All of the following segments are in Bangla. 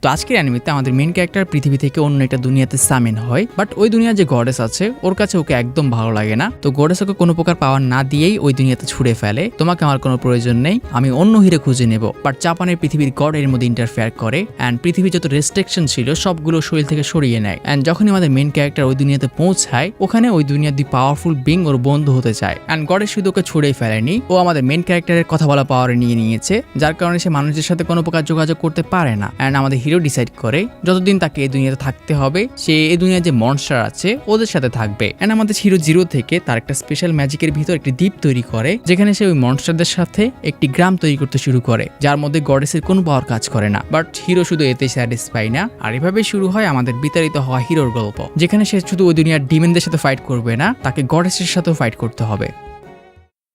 তো আজকের অ্যানিমেতে আমাদের মেইন ক্যারেক্টার পৃথিবী থেকে অন্য একটা দুনিয়াতে সামিন হয়, বাট ওই দুনিয়ার যে গডেস আছে ওর কাছে ওকে একদম ভালো লাগে না। তো গডেস ওকে কোনো প্রকার পাওয়ার না দিয়েই ওই দুনিয়াতে ছুড়ে ফেলে, তোমাকে আমার কোনো প্রয়োজন নেই, আমি অন্য হিরো খুঁজে নেব। বাট জাপানের পৃথিবীর গড এর মধ্যে ইন্টারফেয়ার করে অ্যান্ড পৃথিবীর যত রেস্ট্রিকশন ছিল সবগুলো শরীর থেকে সরিয়ে নেয়। অ্যান্ড যখনই আমাদের মেইন ক্যারেক্টার ওই দুনিয়াতে পৌঁছায়, ওখানে ওই দুনিয়ার দুই পাওয়ারফুল বিং ওর বন্ধু হতে চায়। অ্যান্ড গডের শুধু ওকে ছুড়েই ফেলেনি, ও আমাদের মেইন ক্যারেক্টারের কথা বলা পাওয়ার নিয়ে নিয়েছে, যার কারণে সে মানুষের সাথে কোনো প্রকার যোগাযোগ করতে পারে না। অ্যান্ড আমাদের হিরো ডিসাইড করে যতদিন তাকে এই দুনিয়াতে থাকতে হবে সে এই দুনিয়ার যে মনস্টার আছে ওদের সাথে থাকবে। অ্যান্ড আমাদের হিরো জিরো থেকে তার একটা স্পেশাল ম্যাজিকের ভিতর একটি দ্বীপ তৈরি করে, যেখানে সে ওই মনস্টারদের সাথে একটি গ্রাম তৈরি করতে শুরু করে, যার মধ্যে গডেসের কোনো পাওয়ার কাজ করে না। বাট হিরো শুধু এতে স্যাটিসফাই না, আর এভাবে শুরু হয় আমাদের বিতাড়িত হওয়া হিরোর গল্প, যেখানে সে শুধু ওই দুনিয়ার ডিমেনদের সাথে ফাইট করবে না, তাকে গডেসের সাথেও ফাইট করতে হবে।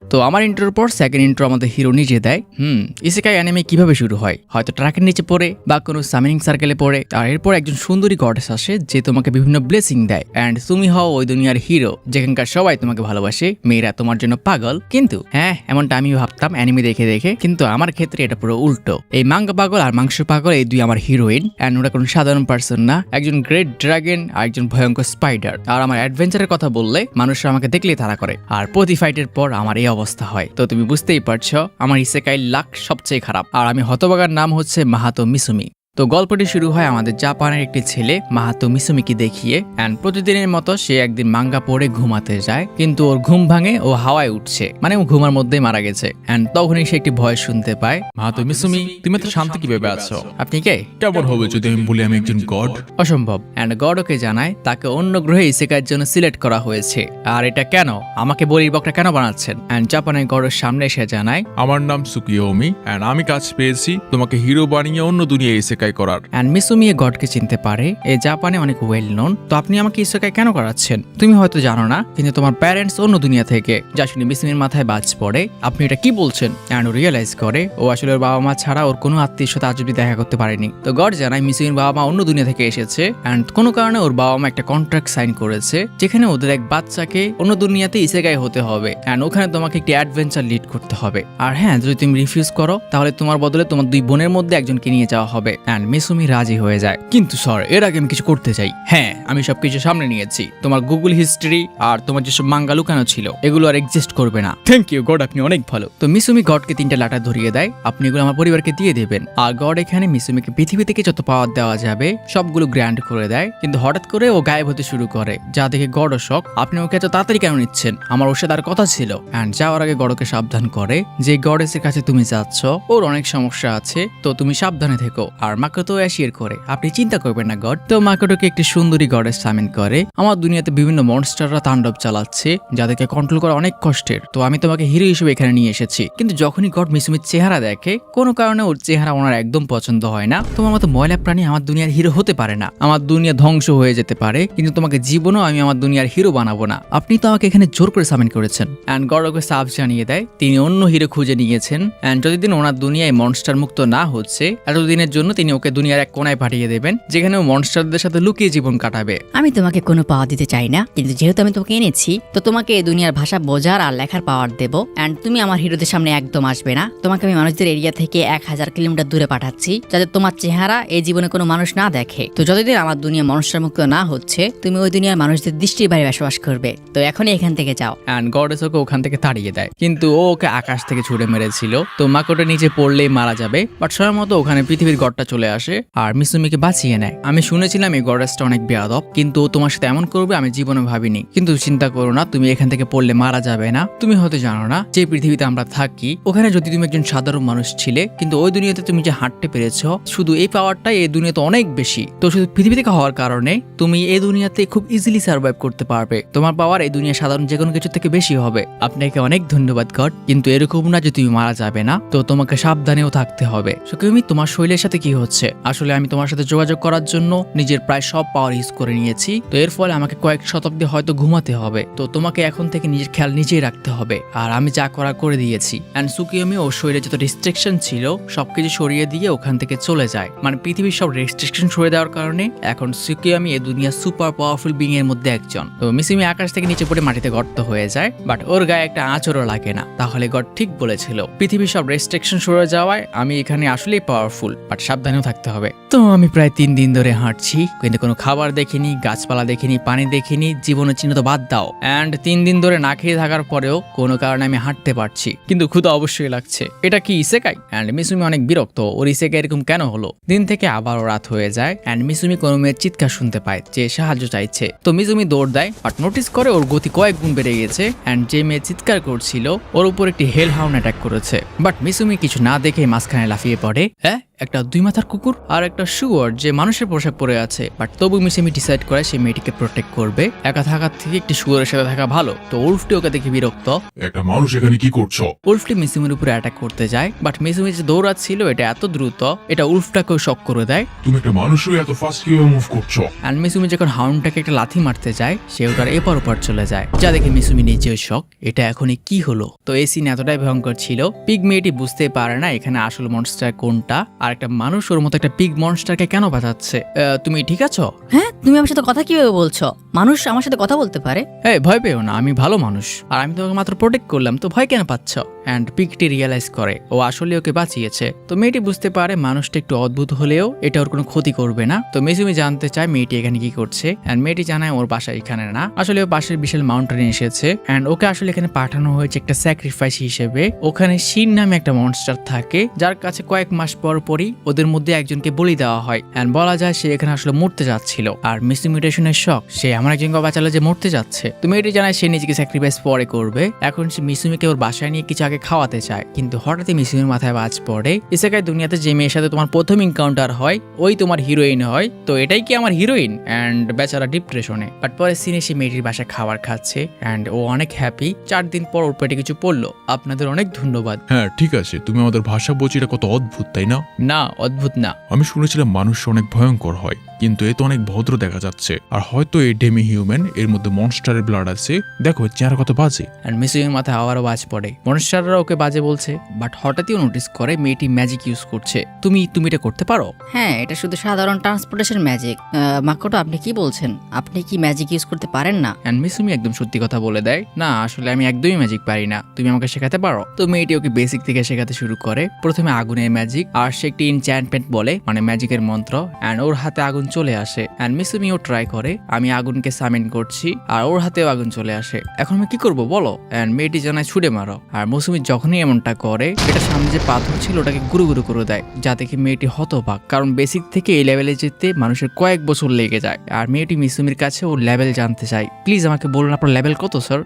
তো আমার ইন্ট্রোর পর সেকেন্ড ইন্ট্রো আমাদের হিরো নিজে দেয়। ইসেকাই অ্যানিমে কিভাবে শুরু হয়, হয়তো ট্রাকের নিচে পড়ে বা কোনো সামিনিং সার্কেলে পড়ে, আর এরপর একজন সুন্দরী গডেস আসে যে তোমাকে বিভিন্ন ব্লেসিং দেয় অ্যান্ড তুমি হও ওই দুনিয়ার হিরো, যেখানকার সবাই তোমাকে ভালোবাসে, মেয়েরা তোমার জন্য পাগল। কিন্তু হ্যাঁ, এমনটা আমিও ভাবতাম অ্যানিমে দেখে দেখে, কিন্তু আমার ক্ষেত্রে এটা পুরো উল্টো। এই মাঙ্গা পাগল আর মাংস পাগল এই দুই আমার হিরোইন, অ্যান্ড ওরা কোনো সাধারণ পার্সন না, একজন গ্রেট ড্রাগন আর একজন ভয়ঙ্কর স্পাইডার। আর আমার অ্যাডভেঞ্চারের কথা বললে মানুষরা আমাকে দেখলেই তাড়া করে, আর প্রতি ফাইটের পর আমার এই অবস্থা হয়। তো তুমি বুঝতেই পারছো আমার ইসেকাই লাক সবচেয়ে খারাপ, আর আমি হতভাগার নাম হচ্ছে মাহাতো মিসুমি। তো গল্পটি শুরু হয় আমাদের জাপানের একটি ছেলে মাহাতো মিসুমিকে দেখিয়ে, অ্যান্ড প্রতিদিনের মতো সে একদিন মাঙ্গা পড়ে ঘুমাতে যায়, কিন্তু ওর ঘুম ভাঙে ও হাওয়ায় উঠছে, মানে ও ঘুমার মধ্যেই মারা গেছে। অ্যান্ড তখনই সে একটি ভয় শুনতে পায়। মাহাতো মিসুমি, তুমি এত শান্ত কিভাবে আছো? আপনি কে? কেমন হবে যদি আমি বলি আমি একজন গড? অসম্ভব। অ্যান্ড গড ওকে জানায় তাকে অন্য গ্রহে ইসেকাইয়ের জন্য সিলেক্ট করা হয়েছে। আর এটা কেন, আমাকে বলির বকরা কেন বানাচ্ছেন? অ্যান্ড জাপানের গডের সামনে এসে জানায়, আমার নাম সুকিয়োমি এন্ড আমি কাজ পেয়েছি তোমাকে হিরো বানিয়ে অন্য দুনিয়ায় ইসেকাই করার। অ্যান্ড মিসুমি এ গডকে চিনতে পারে, এ জাপানে অনেক ওয়েল নোন। তো আপনি আমাকে ইসেকাই কেন করাচ্ছেন? তুমি হয়তো জানো না, কিন্তু তোমার প্যারেন্টস অন্য দুনিয়া থেকে। যা শুনে মিসুমির মাথায় বাজ পড়ে, আপনি এটা কি বলছেন? অ্যান্ড ও রিয়েলাইজ করে ও আসলে ওর বাবা মা ছাড়া ওর কোনো আত্মীয়র সাথে আজ অব্দি দেখা করতে পারেনি। তো গড জানায় মিসুমির বাবা মা অন্য দুনিয়া থেকে এসেছে, অ্যান্ড কোনো কারণে ওর বাবা মা একটা কন্ট্রাক্ট সাইন করেছে, যেখানে ওদের এক বাচ্চাকে অন্য দুনিয়াতে ইসেকাই হতে হবে, অ্যান্ড ওখানে তোমাকে একটি অ্যাডভেঞ্চার লিড করতে হবে। আর হ্যাঁ, যদি তুমি রিফিউজ করো তাহলে তোমার বদলে তোমার দুই বোনের মধ্যে একজনকে নিয়ে যাওয়া হবে। অ্যান্ড মিসুমি রাজি হয়ে যায়। কিন্তু স্যার, এর আগে আমি কিছু করতে চাই। হ্যাঁ, আমি সবকিছু সামনে নিয়েছি, তোমার গুগল হিস্ট্রি আর তোমার যেসব মাঙ্গা লুকানো ছিল এগুলো আর এক্সিস্ট করবে না। থ্যাংক ইউ গড, আপনি অনেক ভালো। তো মিসুমি গডকে 3টা লাটা ধরিয়ে দেয়, আপনি এগুলো আমার পরিবারকে দিয়ে দেবেন। আর গড এখানে মিসুমিকে পৃথিবী থেকে যত পাওয়ার দেওয়া যাবে সবগুলো গ্র্যান্ড করে দেয়। কিন্তু হঠাৎ করে ও গায়েব হতে শুরু করে, যা দেখে গড ও শক। আপনি ওকে এত তাড়াতাড়ি কেন নিচ্ছেন? আমার ওর সাথে আর কথা ছিল। অ্যান্ড যাওয়ার আগে গডকে সাবধান করে যে গডেসের কাছে তুমি যাচ্ছ ওর অনেক সমস্যা আছে, তো তুমি সাবধানে থেকো। আর মাকোতো অ্যাশিয়ার করে, আপনি চিন্তা করবেন না গড। তো মাকোটোকে একটি সুন্দরী গডেস সামিন করে। আমার দুনিয়াতে বিভিন্ন মনস্টাররা তাণ্ডব চালাচ্ছে, যাদেরকে কন্ট্রোল করা অনেক কষ্টের, তো আমি তোমাকে হিরো হিসেবে এখানে নিয়ে এসেছি। কিন্তু যখনই গড মিসুমির চেহারা দেখে, কোনো কারণে ওর চেহারা ওনার একদম পছন্দ হয় না। তোমার মতো ময়লা প্রাণী আমার দুনিয়ার হিরো হতে পারে না, আমার দুনিয়া ধ্বংস হয়ে যেতে পারে, কিন্তু তোমাকে জীবনও আমি আমার দুনিয়ার হিরো বানাবো না। আপনি তো আমাকে এখানে জোর করে সামিন করেছেন। অ্যান্ড গড ওকে সাফ জানিয়ে দেয় তিনি অন্য হিরো খুঁজে নিয়েছেন, অ্যান্ড যতদিন ওনার দুনিয়ায় মনস্টার মুক্ত না হচ্ছে এতদিনের জন্য তিনি ওকে দুনিয়ার এক কোনায় পাঠিয়ে দেবেন, যেখানে ও মনস্টারদের সাথে লুকিয়ে জীবন কাটাবে। আমি তোমাকে কোনো পাওয়ার দিতে চাই না, কিন্তু যেহেতু আমি তোমাকে এনেছি তো তোমাকে এই দুনিয়ার ভাষা বোঝার আর লেখার পাওয়ার দেবো। অ্যান্ড তুমি আমার হিরোদের সামনে একদম আসবে না। তোমাকে আমি মানুষদের এরিয়া থেকে 1000 কিলোমিটার দূরে পাঠাচ্ছি, যাতে তোমার চেহারা এই জীবনে কোনো মানুষ না দেখে। তো যতদিন আমার দুনিয়া মনস্টার মুক্ত না হচ্ছে তুমি ওই দুনিয়ার মানুষদের দৃষ্টির বাইরে বসবাস করবে। তো এখনই এখান থেকে যাও। অ্যান্ড গডেস ওকে ওখান থেকে তাড়িয়ে দেয়, কিন্তু ও ওকে আকাশ থেকে ছুড়ে মেরেছিল, তো মাকোটো নিচে পড়লেই মারা যাবে। বাট সময় মতো ওখানে পৃথিবীর গডটা চলে আসে আর মিসুমিকে বাঁচিয়ে নেয়। আমি শুনেছিলাম এই গডেসটা অনেক বেয়াদব, কিন্তু ও তোমার সাথে এমন করবে আমি জীবনে ভাবিনি। কিন্তু চিন্তা করো না, তুমি এখান থেকে পড়লে মারা যাবে না। তুমি হয়তো জানো না যে পৃথিবীতে আমরা থাকি ওখানে যদি তুমি একজন সাধারণ মানুষ ছিলে, কিন্তু ওই দুনিয়াতে তুমি যে হাঁটতে পেরেছো, শুধু এই পাওয়ারটাই এই দুনিয়াতে অনেক বেশি। তো শুধু পৃথিবী থেকে হওয়ার কারণে তুমি এই দুনিয়াতে খুব ইজিলি সার্ভাইভ করতে পারবে। তোমার পাওয়ার এই দুনিয়া সাধারণ যে কোনো কিছু থেকে বেশি হবে। আপনাকে অনেক ধন্যবাদ গড, কিন্তু এরকম না যে তুমি মারা যাবে না, তো তোমাকে সাবধানেও থাকতে হবে। সুকিমি, তোমার শরীরের সাথে কি হচ্ছে? আসলে আমি তোমার সাথে যোগাযোগ করার জন্য নিজের প্রায় সব পাওয়ার ইউজ করে নিয়েছি, তো এর ফলে আমাকে কয়েক শতাব্দী হয়তো ঘুমাতে হবে। তো তোমাকে এখন থেকে নিজের খেয়াল নিজেই রাখতে হবে, আর আমি যা করা করে দিয়েছি। অ্যান্ড সুকিমি ওর শরীরে যত রেস্ট্রিকশন ছিল সবকিছু সরিয়ে দিয়ে ওখান থেকে চলে যায়, মানে পৃথিবীর সব রেস্ট্রিকশন সরিয়ে দেওয়ার কারণে এখন সুকিমি এই দুনিয়া সুপার পাওয়ারফুল বিং এর মধ্যে একজন। তো মিসুমি আকাশ থেকে নিচে পড়ে মাটিতে গর্ত হয়ে যায়, বাট ওর গায়ে একটা আঁচড়ও লাগে না। তাহলে গড ঠিক বলেছিল, পৃথিবীর সব রেস্ট্রিকশন সরে যাওয়ায় আমি এখানে আসলেই পাওয়ারফুল, বাট সাবধানেও সারাদিনও থাকতে হবে। তো আমি প্রায় 3 দিন ধরে হাঁটছি, কিন্তু কোনো খাবার দেখিনি, গাছপালা দেখিনি, পানি দেখিনি, জীবনের চিহ্ন তো বাদ দাও। অ্যান্ড 3 দিন ধরে না খেয়ে থাকার পরেও কোনো কারণে আমি হাঁটতে পারছি, কিন্তু ক্ষুধা অবশ্যই লাগছে। এটা কি ইসেকাই? অ্যান্ড মিসুমি অনেক বিরক্ত, ওর ইসেকাই এরকম কেন হলো। দিন থেকে আবারও রাত হয়ে যায় অ্যান্ড মিসুমি কোনো মেয়ের চিৎকার শুনতে পায় যে সাহায্য চাইছে। তো মিসুমি দৌড় দেয়, বাট নোটিস করে ওর গতি কয়েক গুণ বেড়ে গেছে অ্যান্ড যে মেয়ে চিৎকার করছিল ওর উপর একটি হেল হাউন্ড অ্যাটাক করেছে। বাট মিসুমি কিছু না দেখে মাঝখানে লাফিয়ে পড়ে। হ্যাঁ, একটা 2 মাথার কুকুর আর একটা শুয়োর যে মানুষের পোশাক পরে আছে। বাট তবু মিসুমি ডিসাইড করে সে মেয়েটিকে প্রোটেক্ট করবে। একা থাকার থেকে একটি শুয়োরের সাথে থাকা ভালো। তো উল্ফটি ওকে দেখে বিরক্ত। একটা মানুষ এখানে কি করছো? উল্ফটি মিসুমির উপরে অ্যাটাক করতে যায়, বাট মিসুমি যে দৌড়াচ্ছিল এটা এত দ্রুত, এটা উল্ফটাকেও শক করে দেয়। তুমি একটা মানুষ হয়ে এত ফাস্ট কিভাবে মুভ করছো? অ্যান্ড মিসুমি যখন হাউন্ডটাকে একটা লাথি মারতে যায়, সে ওটার এপার ওপার চলে যায়, যা দেখে মিসুমি নিজেও শক, এটা এখনই কি হলো। তো এই সিন এতটাই ভয়ঙ্কর ছিল, পিগ মেয়েটি বুঝতে পারে না এখানে আসল মনস্টার কোনটা, আর একটা মানুষ ওর মতো একটা পিগ মনস্টারকে কেন বাঁচাচ্ছে। তুমি ঠিক আছো? হ্যাঁ, তুমি আমার সাথে কথা কিভাবে বলছো? মানুষ আমার সাথে কথা বলতে পারে? এই ভয় পেও না, আমি ভালো মানুষ, আর আমি তোমাকে মাত্র প্রোটেক্ট করলাম, তো ভয় কেন পাচ্ছ? অ্যান্ড পিগটি রিয়েলাইজ করে ও আসলে ওকে বাঁচিয়েছে। তো মেয়েটি বুঝতে পারে মানুষটা একটু অদ্ভুত হলেও এটা ওর কোনো ক্ষতি করবে না। তো মিসুমি জানতে চায় মেয়েটি এখানে কি করছে, অ্যান্ড মেয়েটি জানায় ওর বাসা এখানে না, আসলে ও পাশের বিশাল মাউন্টেনে এসেছে অ্যান্ড ওকে আসলে এখানে পাঠানো হয়েছে একটা স্যাক্রিফাইস হিসেবে। ওখানে শিন নামে একটা মনস্টার থাকে, যার কাছে কয়েক মাস পর পরই ওদের মধ্যে একজনকে বলি দেওয়া হয় অ্যান্ড বলা যায় সে এখানে আসলে মরতে যাচ্ছিল। আর মিসুমিটা শুনে শক, সে এমন একজনকে বাঁচালো যে মরতে যাচ্ছে। তো মেয়েটি জানায় সে নিজেকে স্যাক্রিফাইস পরে করবে। এখন সে মিসুমিকে ওর বাসায় নিয়ে কিছু আগে খাওয়াতে চায়, কিন্তু হঠাৎই মিসুমির মাথায় বাজ পড়ে, ইসেকাই দুনিয়াতে যে মেয়ের সাথে তোমার প্রথম এনকাউন্টার হয় ওই তোমার হিরোইন হয়, তো এটাই কি আমার হিরোইন? অ্যান্ড বেচারা ডিপ্রেশনে। বাট পরে সিনে সে মেয়েটির বাসায় খাবার খাচ্ছে অ্যান্ড ও অনেক হ্যাপি। 4 দিন পর ওর পেটে কিছু পড়লো। আপনাদের অনেক ধন্যবাদ। হ্যাঁ ঠিক আছে, তুমি আমাদের ভাষা বলছি, এটা কত অদ্ভুত তাই না? না, অদ্ভুত না। আমি শুনেছিলাম মানুষ অনেক ভয়ঙ্কর হয়, কিন্তু এ তো অনেক ভদ্র দেখা যাচ্ছে। আর হয়তো এই ডেমি হিউম্যান, এর মধ্যে মনস্টারের ব্লাড আছে। দেখো চেহারা কত বাজে। আর মিসুমির মাথায় আবারও বাজ পড়ে, মনস্টাররা ওকে বাজে বলছে। বাট হঠাৎই নোটিস করে মেয়েটি ম্যাজিক ইউজ করছে। তুমি এটা করতে পারো? হ্যাঁ, এটা শুধু সাধারণ ট্রান্সপোর্টেশন ম্যাজিক। মাকোটো, আপনি কি বলছেন? আপনি কি ম্যাজিক ইউজ করতে পারেন না? অ্যান্ড মিসুমি একদম সত্যি কথা বলে দেয়, না আসলে আমি একদমই ম্যাজিক পারি না, তুমি আমাকে শেখাতে পারো? তো মেয়েটি ওকে বেসিক থেকে শেখাতে শুরু করে। প্রথমে আগুনের ম্যাজিক, আর সে একটি এনচ্যান্টমেন্ট বলে, মানে ম্যাজিকের মন্ত্র, অ্যান্ড ওর হাতে আগুন চলে আসে। অ্যান্ড মিসুমিও ট্রাই করে, আমি আগুনকে সামিন করছি, আর ওর হাতেও আগুন চলে আসে। এখন আমি কি করবো বলো? অ্যান্ড মেয়েটি জানায় ছুড়ে মারো। আর মিসুমি যখনই এমনটা করে, এটা সামনে যে পাথর ছিল ওটাকে গুরু গুরু করে দেয়, যা দেখে মেয়েটি হতবাক, কারণ বেসিক থেকে এই লেভেলে যেতে মানুষের কয়েক বছর লেগে যায়। আর মেয়েটি মিসুমির কাছে ওর লেভেল জানতে চায়, প্লিজ আমাকে বলুন আপনার লেভেল কত স্যার,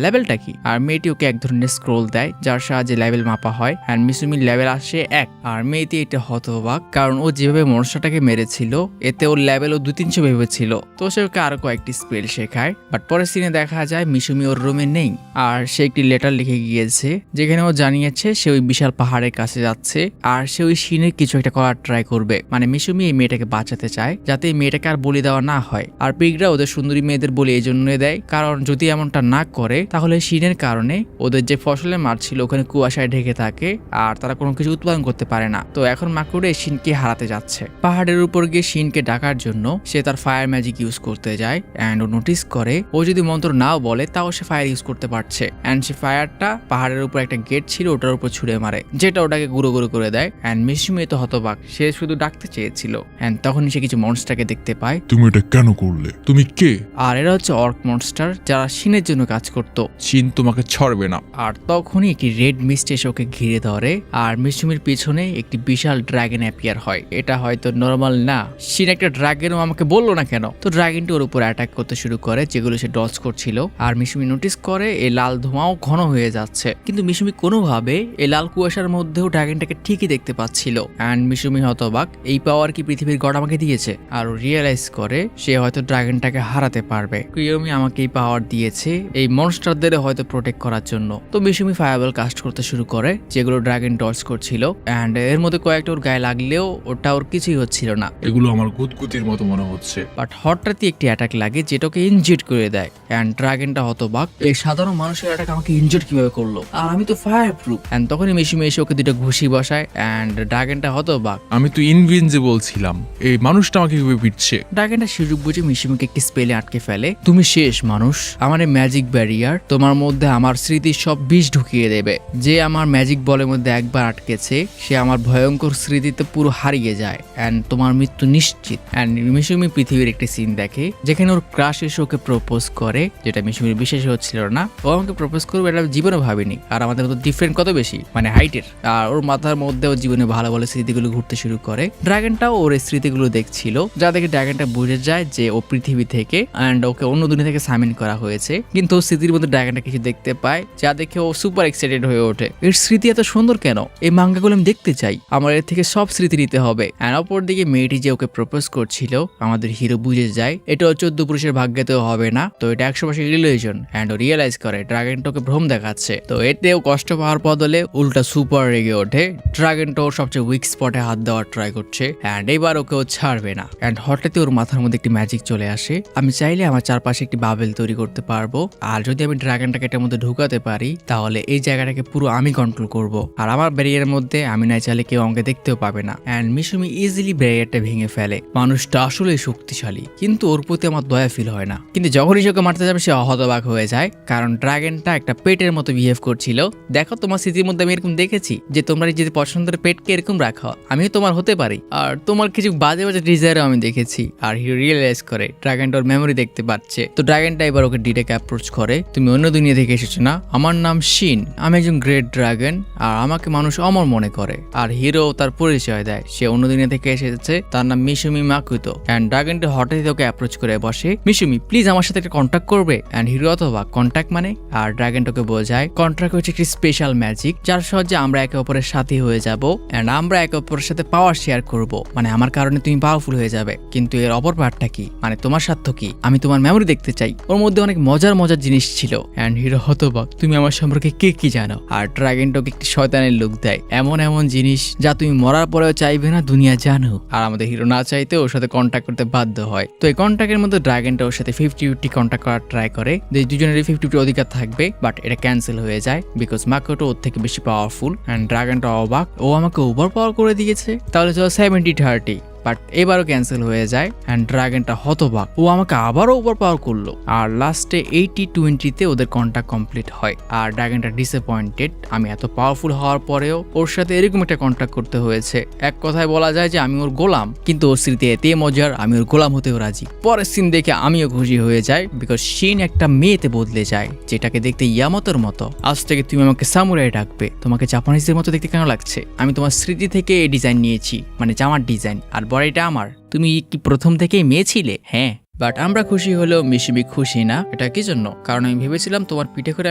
লেভেলটা কি? আর মেয়েটি ওকে এক ধরনের স্ক্রোল দেয় যার সাহায্যে লেভেল মাপা হয়। অ্যান্ড মিসুমির লেভেল আসে 1। আর মেয়েটি এটা হতবাক, কারণ ও যেভাবে মনস্টারটাকে মেরেছিল এতে ওর লেভেলও 200-300 ভেবেছিল। তো সে ওকে আরো কয়েকটি স্পেল শেখায়। বাট পরের সিনে দেখা যায় মিসুমি ওর রুমে নেই, আর সে একটি লেটার লিখে গিয়েছে যেখানে ও জানিয়েছে সে ওই বিশাল পাহাড়ের কাছে যাচ্ছে, আর সে ওই সিনের কিছু একটা করার ট্রাই করবে। মানে মিসুমি এই মেয়েটাকে বাঁচাতে চায় যাতে এই মেয়েটাকে আর বলি দেওয়া না হয়। আর পিগরা ওদের সুন্দরী মেয়েদের বলি এই জন্য দেয়, কারণ যদি এমনটা না করে তাহলে সিনের কারণে ওদের যে ফসলের মাঠ ছিল ওখানে কুয়াশায় ঢেকে থাকে, আর তারা কোনো কিছু উৎপাদন করতে পারে না। তো এখন মাকুড়ে শিনকে হারাতে যাচ্ছে। পাহাড়ের উপর গিয়ে শিনকে ডাকার জন্য সে তার ফায়ার ম্যাজিক ইউজ করতে যায়, অ্যান্ড ও নোটিস করে ও যদি মন্ত্র নাও বলে তাও সে ফায়ার ইউজ করতে পারছে। অ্যান্ড সে ফায়ারটা পাহাড়ের উপর একটা গেট ছিল ওটার উপর ছুড়ে মারে, যেটা ওটাকে গুঁড়ো গুঁড়ো করে দেয়। অ্যান্ড মিসুমি তো হতবাক, সে শুধু ডাকতে চেয়েছিল। অ্যান্ড তখনই সে কিছু মনস্টারকে দেখতে পায়। তুমি এটা কেন করলে? তুমি কে? আর এরা হচ্ছে অর্ক মনস্টার, যারা শিনের জন্য কাজ করতো। চিন তোমাকে ছাড়বে না। আর তখনই একটি রেড মিস্ট এসে ওকে ঘিরে ধরে, আর মিসুমির পিছনে একটি বিশাল ড্রাগন অ্যাপিয়ার হয়। এটা হয়তো নর্মাল না, শিন একটা ড্রাগনও আমাকে বললো না কেন। তো ড্রাগনটি ওর উপর অ্যাটাক করতে শুরু করে, যেগুলো সে ডজ করছিল। আর মিসুমি নোটিস করে এই লাল ধোঁয়াও ঘন হয়ে যাচ্ছে, কিন্তু মিসুমি কোনোভাবে এই লাল কুয়াশার মধ্যেও ড্রাগনটাকে ঠিকই দেখতে পাচ্ছিল। অ্যান্ড মিসুমি হতবাক, এই পাওয়ার কি পৃথিবীর গড আমাকে দিয়েছে? আর রিয়েলাইজ করে সে হয়তো ড্রাগনটাকে হারাতে পারবে। কিয়োমি আমাকে এই পাওয়ার দিয়েছে এই মনস্টারদের হয়তো প্রোটেক্ট করার জন্য। তো মিসুমি ফায়ারবল কাস্ট করতে শুরু করে, যেগুলো ড্রাগন ডজ করছিল। অ্যান্ড এর মধ্যে কয়েকটা ওর গায়ে লাগলেও ওটা ওর কিছুই হচ্ছিল না। এগুলো আমার গুদগুদির মতো মনে হচ্ছে। বাট হঠাৎই একটি অ্যাটাক লাগে যেটাকে ইনজিউর করে দেয় এন্ড ড্রাগনটা হতবাক, এই সাধারণ মানুষের অ্যাটাক আমাকে ইনজিউর কিভাবে করলো, আর আমি তো ফায়ার প্রুফ। এন্ড তখনই মিশুমি এসে ওকে দুটো ঘুষি বসায় এন্ড ড্রাগনটা হতবাক। আমি তো ইনভিনজিবল ছিলাম, এই মানুষটা আমাকে কিভাবে পিটছে? ড্রাগনটা সুযোগ বুঝে মিশুমিকে একটি স্পেলে আটকে ফেলে। তুমি শেষ মানুষ, আমার এই ম্যাজিক ব্যারিয়ার তোমার মধ্যে আমার স্মৃতির সব বিষ ঢুকিয়ে দেবে। যে আমার ম্যাজিক বলের মধ্যে একবার আটকেছে সে আমার ভয়ঙ্কর স্মৃতিতে পুরো হারিয়ে যায় এন্ড তোমার মৃত্যু নিশ্চিত। এন্ড মিশুমি পৃথিবীর একটি সিন দেখে যেখানে ওর ক্রাশ এসে ওকে প্রপোজ করে, যেটা মিশুমির বিশ্বাস হচ্ছিল না। ও আমাকে প্রপোজ করবে এটা জীবনে ভাবিনি, আর আমাদের মতো ডিফারেন্ট কত বেশি, মানে হাইটের। আর ওর মাথার মধ্যে ওর জীবনে ভালো ভালো স্মৃতিগুলো ঘুরতে শুরু করে। ড্রাগনটাও ওর এই স্মৃতিগুলো দেখছিল, যা দেখে ড্রাগনটা বুঝে যায় যে ও পৃথিবী থেকে এন্ড ওকে অন্য দুনিয়া থেকে সামিন করা হয়েছে। কিন্তু ওর স্মৃতির মধ্যে ড্রাগনটা কিছু দেখতে পায় যা দেখে ও সুপার এক্সাইটেড হয়ে ওঠে। এর স্মৃতি এত সুন্দর কেন, এই মাঙ্গাগুলো আমি দেখতে চাই, আমার এর থেকে সব স্মৃতি নিতে হবে। এন্ড অপরদিকে মেয়েটি যে ওকে প্রপোজ করছিল আমাদের হিরো বুঝে যায় এটা 14 পুরুষের ভাগ্যেতেও হবে না, তো এটা 100% ইলিউশন। এন্ড ও রিয়েলাইজ করে ড্রাগনটা ওকে ভ্রম দেখাচ্ছে। তো এতেও কষ্ট পাওয়ার বদলে উল্টা সুপার রেগে ওঠে। ড্রাগনটা ওর সবচেয়ে উইক স্পটে হাত দেওয়ার ট্রাই করছে এন্ড এবার ওকে ও ছাড়বে না। এন্ড হঠাৎই ওর মাথার মধ্যে একটি ম্যাজিক চলে আসে, আমি চাইলে আমার চারপাশে একটি বাবেল তৈরি করতে পারবো, আর যদি আমি ড্রাগনটাকে এটার মধ্যে ঢুকাতে পারি তাহলে এই জায়গাটাকে পুরো আমি কন্ট্রোল করব, আর আমার ব্যারিয়ারের মধ্যে আমি না চাইলে কেউ আমাকে দেখতেও পাবে না। এন্ড মিশুমি ইজিলি ব্যারিয়ারটা ভেঙে ফেলে। মানুষটা আসলেই শক্তিশালী, কিন্তু ওর প্রতি আমার দয়া ফিল হয় না। কিন্তু যখনই সে ওকে মারতে যাবে সে হতবাক হয়ে যায়, কারণ ড্রাগনটা একটা পেটের মতো বিহেভ করছিল। দেখো তোমার স্মৃতির মধ্যে আমি এরকম দেখেছি যে তোমরা যদি পছন্দের পেটকে এরকম রাখো, আমিও তোমার হতে পারি, আর তোমার কিছু বাজে বাজে ডিজায়ারও আমি দেখেছি। আর হিরো রিয়েলাইজ করে ড্রাগনটা ওর মেমোরি দেখতে পাচ্ছে। তো ড্রাগনটা এবার ওকে ডিরেক্ট অ্যাপ্রোচ করে, তুমি অন্য দুনিয়া থেকে এসেছো না, আমার নাম শিন, আমি একজন গ্রেট ড্রাগন, আর আমাকে মানুষ অমর মনে করে। আর হিরো তার পরিচয় দেয় সে অন্য দুনিয়া থেকে এসেছে, তার নাম মিশুমি মাকুতো। এন্ড ড্রাগনটা হঠাৎই ওকে অ্যাপ্রোচ করে বসে, মিশুমি প্লিজ আমার সাথে একটা কন্ট্যাক্ট করবে। এন্ড হিরো অথবা কন্ট্যাক্ট মানে, আর ড্রাগনটাকে বোঝায় কন্ট্রাক্ট হচ্ছে একটি স্পেশাল ম্যাজিক যার সাহায্যে আমরা একে অপরের সাথী হয়ে যাব এন্ড আমরা একে অপরের সাথে পাওয়ার শেয়ার করব, মানে আমার কারণে তুমি পাওয়ারফুল হয়ে যাবে। কিন্তু এর অপর পার্টটা কি, মানে তোমার স্বার্থ কি, আমি তোমার মেমোরি দেখতে চাই। ওর মধ্যে অনেক মজার মজার জিনিস ছিল। এন্ড হিরো হতবাক, তুমি আমার সম্পর্কে কে কি জানো? আর ড্রাগনটাকে একটি শয়তানের লুক দেয়, এমন এমন জিনিস যা তুমি মরার পরেও চাইবে না দুনিয়া জানো। আর আমাদের হিরো না চাইতে ওর সাথে কন্ট্যাক্ট করতে বাধ্য হয়। তো এই কন্ট্যাক্টের মধ্যে ড্রাগনটা ওর সাথে 50-50 কন্ট্যাক্ট করার ট্রাই করে, যে দুজনেরই 50-50 অধিকার থাকবে, বাট এটা ক্যান্সেল হয়ে যায় বিকজ মাকোটো ওর থেকে বেশি পাওয়ারফুল। এন্ড ড্রাগনটা অবাক, ও আমাকে ওভার পাওয়ার করে দিয়েছে, তাহলে চলো 70-30। বাট এবারও ক্যান্সেল হয়ে যায় এন্ড ড্রাগনটা হতবাক, ও আমাকে আবারও ওভার পাওয়ার করলো। আর লাস্টে 80-20-তে ওদের কন্ট্যাক্ট কমপ্লিট হয়। আর ড্রাগনটা ডিসঅ্যাপয়েন্টেড, আমি এত পাওয়ারফুল হওয়ার পরেও ওর সাথে এরকম একটা কন্ট্যাক্ট করতে হয়েছে। এক কথায় বলা যায় যে আমি ওর গোলাম, কিন্তু ওর স্মৃতি এতে মজার আমি ওর গোলাম হতেও রাজি। পরের সিন দেখে আমিও খুশি হয়ে যাই বিকজ শিন একটা মেয়েতে বদলে যায়, যেটাকে দেখতে ইয়ামাতোর মতো। আজ থেকে তুমি আমাকে সামুরাই ডাকবে। তোমাকে জাপানিজদের মতো দেখতে কেন লাগছে? আমি তোমার স্মৃতি থেকে এই ডিজাইন নিয়েছি, মানে জামার ডিজাইন, আর বডিটা আমার। তুমি কি প্রথম থেকেই মেয়ে ছিলে? হ্যাঁ। বাট আমরা খুশি হলেও মিশুমি খুশি না। এটা কি জন্য? কারণ আমি ভেবেছিলাম তোমার পিঠে করে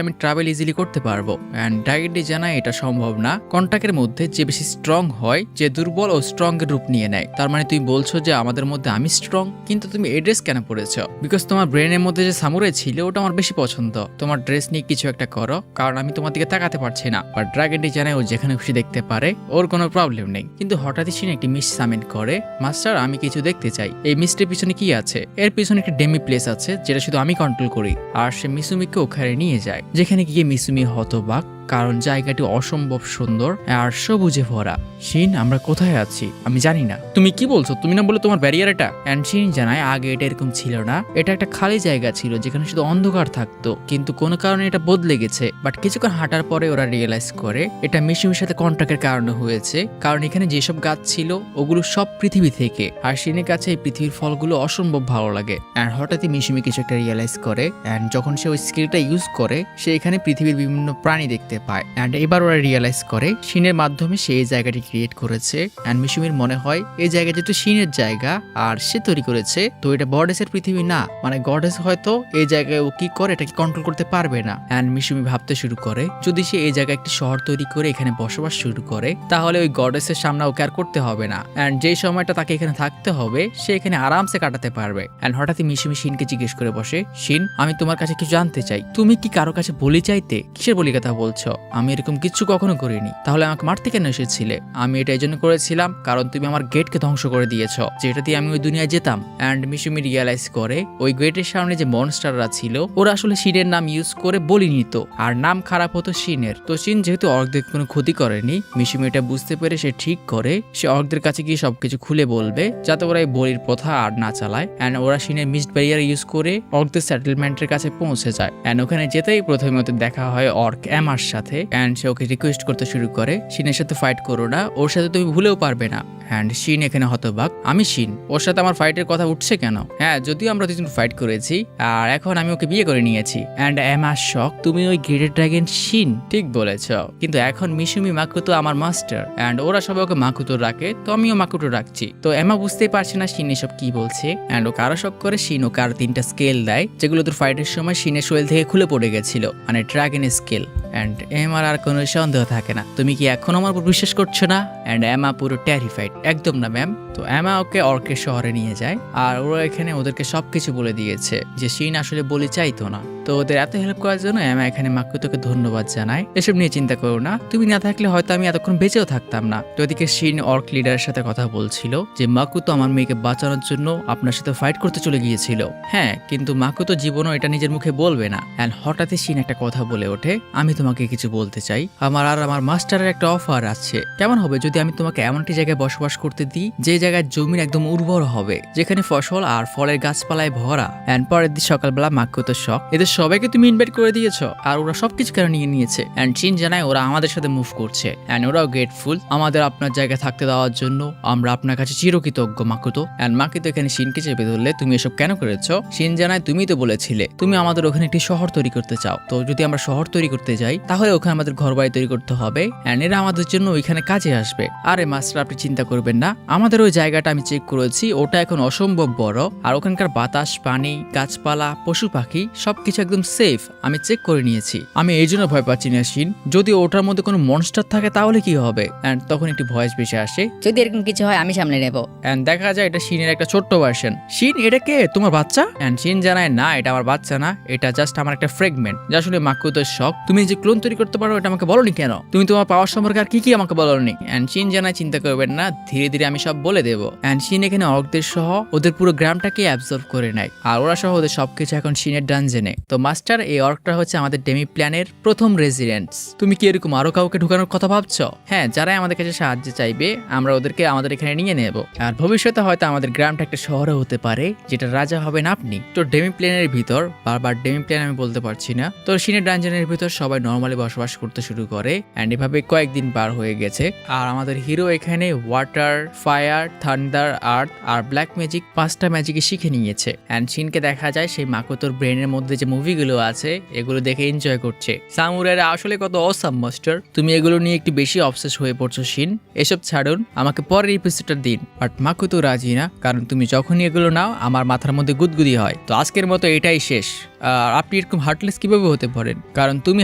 আমি ট্রাভেল ইজিলি করতে পারবো। এন্ড ডাইরেক্টলি জানাই এটা সম্ভব না। কন্ট্যাক্টের মধ্যে যে বেশি স্ট্রং হয়, যে দুর্বল ও স্ট্রং এর রূপ নিয়ে নেয়। তার মানে তুমি বলছো যে আমাদের মধ্যে আমি স্ট্রং, কিন্তু তুমি এই ড্রেস কেন পরেছো? বিকজ তোমার ব্রেনের মধ্যে যে সামুরাই ছিল ওটা আমার বেশি পছন্দ। তোমার ড্রেস নিয়ে কিছু একটা করো, কারণ আমি তোমার দিকে তাকাতে পারছি না। বাট ড্রাগনটি জানায় ও যেখানে খুশি দেখতে পারে, ওর কোনো প্রবলেম নেই। কিন্তু হঠাৎই সে একটি মিস সামেন্ট করে, মাস্টার আমি কিছু দেখতে চাই। এই মিসটির পিছনে কি আছে? এর পিছনে একটা ডেমি প্লেস আছে যেটা শুধু আমি কন্ট্রোল করি। আর সে মিসুমিকে ওখানে নিয়ে যায়, যেখানে গিয়ে মিসুমি হতবাক, কারণ জায়গাটি অসম্ভব সুন্দর আর সবুজে ভরা। শিন আমরা কোথায় আছি আমি জানি না। তুমি কি বলছো? তুমি না বলে তোমার ব্যারিয়ার এটা? এন্ড শিন জানায় আগে এটা এরকম ছিল না, এটা একটা খালি জায়গা ছিল যেখানে শুধু অন্ধকার থাকতো, কিন্তু কোনো কারণে এটা বদলে গেছে। বাট কিছুক্ষণ হাঁটার পরে ওরা রিয়েলাইজ করে এটা মিশুমির সাথে কন্ট্যাক্টের কারণে হয়েছে, কারণ এখানে যেসব গাছ ছিল ওগুলো সব পৃথিবী থেকে, আর শিনের কাছে এই পৃথিবীর ফলগুলো অসম্ভব ভালো লাগে। এন্ড হঠাৎই মিশুমি কিছু একটা রিয়েলাইজ করে, এন্ড যখন সে ওই স্কিলটা ইউজ করে সে এখানে পৃথিবীর বিভিন্ন প্রাণী দেখতে পায়। এন্ড এবার ওরা রিয়েলাইজ করে শিনের মাধ্যমে সে এই জায়গাটি ক্রিয়েট করেছে। এন্ড মিশুমির মনে হয় এই জায়গা যেহেতু শিনের জায়গা আর সে তৈরি করেছে, তো এটা গডেসের পৃথিবী না, মানে গডেস হয়তো এই জায়গায় ও কি করে এটাকে কন্ট্রোল করতে পারবে না। এন্ড মিশুমি ভাবতে শুরু করে যদি সে এই জায়গায় একটি শহর তৈরি করে এখানে বসবাস শুরু করে তাহলে ওই গডেসের সামনে ওকে আর করতে হবে না। এন্ড যেই সময়টা তাকে এখানে থাকতে হবে সে এখানে আরামসে কাটাতে পারবে। এন্ড হঠাৎই মিশুমি শিনকে জিজ্ঞেস করে বসে, শিন আমি তোমার কাছে কিছু জানতে চাই, তুমি কি কারো কাছে বলি চাইতে? কিসের বলি কথা বলছো? আমি এরকম কিছু কখনো করিনি। তাহলে আমাকে মারতে কেন এসেছিলে? আমি এটা এই জন্য করেছিলাম কারণ তুমি আমার গেটকে ধ্বংস করে দিয়েছ, যেটা দিয়ে আমি ওই দুনিয়ায় যেতাম। অ্যান্ড মিশুমি রিয়ালাইজ করে ওই গেটের সামনে যে মনস্টাররা ছিল ওরা আসলে শিনের নাম ইউজ করে বলি নিত, আর নাম খারাপ হতো শিনের। তো শিন যেহেতু অর্কদের কোনো ক্ষতি করেনি, মিশুমি এটা বুঝতে পেরে সে ঠিক করে সে অর্কদের কাছে গিয়ে সবকিছু খুলে বলবে যাতে ওরা এই বলির প্রথা আর না চালায়। অ্যান্ড ওরা শিনের মিস্ট ব্যারিয়ার ইউজ করে অর্কদের সেটেলমেন্টের কাছে পৌঁছে যায়। অ্যান্ড ওখানে যেতেই প্রথমে ওদের দেখা হয় অর্ক এমার সাথে। অ্যান্ড সে ওকে রিকোয়েস্ট করতে শুরু করে, শিনের সাথে ফাইট করো না, ওর সাথে তুমি ভুলেও পারবে না। অ্যান্ড শিন এখানে হতবাক, আমি শিন, ওর সাথে আমার ফাইটের কথা উঠছে কেন? হ্যাঁ, যদিও আমরা দুজন ফাইট করেছি আর এখন আমি ওকে বিয়ে করে নিয়েছি। অ্যান্ড এমা শক, তুমি ওই গ্রেটেড ড্রাগন শিন? ঠিক বলেছ, কিন্তু এখন মিশুমি মাকুতো আমার মাস্টার, অ্যান্ড ওরা সবাই ওকে মাকুতো রাখে, তো আমিও মাকুতো রাখছি। তো এমা বুঝতেই পারছে না শিন এসব কি বলছে। অ্যান্ড ও কারো শক করে শিন ওকে আরো 3টা স্কেল দেয়, যেগুলো তোর ফাইটের সময় শিনের শরীর থেকে খুলে পড়ে গেছিল, মানে ড্রাগনের স্কেল। অ্যান্ড এমার আর কোনো সন্দেহ থাকে না, তুমি কি এখন আমার উপর বিশ্বাস করছো না? অ্যান্ড এমা পুরো টেরিফাইড, একদম না ম্যাম। তো এমা ওকে অর্কের শহরে নিয়ে যায়, আর ওরা এখানে ওদেরকে সবকিছু বলে দিয়েছে যে শিন আসলে বলি চাইতো না। তো ওদের এত হেল্প করার জন্য এমা এখানে মাকুতোকে ধন্যবাদ জানায়। এসব নিয়ে চিন্তা করো না, তুমি না থাকলে হয়তো আমি এতক্ষণ বেঁচেও থাকতাম না। তো ওদিকে শিন অর্ক লিডারের সাথে কথা বলছিল যে মাকুতো আমার মেয়েকে বাঁচানোর জন্য আপনার সাথে ফাইট করতে চলে গিয়েছিল। হ্যাঁ, কিন্তু মাকুতো জীবনও এটা নিজের মুখে বলবে না। অ্যান্ড হঠাৎই শিন একটা কথা বলে ওঠে, আমি তোমাকে কিছু বলতে চাই। আমার মাস্টারের একটা অফার আছে। কেমন হবে যদি আমি তোমাকে এমন একটি জায়গায় বসবাস করতে দিই যে জায়গায় জমির একদম উর্বর হবে, যেখানে ফসল আর ফলের গাছপালায় ভরা। অ্যান্ড পরের দিন সকালবেলা মাকুতো শক, এদের সবাইকে তুমি ইনভাইট করে দিয়েছো আর ওরা সবকিছু কেন নিয়ে নিয়েছে? অ্যান্ড শিন জানায় ওরা আমাদের সাথে মুভ করছে, অ্যান্ড ওরাও গ্রেটফুল আমাদের আপনার জায়গায় থাকতে দেওয়ার জন্য। আমরা আপনার কাছে চিরকৃতজ্ঞ মাকুতো। অ্যান্ড মাকুতো এখানে শিনকে চেপে ধরলে, তুমি এসব কেন করেছো? শিন জানায় তুমি তো বলেছিলে তুমি আমাদের ওখানে একটি শহর তৈরি করতে চাও, তো যদি আমরা শহর তৈরি করতে যাই তাহলে ওখানে আমাদের ঘর বাড়ি তৈরি করতে হবে, অ্যান্ড এরা আমাদের জন্য ওইখানে কাজে আসবে। আরে মাস্টার, আপনি চিন্তা করবেন না, আমাদের ওই জায়গাটা আমি চেক করেছি, ওটা এখন অসম্ভব বড়, আর ওখানকার বাতাস, পানি, গাছপালা, পশু পাখি সবকিছু একদম সেফ, আমি চেক করে নিয়েছি। আমি এই জন্য ভয় পাচ্ছি না শিন, যদি ওটার মধ্যে কোনো মনস্টার থাকে তাহলে কি হবে? অ্যান্ড তখন একটি ভয়েস ভেসে আসে, যদি এরকম কিছু হয় আমি সামলে নেব। অ্যান্ড দেখা যায় এটা শিনের একটা ছোট্ট ভার্সন। শিন, এটা কে, তোমার বাচ্চা? অ্যান্ড শিন জানায় না, এটা আমার বাচ্চা না, এটা জাস্ট আমার একটা ফ্রেগমেন্ট, যা আসলে মাকুতোর শখ। তুমি যে ক্লোন তৈরি করতে পারো এটা আমাকে বলোনি কেন? তুমি তোমার পাওয়ার সম্পর্কে আর কি আমাকে বলোনি? অ্যান্ড শিন জানায় চিন্তা করবেন না, ধীরে ধীরে আমি সব বলে দেবো। অ্যান্ড শিন এখানে অর্কদের সহ ওদের পুরো গ্রামটাকে অ্যাবজর্ভ করে নেয়, আর ওরা সহ ওদের সবকিছু এখন শিনের ডানজেনে। তো মাস্টার, এই অর্কটা হচ্ছে আমাদের ডেমি প্ল্যানের প্রথম রেসিডেন্টস। তুমি কি এরকম আরো কাউকে ঢুকানোর কথা ভাবছো? হ্যাঁ, যারাই আমাদের কাছে সাহায্য চাইবে আমরা ওদেরকে আমাদের এখানে নিয়ে নেব, আর ভবিষ্যতে হয়তো আমাদের গ্রামটা একটা শহরে হতে পারে, যেটা রাজা হবেন আপনি। তো ডেমি প্ল্যানের ভিতর, বারবার ডেমি প্ল্যান আমি বলতে পারছি না, তো শিনের ডানজেনের ভিতর সবাই নর্মালি বসবাস করতে শুরু করে। অ্যান্ড এভাবে কয়েকদিন পার হয়ে গেছে, আর আমাদের হিরো এখানে ওয়াটার, ফায়ার, থান্ডার, আর্থ আর ব্ল্যাক ম্যাজিক 5টা ম্যাজিকে শিখে নিয়েছে। অ্যান্ড শিনকে দেখা যায় সেই মাকুতোর ব্রেনের মধ্যে যে মুভিগুলো আছে এগুলো দেখে এনজয় করছে। সামুরাইরা আসলে কত অসাম মাস্টার, তুমি এগুলো নিয়ে একটু বেশি অবসেস হয়ে পড়ছো শিন, এসব ছাড়ুন, আমাকে পরের এপিসোডটা দিন। বাট মাকুতো রাজি না, কারণ তুমি যখনই এগুলো নাও আমার মাথার মধ্যে গুদগুদি হয়। তো আজকের মতো এটাই শেষ। আর আপনি এরকম হার্টলেস কিভাবে হতে পারেন? কারণ তুমি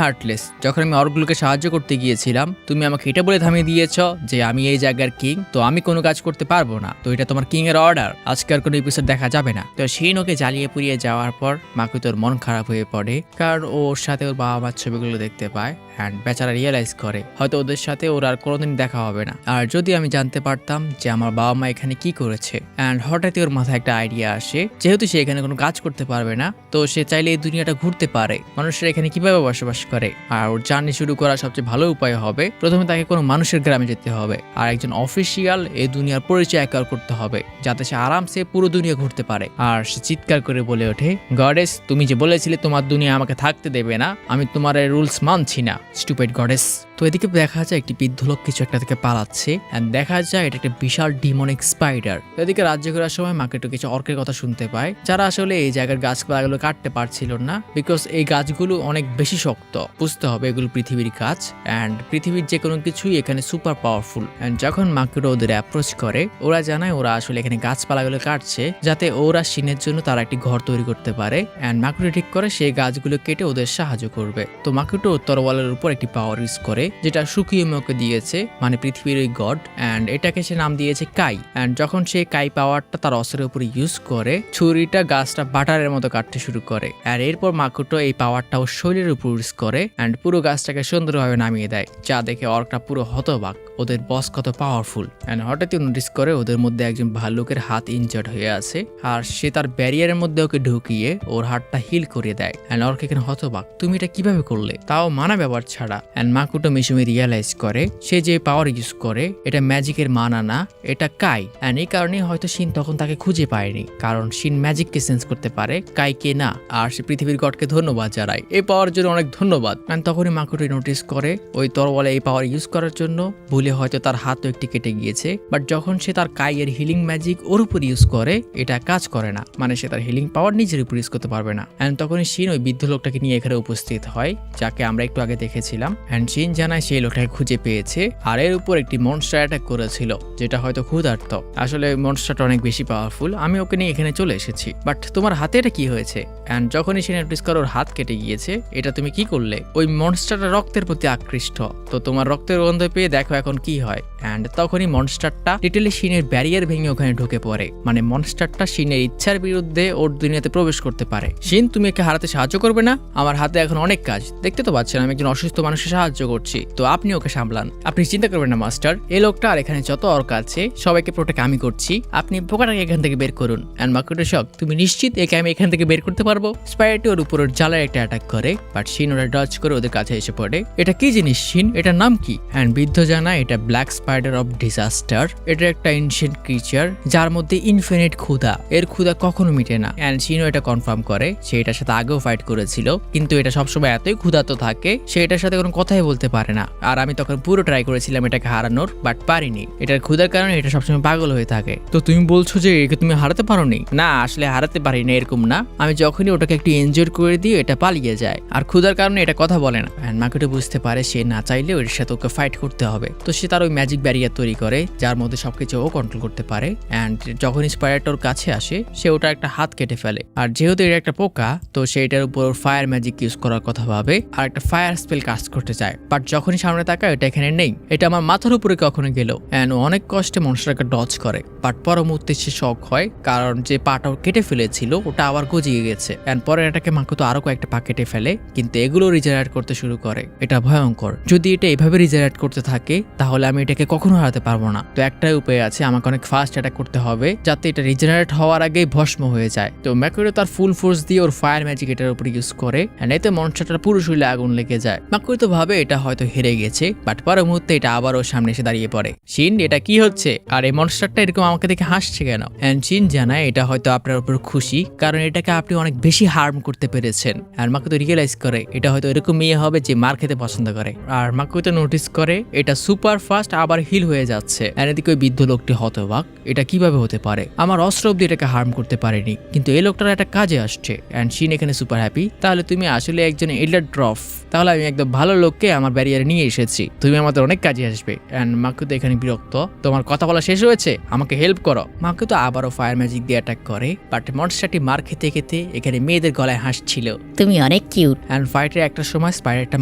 হার্টলেস। যখন আমি অর্কগুলোকে সাহায্য করতে গিয়েছিলাম তুমি আমাকে এটা বলে থামিয়ে দিয়েছ যে আমি এই জায়গার কিং, তো আমি কোনো কাজ করতে পারবো না, তো এটা তোমার কিং এর অর্ডার, আজকে আর কোনো এপিসোড দেখা যাবে না। তো শিন ওকে জ্বালিয়ে পুড়িয়ে যাওয়ার পর মাকুতোর মন খারাপ হয়ে পড়ে, কারণ ওর সাথে ওর বাবা মার ছবিগুলো দেখতে পায়। অ্যান্ড বেচারা রিয়েলাইজ করে হয়তো ওদের সাথে ওর আর কোনোদিন দেখা হবে না। আর যদি আমি জানতে পারতাম যে আমার বাবা মা এখানে কি করেছে। অ্যান্ড হঠাৎই ওর মাথায় একটা আইডিয়া আসে, যেহেতু সে এখানে কোনো কাজ করতে পারবে না, তো সে চাইলে এই দুনিয়াটা ঘুরতে পারে, মানুষের এখানে কিভাবে বসবাস করে। আর ওর জার্নি শুরু করার সবচেয়ে ভালো উপায় হবে প্রথমে তাকে কোনো মানুষের গ্রামে যেতে হবে, আর একজন অফিসিয়াল এই দুনিয়ার পরিচয় অ্যাকোয়ার করতে হবে, যাতে সে আরামসে পুরো দুনিয়া ঘুরতে পারে। আর সে চিৎকার করে বলে ওঠে, গডেস, তুমি যে বলেছিলে তোমার দুনিয়া আমাকে থাকতে দেবে না, আমি তোমার এই রুলস মানছি না, স্টুপিড গডেস। তো এদিকে দেখা যায় একটি বৃদ্ধ লোক কিছু একটা থেকে পালাচ্ছে, এন্ড দেখা যায় এটা একটা বিশাল ডিমনিক স্পাইডার। এদিকে রাজ্য ঘোরার সময় মাকেটো কিছু অর্কের কথা শুনতে পায়, যারা আসলে এই জায়গার গাছপালাগুলো কাটতে পারছিল না, বিকজ এই গাছগুলো অনেক বেশি শক্ত। বুঝতে হবে এগুলো পৃথিবীর গাছ, এন্ড পৃথিবীর যে কোনো কিছুই এখানে সুপার পাওয়ারফুল। এন্ড যখন মাকেটো ওদের অ্যাপ্রোচ করে, ওরা জানায় ওরা আসলে এখানে গাছপালাগুলো কাটছে যাতে ওরা শিনের জন্য তারা একটি ঘর তৈরি করতে পারে। এন্ড মাকেটো ঠিক করে সেই গাছগুলো কেটে ওদের সাহায্য করবে। তো মাকেটো তরোয়ালের উপর একটি পাওয়ার ইউজ করে, যেটা সুকিয়োমি ওকে দিয়েছে, মানে পৃথিবীর ওই গড, অ্যান্ড এটাকে সে নাম দিয়েছে কাই। অ্যান্ড যখন সে কাই পাওয়ারটা তার অস্ত্রের উপরে ইউজ করে, ছুরিটা গাছটা বাটারের মতো কাটতে শুরু করে। আর এরপর মাকুটো এই পাওয়ারটা ওর শরীরের উপর ইউজ করে অ্যান্ড পুরো গাছটাকে সুন্দরভাবে নামিয়ে দেয়, যা দেখে অর্কটা পুরো হতবাক, ওদের বস কত পাওয়ারফুল। অ্যান্ড হঠাৎই নোটিস করে ওদের মধ্যে একজন ভাল্লুকের হাত ইনজার্ড হয়ে আছে, আর সে তার ব্যারিয়ারের মধ্যে ওকে ঢুকিয়ে ওর হাতটা হিল করিয়ে দেয়। অ্যান্ড অর্ক এখানে হতবাক, তুমি এটা কিভাবে করলে, তাও মানা ব্যবহার ছাড়া। অ্যান্ড মাকুটো মিশুমি রিয়ালাইজ করে সে যে পাওয়ার ইউজ করে এটা ম্যাজিকের মানা না, এটা কাই। অ্যান্ড এই কারণেই হয়তো শিন তখন তাকে খুঁজে পায়নি, কারণ শিন ম্যাজিককে সেন্স করতে পারে, কাইকে না। আর সে পৃথিবীর গডকে ধন্যবাদ জানায়, এই পাওয়ার জন্য অনেক ধন্যবাদ। অ্যান্ড তখনই মাকুটো নোটিস করে ওই তরোয়ালে এই পাওয়ার ইউজ করার জন্য ভুলে হয়তো তার হাতও একটি কেটে গিয়েছে, বাট যখন সে তার কাইয়ের হিলিং ম্যাজিক ওর উপর ইউজ করে এটা কাজ করে না, মানে সে তার হিলিং পাওয়ার নিজের উপর ইউজ করতে পারবে না। অ্যান্ড তখনই শিন ওই বৃদ্ধ লোকটাকে নিয়ে এখানে উপস্থিত হয়, যাকে আমরা একটু আগে দেখেছিলাম। অ্যান্ড শিন জানায় সেই লোকটাকে খুঁজে পেয়েছে, আর এর উপর একটি মনস্টার অ্যাটাক করেছিল, যেটা হয়তো ক্ষুধার্ত। আসলে মনস্টারটা অনেক বেশি পাওয়ারফুল, আমি ওকে নিয়ে এখানে চলে এসেছি। বাট তোমার হাতে এটা কি হয়েছে? অ্যান্ড যখনই শিন নোটিস করে ওর হাত কেটে গিয়েছে, এটা তুমি কি করলে? ওই মনস্টারটা রক্তের প্রতি আকৃষ্ট, তো তোমার রক্তের গন্ধ পেয়ে দেখো এখন কি হয়। অ্যান্ড তখনই মনস্টারটা লিটারলি শিনের ব্যারিয়ার ভেঙে ওখানে ঢুকে পড়ে, মানে মনস্টারটা শিনের ইচ্ছার বিরুদ্ধে ওর দুনিয়াতে প্রবেশ করতে পারে। শিন, তুমি একে হারাতে সাহায্য করবে না? আমার হাতে এখন অনেক কাজ, দেখতে তো পাচ্ছেন আমি একজন অসুস্থ মানুষকে সাহায্য করছি, তো আপনি ওকে সামলান। আপনি চিন্তা করবেন না মাস্টার, এই লোকটা আর এখানে যত অর্ক আছে সবাইকে প্রোটেক্ট আমি করছি, আপনি পোকাটাকে এখান থেকে বের করুন। অ্যান্ড মাকুটো শক, তুমি নিশ্চিত একে আমি এখান থেকে বের করতে পারবো? স্পাইরারটি ওর উপর জালের একটা অ্যাটাক করে, বাট শিন ওরা ডজ করে ওদের কাছে এসে পড়ে। এটা কি জিনিস শিন, এটার নাম কি? অ্যান্ড বৃদ্ধ জানায় এটা ব্ল্যাক স্পাইডার অফ ডিজাস্টার, এটা একটা এনশিয়েন্ট ক্রিচার যার মধ্যে ইনফিনিট ক্ষুধা, এর ক্ষুধা কখনো মিটে না। অ্যান্ড শিনও এটা কনফার্ম করে সে এটার সাথে আগেও ফাইট করেছিল, কিন্তু এটা সবসময় এতই ক্ষুধার্ত থাকে সে এটার সাথে কোনো কথাই বলতে পারে না। আর আমি তখন পুরো ট্রাই করেছিলাম এটাকে হারানোর, বাট পারিনি, এটার ক্ষুধার কারণে এটা সবসময় পাগল হয়ে থাকে। তো তুমি বলছো যে একে তুমি হারাতে পারোনি? না, আসলে হারাতে পারি না এরকম না, আমি যখনই ওটাকে একটু এনজয় করে দিই এটা পালিয়ে যায়, আর ক্ষুধার কারণে এটা কথা বলে না। অ্যান্ড মাকুটো বুঝতে পারে সে না চাইলেও এর সাথে ওকে ফাইট করতে হবে, তো সে তার ওই ম্যাজিক ব্যারিয়ার তৈরি করে যার মধ্যে সবকিছু ও কন্ট্রোল করতে পারে। অ্যান্ড যখন স্পাইডারটা ওর কাছে আসে সে ওটা একটা হাত কেটে ফেলে, আর যেহেতু এটা একটা পোকা তো সে এটার উপর ফায়ার ম্যাজিক ইউজ করার কথা ভাবে আর একটা ফায়ার স্পেল কাস্ট করতে চায়, বাট যখনই সামনে তাকায় এটা এখানে নেই, এটা আমার মাথার উপরে কখনো গেল। অ্যান্ড অনেক কষ্টে মনস্টারকে ডজ করে, বাট পর মুহূর্তে সে শক হয় কারণ যে পাটা কেটে ফেলেছিল ওটা আবার গজিয়ে গেছে। অ্যান্ড পরে এটাকে মাকুতো আরো কয়েকটা পা কেটে ফেলে, কিন্তু এগুলো রিজেনারেট করতে শুরু করে। এটা ভয়ঙ্কর, যদি এটা এভাবে রিজেনারেট করতে থাকে তাহলে আমি এটাকে কখনো হারাতে পারবো না। তো একটাই উপায় আছে, আমাকে অনেক ফাস্ট অ্যাটাক করতে হবে যাতে এটা রিজেনারেট হওয়ার আগেই ভস্ম হয়ে যায়। তো মাকুতো তার ফুল ফোর্স দিয়ে ওর ফায়ার ম্যাজিক এটার উপর ইউজ করে, এন্ড এতে মনস্টারটার পুরো শরীরে আগুন লেগে যায়। মাকুতো ভাবে এটা হয়তো হেরে গেছে, বাট পরের মুহূর্তে এটা আবার ওর সামনে এসে দাঁড়িয়ে পড়ে। শিন, এটা কি হচ্ছে? আর এই মনস্টারটা এরকম আমাকে দেখে হাসছে কেন? এন্ড শিন জানায় এটা হয়তো আপনার উপর খুশি, কারণ এটাকে আপনি অনেক বেশি হার্ম করতে পেরেছেন। আর মাকুতো রিয়েলাইজ করে এটা হয়তো এরকম মেয়ে হবে যে মার খেতে পছন্দ করে। আর মাকুতো নোটিস করে এটা সুপার ফাস্ট আবার হিল হয়ে যাচ্ছে। এন্ড এদিকে ওই বৃদ্ধ লোকটি হতবাক, এটা কিভাবে হতে পারে? আমার অস্ত্র অব্দি এটাকে হার্ম করতে পারেনি, কিন্তু এই লোকটার একটা কাজে আসছে। এন্ড শিন এখানে সুপার হ্যাপি, তাহলে তুমি আসলে একজন এল্ডার ড্রফ, তাহলে আমি একদম ভালো লোককে আমার ব্যারিয়ারে নিয়ে এসেছি, তুমি আমাদের অনেক কাজে আসবে। এন্ড মাকুতো এখানে বিরক্ত, তোমার কথা বলা শেষ হয়েছে, আমাকে হেল্প করো। মাকুতো আবারও ফায়ার ম্যাজিক দিয়ে অ্যাটাক করে, বাট মনস্টারটি মার খেতে খেতে এখানে মেয়েদের গলায় হাসছিল। তুমি অনেক কিউট। এন্ড ফাইটের একটা সময় স্পাইডারটা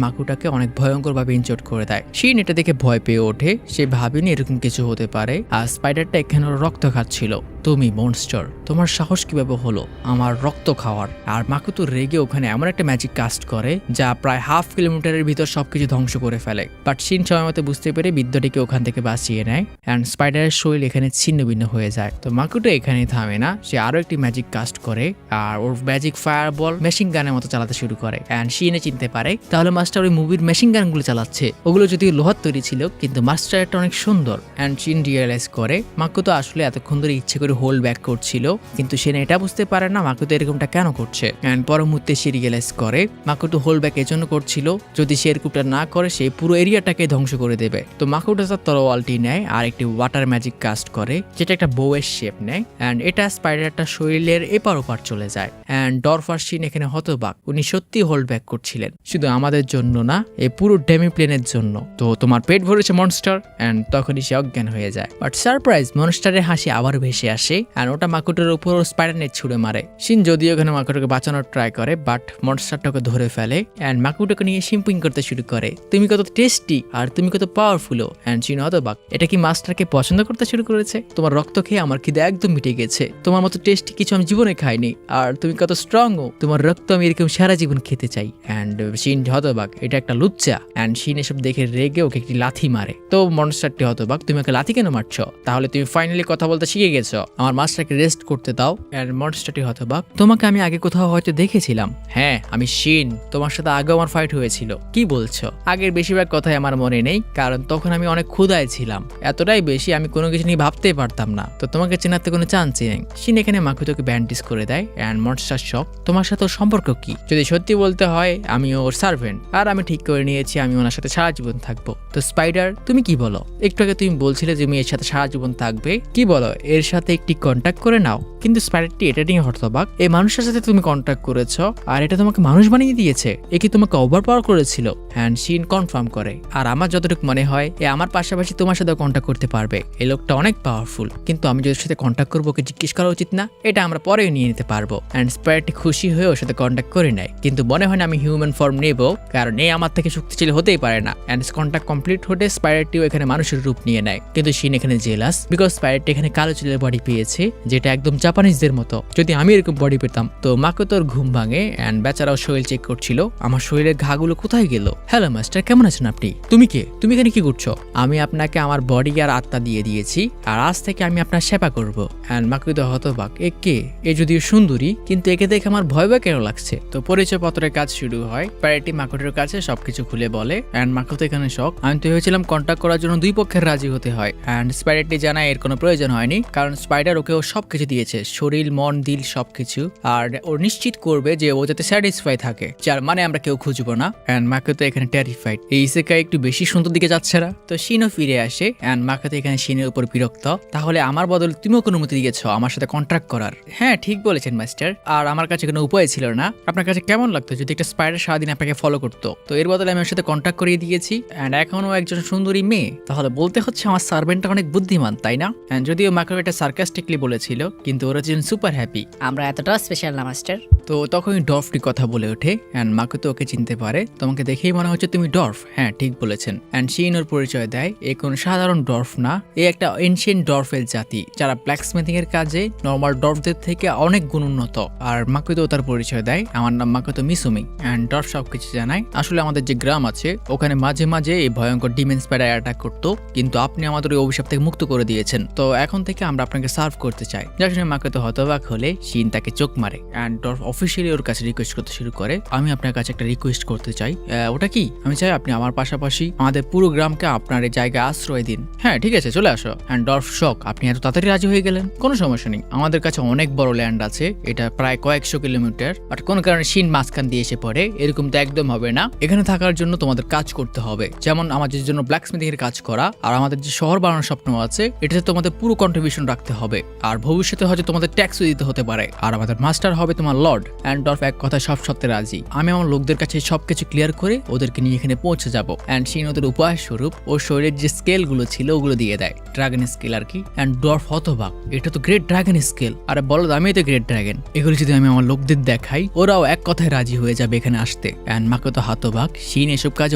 মাকুটাকে অনেক ভয়ঙ্কর ভাবে ইনজোর্ড করে দেয়। শিন এটা দেখে ভয় পেয়ে ওঠে, সে ভাবেনি এরকম কিছু হতে পারে। আর স্পাইডারটা এখানে রক্ত খাচ্ছিল। তুমি মনস্টার, তোমার সাহস কিভাবে হলো আমার রক্ত খাওয়ার? আর মাকুতো রেগে ওখানে এমন একটা ম্যাজিক কাস্ট করে যা প্রায় হাফ কিলোমিটারের ভিতর সবকিছু ধ্বংস করে ফেলে। বাট শিন সময় মতো বুঝতে পেরে বিদ্যুটিকে ওখান থেকে বাঁচিয়ে নেয়, এন্ড স্পাইডারের শরীর এখানে ছিন্ন ভিন্ন হয়ে যায়। তো মাকুটো এখানে থামে না, সে আরো একটি ম্যাজিক কাস্ট করে আর ওর ম্যাজিক ফায়ার বল মেশিন গানের মতো চালাতে শুরু করে। এন্ড শিনে চিনতে পারে তাহলে মাস্টার ওই মুভির মেশিন গানগুলো চালাচ্ছে, ওগুলো যদিও লোহার তৈরি ছিল কিন্তু মাস্টার একটা অনেক সুন্দর। এন্ড শিন রিয়েলাইজ করে মাকুতো আসলে এতক্ষণ ধরে ইচ্ছে করে হোল্ড ব্যাক করছিল, কিন্তু সে এটা বুঝতে পারে না মাকুতো এরকমটা কেন করছে। এন্ড পর মুহূর্তে সে রিয়েলাইজ করে মাকুতো হোল্ড ব্যাক এজন্য করছিল যদি সে এরকমটা না করে সেই পুরো এরিয়াটাকে ধ্বংস করে দেবে। তো মাকুটো তার তরোয়ালটি নেয় আর একটি ওয়াটার ম্যাজিক কাস্ট করে যেটা একটা বউয়ের শেপ নেয়, এন্ড এটা স্পাইডারটা শরীরের এপার ওপার চলে যায়। এন্ড ডরফার শিন এখানে হতবাক, উনি সত্যি হোল্ড ব্যাক করছিলেন, শুধু আমাদের জন্য না, এই পুরো ডেমি প্লেনের জন্য। তো তোমার পেট ভরেছে মনস্টার। এন্ড তখনই সে অজ্ঞান হয়ে যায়। বাট সারপ্রাইজ, মনস্টারের হাসি আবার ভেসে আসে, এন্ড ওটা মাকুটোর উপর স্পাইডার নেট ছুড়ে মারে। শিন যদিও এখানে মাকুটোকে বাঁচানোর ট্রাই করে, বাট মনস্টারটাকে ধরে ফেলে। এন্ড মাকুটো ওকে নিয়ে শিম্পিং করতে শুরু করে, তুমি কত টেস্টি আর তুমি কত পাওয়ারফুল। অ্যান্ড শিন হতবাক, এটা কি মাস্টারকে পছন্দ করতে শুরু করেছে? তোমার রক্ত খেয়ে আমার খিদে একদম মিটে গেছে, তোমার মতো টেস্টি কিছু আমি জীবনে খাইনি, আর তুমি কত স্ট্রং, তোমার রক্ত আমি এরকম সারা জীবন খেতে চাই। অ্যান্ড শিন হতবাক, এটা একটা লুচ্চা। অ্যান্ড শিন এসব দেখে রেগে ওকে একটি লাথি মারে। তো মনস্টারটি হতবাক, তুমি ওকে লাথি কেন মারছো? তাহলে তুমি ফাইনালি কথা বলতে শিখে গেছো, আমার মাস্টারকে রেস্ট করতে দাও। অ্যান্ড মনস্টারটি হতবাক, তোমাকে আমি আগে কোথাও হয়তো দেখেছিলাম। হ্যাঁ, আমি শিন, তোমার সাথে আগে আমার ফাইট হয়েছিল। কি বলছো? আগের বেশিরভাগ কথাই আমার মনে নেই, কারণ তখন আমি অনেক ক্ষুধায় ছিলাম, এতটাই বেশি আমি কোনো কিছু নিয়ে ভাবতেই পারতাম না। তো তোমাকে চেনাতে কোনো চান্সই নেই। শিন এখানে মাকুতোকে ব্যান্ডেজ করে দেয়। অ্যান্ড মনস্টার শক, তোমার সাথে ওর সম্পর্ক কি? যদি সত্যি বলতে হয়, আমি ওর সার্ভেন্ট, আর আমি ঠিক করে নিয়েছি আমি ওনার সাথে সারা জীবন থাকবো। তো স্পাইডার, তুমি কি বলো? একটু আগে তুমি বলছিলে যে তুমি এর সাথে সারা জীবন থাকবে, কি বলো এর সাথে একটি কন্ট্যাক্ট করে নাও? কিন্তু স্পাইডারটি এটা নিয়ে হতবাক, এই মানুষের সাথে তুমি কন্ট্যাক্ট করেছো আর এটা তোমাকে মানুষ বানিয়ে দিয়েছে, এ কি তোমাকে ওভার পাওয়ার করেছিল? অ্যান্ড শিন কনফার্ম করে, আর আমার যতটুকু মনে হয় এ আমার পাশাপাশি তোমার সাথে কন্ট্যাক্ট করতে পারবে, এই লোকটা অনেক পাওয়ারফুল, কিন্তু আমি যদি সাথে কন্ট্যাক্ট করবো ওকে জিজ্ঞেস করা উচিত না? এটা আমরা পরেও নিয়ে নিতে পারবো। অ্যান্ড স্পাইডারটি খুশি হয়ে ওর সাথে কন্ট্যাক্ট করে নেয়, কিন্তু মনে হয় না আমি হিউম্যান ফর্ম নেব, কারণ এই আমার থেকে শক্তিশালী হতেই পারে না। অ্যান্ড কন্ট্যাক্ট কমপ্লিট হতে স্পাইডারটিও এখানে মানুষের রূপ নিয়ে নেয়, কিন্তু শিন এখানে জেলাস, বিকজ স্পাইডারটি এখানে কালো চুলের বডি পেয়েছে, যেটা একদম জাপানিজদের মতো। যদি আমি এরকম বডি পেতাম। তো মাকুতোর ঘুম ভাঙে। অ্যান্ড বেচারাও শরীর চেক করছিল, আমার শরীরের ঘাগুলো কোথায় গেল? হ্যালো মাস্টার, কেমন আছেন আপনি? তুমি কে? তুমি এখানে কি করছো? আমি আপনাকে আমার বডি আর আত্মা দিয়ে দিয়েছি, আর আজ থেকে আমি আপনার সেবা করবো। অ্যান্ড মাকুতো হতবাক, এ কে? এ যদিও সুন্দরী, কিন্তু একে দেখে আমার ভয় ভয় কেন লাগছে? তো পরিচয় পত্রের কাজ শুরু হয়। প্যারেটি মাকুটোর কাছে সবকিছু খুলে বলে। অ্যান্ড মাকুতো এখানে শক, আমি তো ভেবেছিলাম কন্ট্যাক্ট করার জন্য দুই পক্ষের রাজি হতে হয়। অ্যান্ড স্পাইডারটি জানায় এর কোনো প্রয়োজন হয়নি, কারণ স্পাইডার ওকে ও সবকিছু দিয়েছে, শরীর, মন, দিল, সবকিছু, আর ও নিশ্চিত করবে যে ও যাতে স্যাটিসফাই থাকে, যার মানে আমরা কেউ খুঁজবো না। অ্যান্ড মাকুতো এখানে টেরিফাইড, এই ইসেকাই একটু বেশি সুন্দর দিকে যাচ্ছে না। তো শিনও ফিরে আসে। অ্যান্ড মাকুতো এখানে শিনের উপর বিরক্ত, তাহলে আমার বদল তুমিও কোনো অনুমতি দিয়েছ আমার সাথে কন্ট্রাক্ট করার? হ্যাঁ, ঠিক বলেছেন মাস্টার, আর আমার কাছে কোনো উপায় ছিল না। আপনার কাছে কেমন লাগতো যদি একটা স্পাইডার সারাদিন আপনাকে ফলো করতো? তো এর বদলে আমি ওর সাথে কন্ট্যাক্ট করিয়ে দিয়েছি। অ্যান্ড এখনও একজন সুন্দরী মেয়ে, তাহলে বলতে হচ্ছে আমার সার্ভেন্টটা অনেক বুদ্ধিমান, তাই না? অ্যান্ড যদিও মাকুতো এটা সার্কাস্টিকলি বলেছিল, কিন্তু ওরা ছিলেন সুপার হ্যাপি। আমরা এতটা স্পেশাল না মাস্টার। তো তখনই ডর্ফটি কথা বলে ওঠে। অ্যান্ড মাকুতো ওকে চিনতে পারে, তোমাকে দেখেই মনে হচ্ছে তুমি ডর্ফ। হ্যাঁ, ঠিক বলেছেন। অ্যান্ড শিন ওর পরিচয় দেয়, এ কোন সাধারণ ডর্ফ না, এ একটা এনশিয়েন্ট ডর্ফের জাতি, যারা ব্ল্যাকস্মিথিং এর কাজে নর্মাল ডর্ফদের থেকে অনেক গুণ উন্নত। আর মাকুতো তার পরিচয় দেয়, আমার নাম মাকুতো মিসুমি। অ্যান্ড ডর্ফ সবকিছু জানায়, আসলে আমাদের যে গ্রাম আছে ওখানে মাঝে মাঝে এই ভয়ঙ্কর ডিমেন স্পাইডার অ্যাটাক করতো, কিন্তু আপনি আমাদের ওই অভিশাপ থেকে মুক্ত করে দিয়েছেন, তো এখন থেকে আমরা আপনাকে সার্ভ করতে চাই। যার শুনে মাকুতো হতবাক হলে শিন তাকে চোখ মারে। অ্যান্ড ডর্ফ অফিসিয়ালি ওর কাছে রিকোয়েস্ট করতে শুরু করে, আমি আপনার কাছে একটা রিকোয়েস্ট করতে চাই। ওটা কি? আমি চাই আপনি আমার পাশাপাশি আমাদের পুরো গ্রামকে আপনার এই জায়গায় আশ্রয় দিন। হ্যাঁ, ঠিক আছে, চলে আসো। অ্যান্ড ডর্ফ শক, আপনি এত তাড়াতাড়ি রাজি হয়ে গেলেন? কোনো সমস্যা নেই, আমাদের কাছে অনেক বড় ল্যান্ড আছে, এটা প্রায় কয়েকশো কিলোমিটার, বাট কোন কারণে শিন মাঝখান দিয়ে এসে পড়ে, এরকম তো একদম হবে না। এখানে থাকার জন্য তোমাদের কাজ করতে হবে, যেমন আমাদের জন্য ব্ল্যাকস্মিথিং এর কাজ করা, আর আমাদের যে শহর বানানোর স্বপ্ন আছে এটাতে তোমাদের পুরো কন্ট্রিবিউশন রাখতে হবে, আর ভবিষ্যতে হয়তো তোমাদের ট্যাক্সও দিতে হতে পারে, আর আমাদের মাস্টার হবে তোমার লর্ড। অ্যান্ড ডর্ফ এক কথা সব সত্যি রাজি, আমি আমার লোকদের কাছে সবকিছু ক্লিয়ার করে ওদেরকে নিয়ে এখানে পৌঁছে যাবো। অ্যান্ড শিন ওদের উপহার স্বরূপ ওর শরীরের যে স্কেল গুলো ছিল ওগুলো দিয়ে দেয়, ড্রাগন স্কেল আর কি। অ্যান্ড ডর্ফ হতবাক, এটা তো গ্রেট ড্রাগন স্কেল, আরে বলো আমি তো গ্রেট ড্রাগন, এগুলো যদি আমি আমার লোকদের দেখাই ওরাও এক কথায় রাজি হয়ে যাবে এখানে আসতে। অ্যান্ড মাকুতো হতবাক, শিন এসব কাজে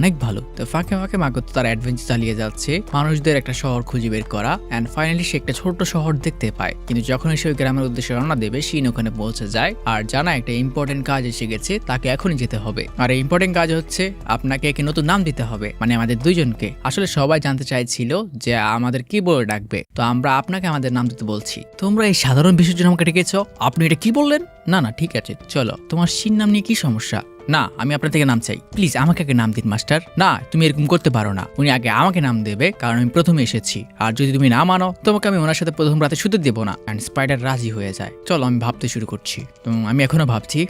অনেক ভালো। তো ফাঁকে ফাঁকে মাকুতো তার অ্যাডভেঞ্চার চালিয়ে যাচ্ছে, মানুষদের একটা শহর খুঁজে বের করা। অ্যান্ড ফাইনালি সে একটা ছোট্ট শহর দেখতে পায়, কিন্তু যখন সে ওই গ্রামের উদ্দেশ্যে রওনা দেবে শিন ওখানে পৌঁছে যায়, আর জানা একটা ইম্পর্টেন্ট কাজ এসে গেছে, তাকে এখনই যেতে হবে। আর এই ইম্পর্টেন্ট কাজ হচ্ছে আপনাকে একে নতুন নাম দিতে হবে, মানে আমাদের দুইজনকে। আসলে সবাই জানতে চাইছিল যে আমাদের কি বলে ডাকবে, তো আমরা আপনাকে আমাদের নাম দিতে বলছি। তোমরা এই সাধারণ বিষয়ের জন্য আমাকে ডেকেছ? আপনি এটা কি বললেন? না না, ঠিক আছে, চলো। তোমার শিন নাম নিয়ে কি সমস্যা? না, আমি আপনার থেকে নাম চাই, প্লিজ আমাকে আগে নাম দিন মাস্টার। না, তুমি এরকম করতে পারো না, উনি আগে আমাকে নাম দেবে, কারণ আমি প্রথমে এসেছি, আর যদি তুমি না মানো তোমাকে আমি ওনার সাথে প্রথম রাতে শুতে দেবো না। অ্যান্ড স্পাইডার রাজি হয়ে যায়। চলো আমি ভাবতে শুরু করছি। তো আমি এখনো ভাবছি,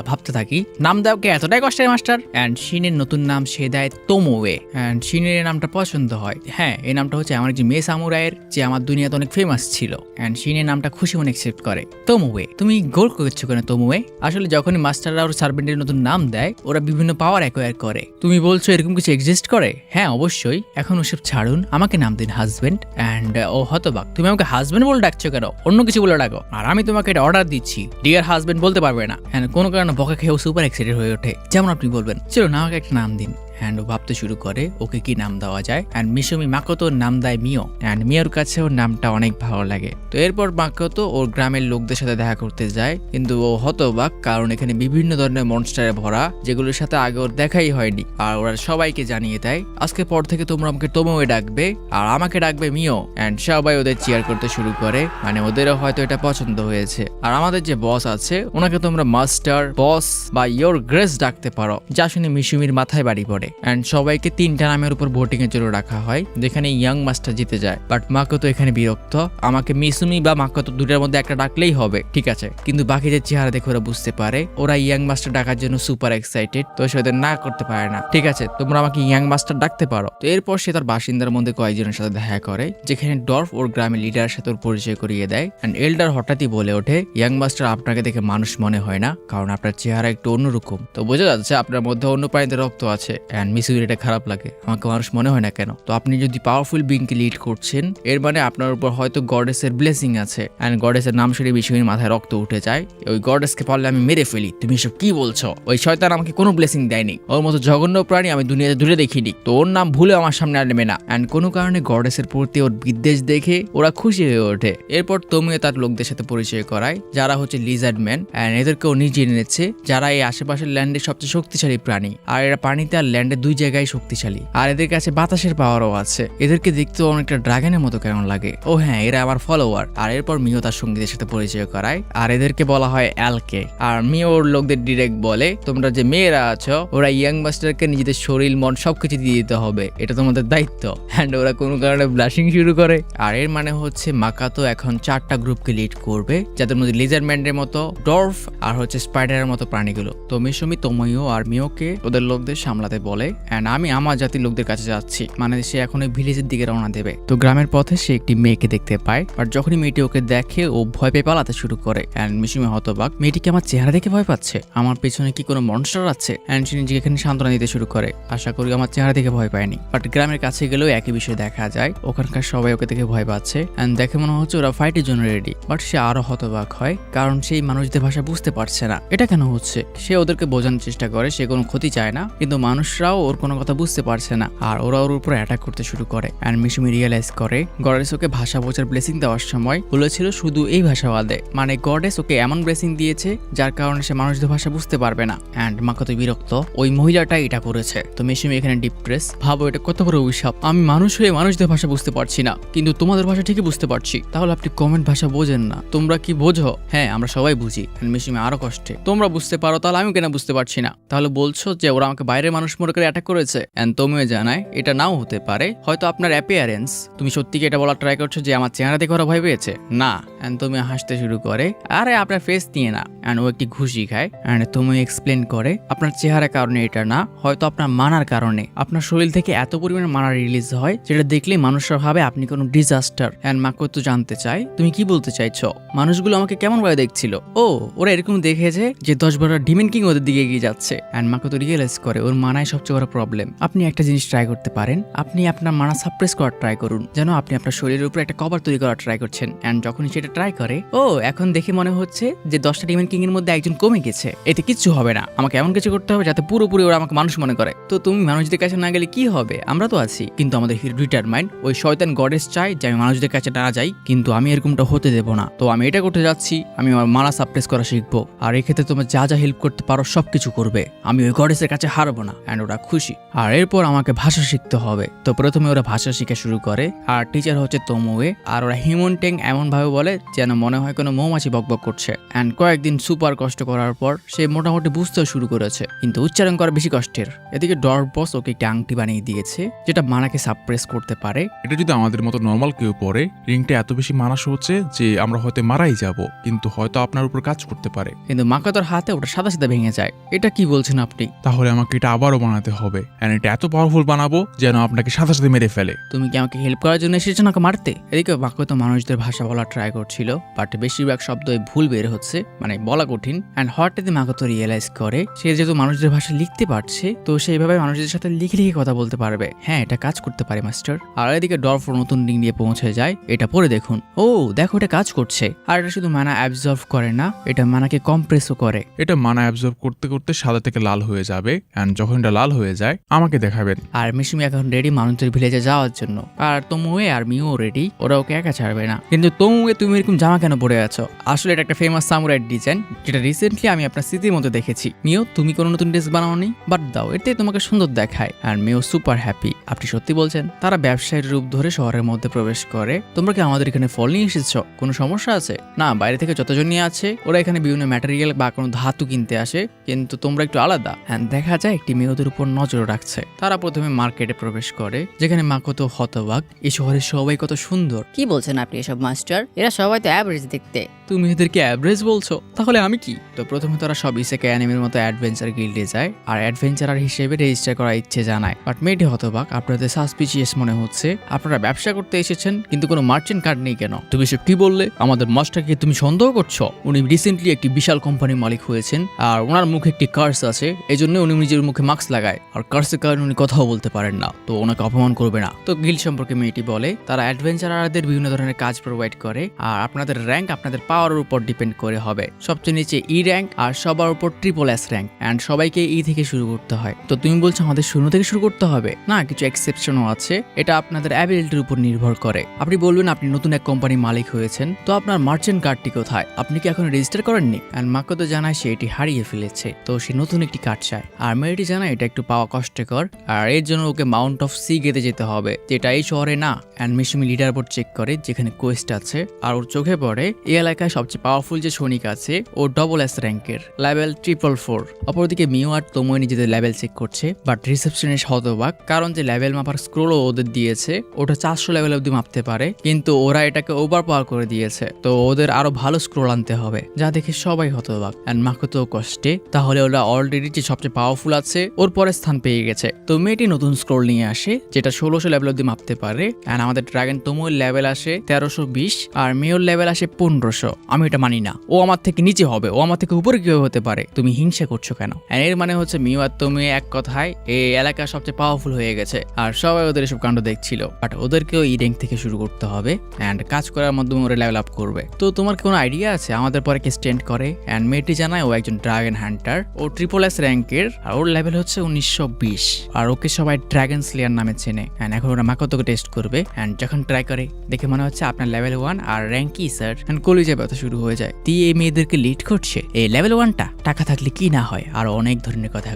ভাবতে থাকি। নাম দাও কে এতটাই কষ্টের মাস্টার? অ্যান্ড শিনের নতুন নাম সে দেয় তোমোয়ে। অ্যান্ড শিনের এই নামটা পছন্দ হয়। হ্যাঁ, এই নামটা হচ্ছে আমার যে মেয়ে সামুরাইয়ের, যে আমার দুনিয়াতে অনেক ফেমাস ছিল। অ্যান্ড শিনের নামটা খুশি মনে অ্যাকসেপ্ট করে। তোমোয়ে, তুমি গোল করছো কেন তোমোয়ে? আসলে যখনই মাস্টাররা ওর সার্ভেন্টের নতুন নাম দেয় ওরা বিভিন্ন পাওয়ার অ্যাকোয়ার করে। তুমি বলছো এরকম কিছু এক্সিস্ট করে? হ্যাঁ অবশ্যই। এখন ওসব ছাড়ুন, আমাকে নাম দিন হাজবেন্ড। অ্যান্ড ও হতবাক, তুমি আমাকে হাজবেন্ড বলে ডাকছো কেন? অন্য কিছু বলে ডাকো। আর আমি তোমাকে এটা অর্ডার দিচ্ছি, ডিয়ার হাজবেন্ড বলতে পারবে না। অ্যান্ড কোনো কারণে বকা খেয়েও সুপার এক্সাইটেড হয়ে ওঠে, যেমন আপনি বলবেন চলো না আমাকে একটা নাম দিন। অ্যান্ড ও ভাবতে শুরু করে ওকে কি নাম দেওয়া যায়। অ্যান্ড মিসুমি মাকোতোর নাম দেয় মিও। অ্যান্ড মিওর কাছে ওর নামটা অনেক ভালো লাগে। তো এরপর মাকোতো ওর গ্রামের লোকদের সাথে দেখা করতে যায়, কিন্তু ও হতবাক কারণ এখানে বিভিন্ন ধরনের মনস্টারে ভরা, যেগুলোর সাথে আগে ওর দেখাই হয়নি। আর ওরা সবাইকে জানিয়ে দেয় আজকে পর থেকে তোমরা আমাকে তোমোয়ে ডাকবে আর আমাকে ডাকবে মিও। অ্যান্ড সবাই ওদের চিয়ার করতে শুরু করে, মানে ওদেরও হয়তো এটা পছন্দ হয়েছে। আর আমাদের যে বস আছে ওনাকে তোমরা মাস্টার, বস বা ইয়োর গ্রেস ডাকতে পারো, যা শুনে মিসুমির মাথায় বাড়ি পড়ে। অ্যান্ড সবাইকে 3টা নামের উপর ভোটিং এর জন্য রাখা হয়, যেখানে ইয়াং মাস্টার জিতে যায়। বাট মাকোতো এখানে বিরক্ত, আমাকে মিসুমি বা মাকোতো দুটার মধ্যে একটা ডাকলেই হবে, ঠিক আছে। কিন্তু বাকিদের চেহারা দেখে ওরা বুঝতে পারে ওরা ইয়াং মাস্টার ডাকার জন্য সুপার এক্সাইটেড, তো সে ওদের না করতে পারে না। ঠিক আছে, তোমরা আমাকে ইয়াং মাস্টার ডাকতে পারো। তো এরপর সে তার বাসিন্দার মধ্যে কয়েকজনের সাথে দেখা করে, যেখানে ডর্ফ ওর গ্রামের লিডারের সাথে ওর পরিচয় করিয়ে দেয়। অ্যান্ড এল্ডার হঠাৎই বলে ওঠে ইয়াং মাস্টার আপনাকে দেখে মানুষ মনে হয় না, কারণ আপনার চেহারা একটু অন্যরকম। তো বোঝা যাচ্ছে আপনার মধ্যে অন্য প্রাণীদের রক্ত আছে। অ্যান্ড মিসুমির এটা খারাপ লাগে, আমাকে মানুষ মনে হয় না কেন। তো আপনি যদি পাওয়ারফুল বিংকে লিড করছেন, এর মানে আপনার উপর হয়তো গডেসের ব্লেসিং আছে। অ্যান্ড গডেসের নাম শুনে মিসুমির মাথায় রক্ত উঠে যায়। ওই গডেসকে পারলে আমি মেরে ফেলি। তুমি এসব কি বলছো? ওই শয়তান আমাকে কোনো ব্লেসিং দেয়নি, ওর মতো জঘন্য প্রাণী আমি দুনিয়াতে দূরে দেখিনি, তো ওর নাম ভুলে আমার সামনে আনবে না। অ্যান্ড কোনো কারণে গডেসের প্রতি ওর বিদ্বেষ দেখে ওরা খুশি হয়ে ওঠে। এরপর তোমিও তার লোকদের সাথে পরিচয় করায়, যারা হচ্ছে লিজার্ড ম্যান। অ্যান্ড এদেরকেও নিজে এনেছে, যারা এই আশেপাশের ল্যান্ডের সবচেয়ে শক্তিশালী প্রাণী। আর এরা পানিতে আর ল্যান্ডে দুই জায়গায় শক্তিশালী। আর এদের কাছে বাতাসের পাওয়ারও আছে। এদেরকে দেখতে অনেকটা ড্রাগনের মতো কেমন লাগে। ও হ্যাঁ, এরা আমার ফলোয়ার। আর এরপর মিও তার সঙ্গীদের সাথে পরিচয় করায়, আর এদেরকে বলা হয় অ্যালকে। আর মিও ওর লোকদের ডিরেক্ট বলে তোমরা যে মেয়েরা আছো, ওরা ইয়াং মাস্টারকে নিজেদের শরীর মন সবকিছু দিয়ে দিতে হবে, এটা তোমাদের দায়িত্ব। অ্যান্ড ওরা কোনো কারণে ব্লাশিং শুরু করে। আর এর মানে হচ্ছে মাকাতো এখন 4টা গ্রুপকে লিড করবে, যাদের মধ্যে লিজারম্যান্ডের মতো, ডর্ফ আর হচ্ছে স্পাইডারের মতো প্রাণীগুলো। তো মিসুমি তোমোয়ো আর মিওকে ওদের লোকদের সামলাতে বলে। অ্যান্ড আমি আমার জাতির লোকদের কাছে যাচ্ছি, মানে সে এখন ওই ভিলেজের দিকে রওনা দেবে। তো গ্রামের পথে সে একটি মেয়েকে দেখতে পায়, আর যখনই মেয়েটি ওকে দেখে ও ভয় পেয়ে পালাতে শুরু করে। অ্যান্ড মিসুমি হতবাক, মেয়েটিকে আমার চেহারা দেখে ভয় পাচ্ছে, আমার পেছনে কি কোনো মনস্টার আছে? অ্যান্ড সে নিজেকে এখানে সান্ত্বনা দিতে শুরু করে, আশা করি আমার চেহারা দেখে ভয় পায়নি। বাট গ্রামের কাছে গেলেও একই বিষয় দেখা যায়, ওখানকার সবাই ওকে দেখে ভয় পাচ্ছে। অ্যান্ড দেখে মনে হচ্ছে ওরা ফাইটের জন্য রেডি। বাট সে আরো হতবাক হয়, কারণ সেই মানুষদের ভাষা বুঝতে পারছে না এটা কেন হচ্ছে। সে ওদেরকে বোঝানোর চেষ্টা করে সে কোনো ক্ষতি চায় না, কিন্তু মানুষরাও ওর কোনো কথা বুঝতে পারছে না, আর ওরা ওর উপর অ্যাটাক করতে শুরু করে। অ্যান্ড মিসুমি রিয়েলাইজ করে গডেস ওকে ভাষা বোঝার ব্লেসিং দেওয়ার সময় বলেছিল শুধু এই ভাষা বাদে, মানে গডেস ওকে এমন ব্লেসিং দিয়েছে যার কারণে সে মানুষদের ভাষা বুঝতে পারবে না। অ্যান্ড মাকোতো বিরক্ত, ওই মহিলাটা এটা করেছে। তো মিসুমি এখানে ডিপ্রেস, ভাবো এটা কত বড় অভিশাপ। আমি মানুষ হয়ে মানুষদের ভাষা বুঝতে পারছি না, কিন্তু তোমাদের ভাষা ঠিকই বুঝতে পারছি। তাহলে আপনি কমেন্ট ভাষা বোঝেন না, তোমরা কি বোঝো? হ্যাঁ, আমরা সবাই বুঝি। মিসুমি আরো কষ্টে, তোমরা বুঝতে পারো তাহলে আমি কেন বুঝতে পারছি না? তাহলে বলছো যে ওরা আমাকে বাইরের মানুষ মনে করে অ্যাটাক করেছে? অ্যান্ড তুমিও জানায় এটা নাও হতে পারে, হয়তো আপনার অ্যাপিয়ারেন্স। তুমি সত্যি কি এটা বলার ট্রাই করছো যে আমার চেহারা দেখে ওরা ভয় পেয়েছে? না। অ্যান্ড তুমি হাসতে শুরু করে, আরে আপনার ফেস নিয়ে না। অ্যান্ড ও একটি ঘুষি খায়। অ্যান্ড তুমি এক্সপ্লেন করে আপনার চেহারার কারণে এটা না, হয়তো আপনার মানার কারণে। আপনার শরীর থেকে এত পরিমাণে মানা রিলিজ হয় যেটা দেখলে মানুষরা ভাবে আপনি কোনো ডিজাস্টার। অ্যান্ড মাকোতো জানতে চায় তুমি কি বলতে চাইছো, মানুষগুলো আমাকে কেমন ভাবে দেখছিল? ও, ওরা এরকম দেখেছে যে 10-12 ডিমন কিং ওদের দিকে এগিয়ে যাচ্ছে। অ্যান্ড মাকোতো রিয়েলাইজ করে ওর মানায় সবচেয়ে বড় প্রবলেম। আপনি একটা জিনিস ট্রাই করতে পারেন, আপনি আপনার মানা সাপ্রেস করার ট্রাই করুন, যেন আপনি আপনার শরীরের উপর একটা কভার তৈরি করার ট্রাই করছেন। অ্যান্ড যখনই সেটা ট্রাই করে, ও এখন দেখে মনে হচ্ছে যে 10টা ডিমন কিং এর মধ্যে একজন কমে গেছে, এতে কিচ্ছু হবে না, আমাকে এমন কিছু করতে হবে যাতে পুরোপুরি ওরা আমাকে মানুষ মনে করে। তো তুমি মানুষদের কাছে না গেলে কি হবে, আমরা তো আছি। কিন্তু আমাদের হিরো ডিটারমাইন্ড, ওই শয়তান গডেস চাই যে আমি মানুষদের কাছে না যাই, কিন্তু আমি এরকমটা হতে দেবো না। তো আমি এটা করতে যাচ্ছি, আমি আমার মানা সাপ্রেস করা শিখবো, আর এক্ষেত্রে তোমার যা যা হেল্প করতে পারো সবকিছু করবে, আমি ওই গডেসের কাছে হারবো না। অ্যান্ড ওরা খুশি। আর এরপর আমাকে ভাষা শিখতে হবে। তো প্রথমে ওরা ভাষা শিখা শুরু করে, আর টিচার হচ্ছে তোমোয়ে। আর ওরা হিউম্যান ট্যাং এমন ভাবে বলে যেন মনে হয় কোনো মৌমাছি বকবক করছে। অ্যান্ড কয়েকদিন সুপার কষ্ট করার পর সে মোটামুটি বুঝতেও শুরু করেছে, কিন্তু উচ্চারণ করা বেশি কষ্টের। এদিকে ডর্ফ বস ওকে একটি আংটি বানিয়ে দিয়েছে যেটা মানাকে সাপ্রেস করতে পারে। এটা যদি আমাদের মতো নর্মাল কেউ পরে, রিংটা এত বেশি মানাস হচ্ছে যে আমরা হয়তো মারাই যাব, কিন্তু হয়তো আপনার উপর কাজ করতে পারে। কিন্তু মাকাতোর হাতে ওটা সাদা সাদা ভেঙে যায়। এটা কি বলছেন আপনি? তাহলে আমাকে এটা আবারও বানাতে বানাতে হবে, এন্ড এটা এত পাওয়ারফুল বানাবো যেন আপনাকে সাথে সাথে মেরে ফেলে। তুমি কি আমাকে হেল্প করার জন্য এসেছো নাকি মারতে? এদিকে মাকোতো মানুষদের ভাষা বলা ট্রাই করছিল, বাট বেশিরভাগ শব্দই ভুল বের হচ্ছে, মানে বলা কঠিন। অ্যান্ড হঠাৎ মাকোতো রিয়েলাইজ করে সে যেহেতু মানুষদের ভাষা লিখতে পারছে, তো সেইভাবে মানুষদের সাথে লিখে লিখে কথা বলতে পারবে। হ্যাঁ, এটা কাজ করতে পারে মাস্টার। আর এদিকে ডরফ নতুন রিং নিয়ে পৌঁছে যায়, এটা পরে দেখুন। ও দেখো, এটা কাজ করছে। আর এটা শুধু মানা অ্যাবজর্ভ করে না, এটা মানাকে কম্প্রেসও করে। এটা মানা অ্যাবজর্ব করতে করতে সাদা থেকে লাল হয়ে যাবে, এন্ড যখন এটা লাল হয়ে যায় আমাকে দেখাবেন। আর মিশুমি এখন রেডি মানুষদের ভিলেজে যাওয়ার জন্য। আর তোমুয়ে আর মিও রেডি, ওরা ওকে একা ছাড়বে না। কিন্তু তোমুয়ে, তুমি এরকম জামা কেন পরে আছো? আসলে এটা একটা ফেমাস সামুরাই ডিজাইন, যেটা রিসেন্টলি আমি আপনার স্মৃতির মধ্যে দেখেছি। মিও, তুমি কোনো নতুন ড্রেস বানাওনি? বাট দাও, এতে তোমাকে সুন্দর দেখায়। আর মিও সুপার হ্যাপি। আপনি সত্যি বলছেন? তারা ব্যবসায়ীর রূপ ধরে শহরের মধ্যে প্রবেশ করে। তোমরা কি আমাদের এখানে ফল নিয়ে এসেছো? কোনো সমস্যা আছে? না, বাইরে থেকে যতজন নিয়ে আছে ওরা এখানে বিভিন্ন ম্যাটেরিয়াল বা কোনো ধাতু কিনতে আসে, কিন্তু তোমরা একটু আলাদা। হ্যাঁ, দেখা যায় একটি মেয়েদের উপর নজর রাখছে। তারা প্রথমে মার্কেটে প্রবেশ করে, যেখানে মাকোতো হতবাক, এই শহরের সবাই কত সুন্দর। কি বলছেন আপনি এসব মাস্টার? এরা সবাই তো অ্যাভারেজ দেখতে। তুমি এদেরকে অ্যাভারেজ বলছো? তাহলে আমি কি? তো প্রথমে তারা সব ইসেকে অ্যানিমের মতো অ্যাডভেঞ্চার গিল্ডে যায় আর অ্যাডভেঞ্চারার হিসেবে রেজিস্টার করার ইচ্ছে জানায়। বাট মেয়েটি হতবাক, আপনাদের সাসপিচিয়াস মনে হচ্ছে। আপনারা ব্যবসা করতে এসেছেন, কিন্তু কোনো মার্চেন্ট কার্ড নেই কেন? তুমি সব কি বললে? আমাদের মাস্টারকে তুমি সন্দেহ করছো? উনি রিসেন্টলি একটি বিশাল কোম্পানির মালিক হয়েছেন, আর ওনার মুখে একটি কার্স আছে, এই জন্য উনি নিজের মুখে মাস্ক লাগায়। আর কার্সের কারণে উনি কথাও বলতে পারেন না, তো ওনাকে অপমান করবে না। তো গিল্ড সম্পর্কে মেয়েটি বলে তারা অ্যাডভেঞ্চারারদের বিভিন্ন ধরনের কাজ প্রোভাইড করে, আর আপনাদের র্যাঙ্ক আপনাদের পাওয়ারের উপর ডিপেন্ড করে হবে। সবচেয়ে নিচে ই র্যাঙ্ক, আর সবার উপর ট্রিপল এস র্যাঙ্ক, এন্ড সবাইকে ই থেকে শুরু করতে হয়। তো তুমি বলছো আমাদের শূন্য থেকে শুরু করতে হবে? না, কিছু এক্সেপশনও আছে, এটা আপনাদের অ্যাবিলিটির উপর নির্ভর করে। আপনি বলবেন আপনি নতুন এক কোম্পানির মালিক হয়েছেন, তো আপনার মার্চেন্ট কার্ডটি কোথায়? আপনি কি এখন রেজিস্টার করেননি? এন্ড মাকোতো জানায় সে এটি হারিয়ে ফেলেছে, তো সে নতুন একটি কার্ড চায়। আর মেয়েটি জানায় এটা একটু পাওয়া কষ্টকর, আর এর জন্য ওকে মাউন্ট অফ সি গেতে যেতে হবে, যেটা এই শহরে না। এন্ড মিশুমি লিডার বোর্ড চেক করে যেখানে কোয়েস্ট আছে, আর ওর চোখে পড়ে এই এলাকায় সবচেয়ে পাওয়ারফুল যে সৈনিক আছে ও ডবল এস র্যাঙ্কের, লেভেল 444। অপরদিকে মিও আর তোমোয় নিজেদের লেভেল চেক করছে, বাট রিসেপশনে হতবাক, কারণ যে লেভেল মাপার স্ক্রোলও ওদের দিয়েছে ওটা 400 লেভেল অব্দি মাপতে পারে, কিন্তু ওরা এটাকে ওভার পাওয়ার করে দিয়েছে, তো ওদের আরো ভালো স্ক্রোল আনতে হবে, যা দেখে সবাই হতবাক। এন্ড মাকোতো কষ্টে, তাহলে ওরা অলরেডি যে সবচেয়ে পাওয়ারফুল আছে ওর পরে স্থান পেয়ে গেছে। তো মেয়েটি নতুন স্ক্রোল নিয়ে আসে, যেটা 1600 লেভেল অব্দি মাপতে পারে। এন্ড আমাদের ড্রাগন তোমোর লেভেল আসে 1320, আর মেয়র লেভেল আসে 1500। আমি এটা মানি না, ও আমার থেকে নিচে হবে, ও আমার থেকে উপরে কিভাবে হতে পারে? তুমি হিংসা করছো কেন? এর মানে হচ্ছে মিও আর তুমি এক কথায় এই এলাকা সবচেয়ে পাওয়ারফুল হয়ে গেছে, আর সবাই ওদের এসব কাণ্ড দেখছিল। বাট ওদেরকেও এই র্যাঙ্ক থেকে শুরু করতে হবে, এন্ড কাজ করার মাধ্যমে ওরা লেভেল আপ করবে। তো তোমার কি কোনো আইডিয়া আছে আমাদের পরে কে স্ট্যান্ড করে? এন্ড মেয়েটি জানায় ও একজন ড্রাগন হান্টার, ও ট্রিপল এস র্যাঙ্কের, আর ওর লেভেল হচ্ছে 1920, আর ওকে সবাই ড্রাগন স্লেয়ার নামে চেনে। এন্ড এখন ওরা মাকোতোকে টেস্ট করবে, এন্ড যখন ট্রাই করে দেখে মনে হচ্ছে আপনার লেভেল 1 আর র্যাঙ্ক কি স্যার? এন্ড কলেজে ব্যথা শুরু হয়ে যায়। তুই এই মেয়েদেরকে লিড করছে, এই লেভেল 1টা টাকা থাকলে কি না হয়, আর অনেক ধরনের কথা।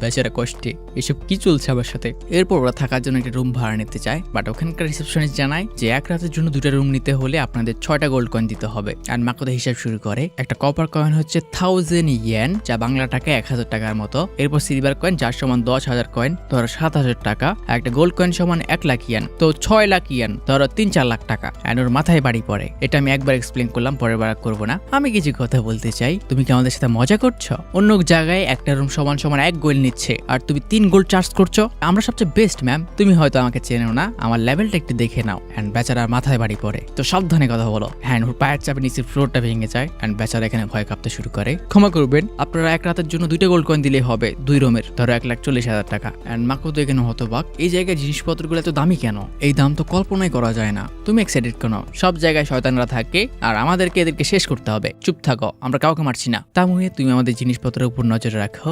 বেচারা কষ্টে, এসব কি চলছে আমার সাথে? এরপর ওরা থাকার জন্য একটা রুম ভাড়া নিতে চায়, বাট ওখানকার রিসেপশনিস্ট জানায় যে এক রাতের জন্য 2টা রুম নিতে হলে আপনাদের 6টা গোল্ড কয়েন দিতে হবে। আর মাকোতো হিসাব শুরু করে, একটা কপার কয়েন হচ্ছে 1000 ইয়েন, যা বাংলা টাকা 1000 টাকার মতো। এরপর সিলভার কয়েন যার সমান 10,000 কয়েন, ধরো 7000 টাকা। আর একটা গোল্ড কয়েন সমান 1 লাখ ইয়েন, তো 6 লাখ ইয়েন, ধরো 3-4 লাখ টাকা। এন্ড ওর মাথায় বাড়ি পড়ে। এটা আমি একবার এক্সপ্লেন করলাম, পরের বার করবো না। আমি কিছু কথা বলতে চাই, তুমি কি আমাদের সাথে মজা করছো? অন্য জায়গায় একটা রুম সমান সমান 1 গোল্ড নিচ্ছে, আর তুমি 3 গোল্ড চার্জ করছো। আমরা সবচেয়ে বেস্ট ম্যাম, তুমি হয়তো আমাকে চেনো না, আমার লেভেলটা একটু দেখে নাও। এন্ড বেচারার মাথায় বাড়ি পড়ে, তো সাবধানে কথা বলো। হ্যান্ড ওর পায়ের চাপে নিচের ফ্লোরটা ভেঙে যায়, এন্ড বেচারা এখানে ভয় কাঁপতে শুরু করে। ক্ষমা করবেন, আপনারা এক রাতের জন্য 2টা গোল্ড কয়েন দিলেই হবে, 2 রুমের, ধরো 1,40,000 টাকা। এন্ড মাকোতো এখানে হতবাক, এই জায়গায় জিনিসপত্রগুলো এত দামি কেন? এই দাম তো কল্পনাই করা যায় না। তুমি এক্সাইটেড কেন? সব জায়গায় শয়তানরা থাকে, আর আমাদেরকে এদেরকে শেষ করতে হবে। চুপ থাকো, আমরা কাউকে মারছি না। তামুয়ে, তুমি আমাদের জিনিসপত্রের উপর নজর রাখো।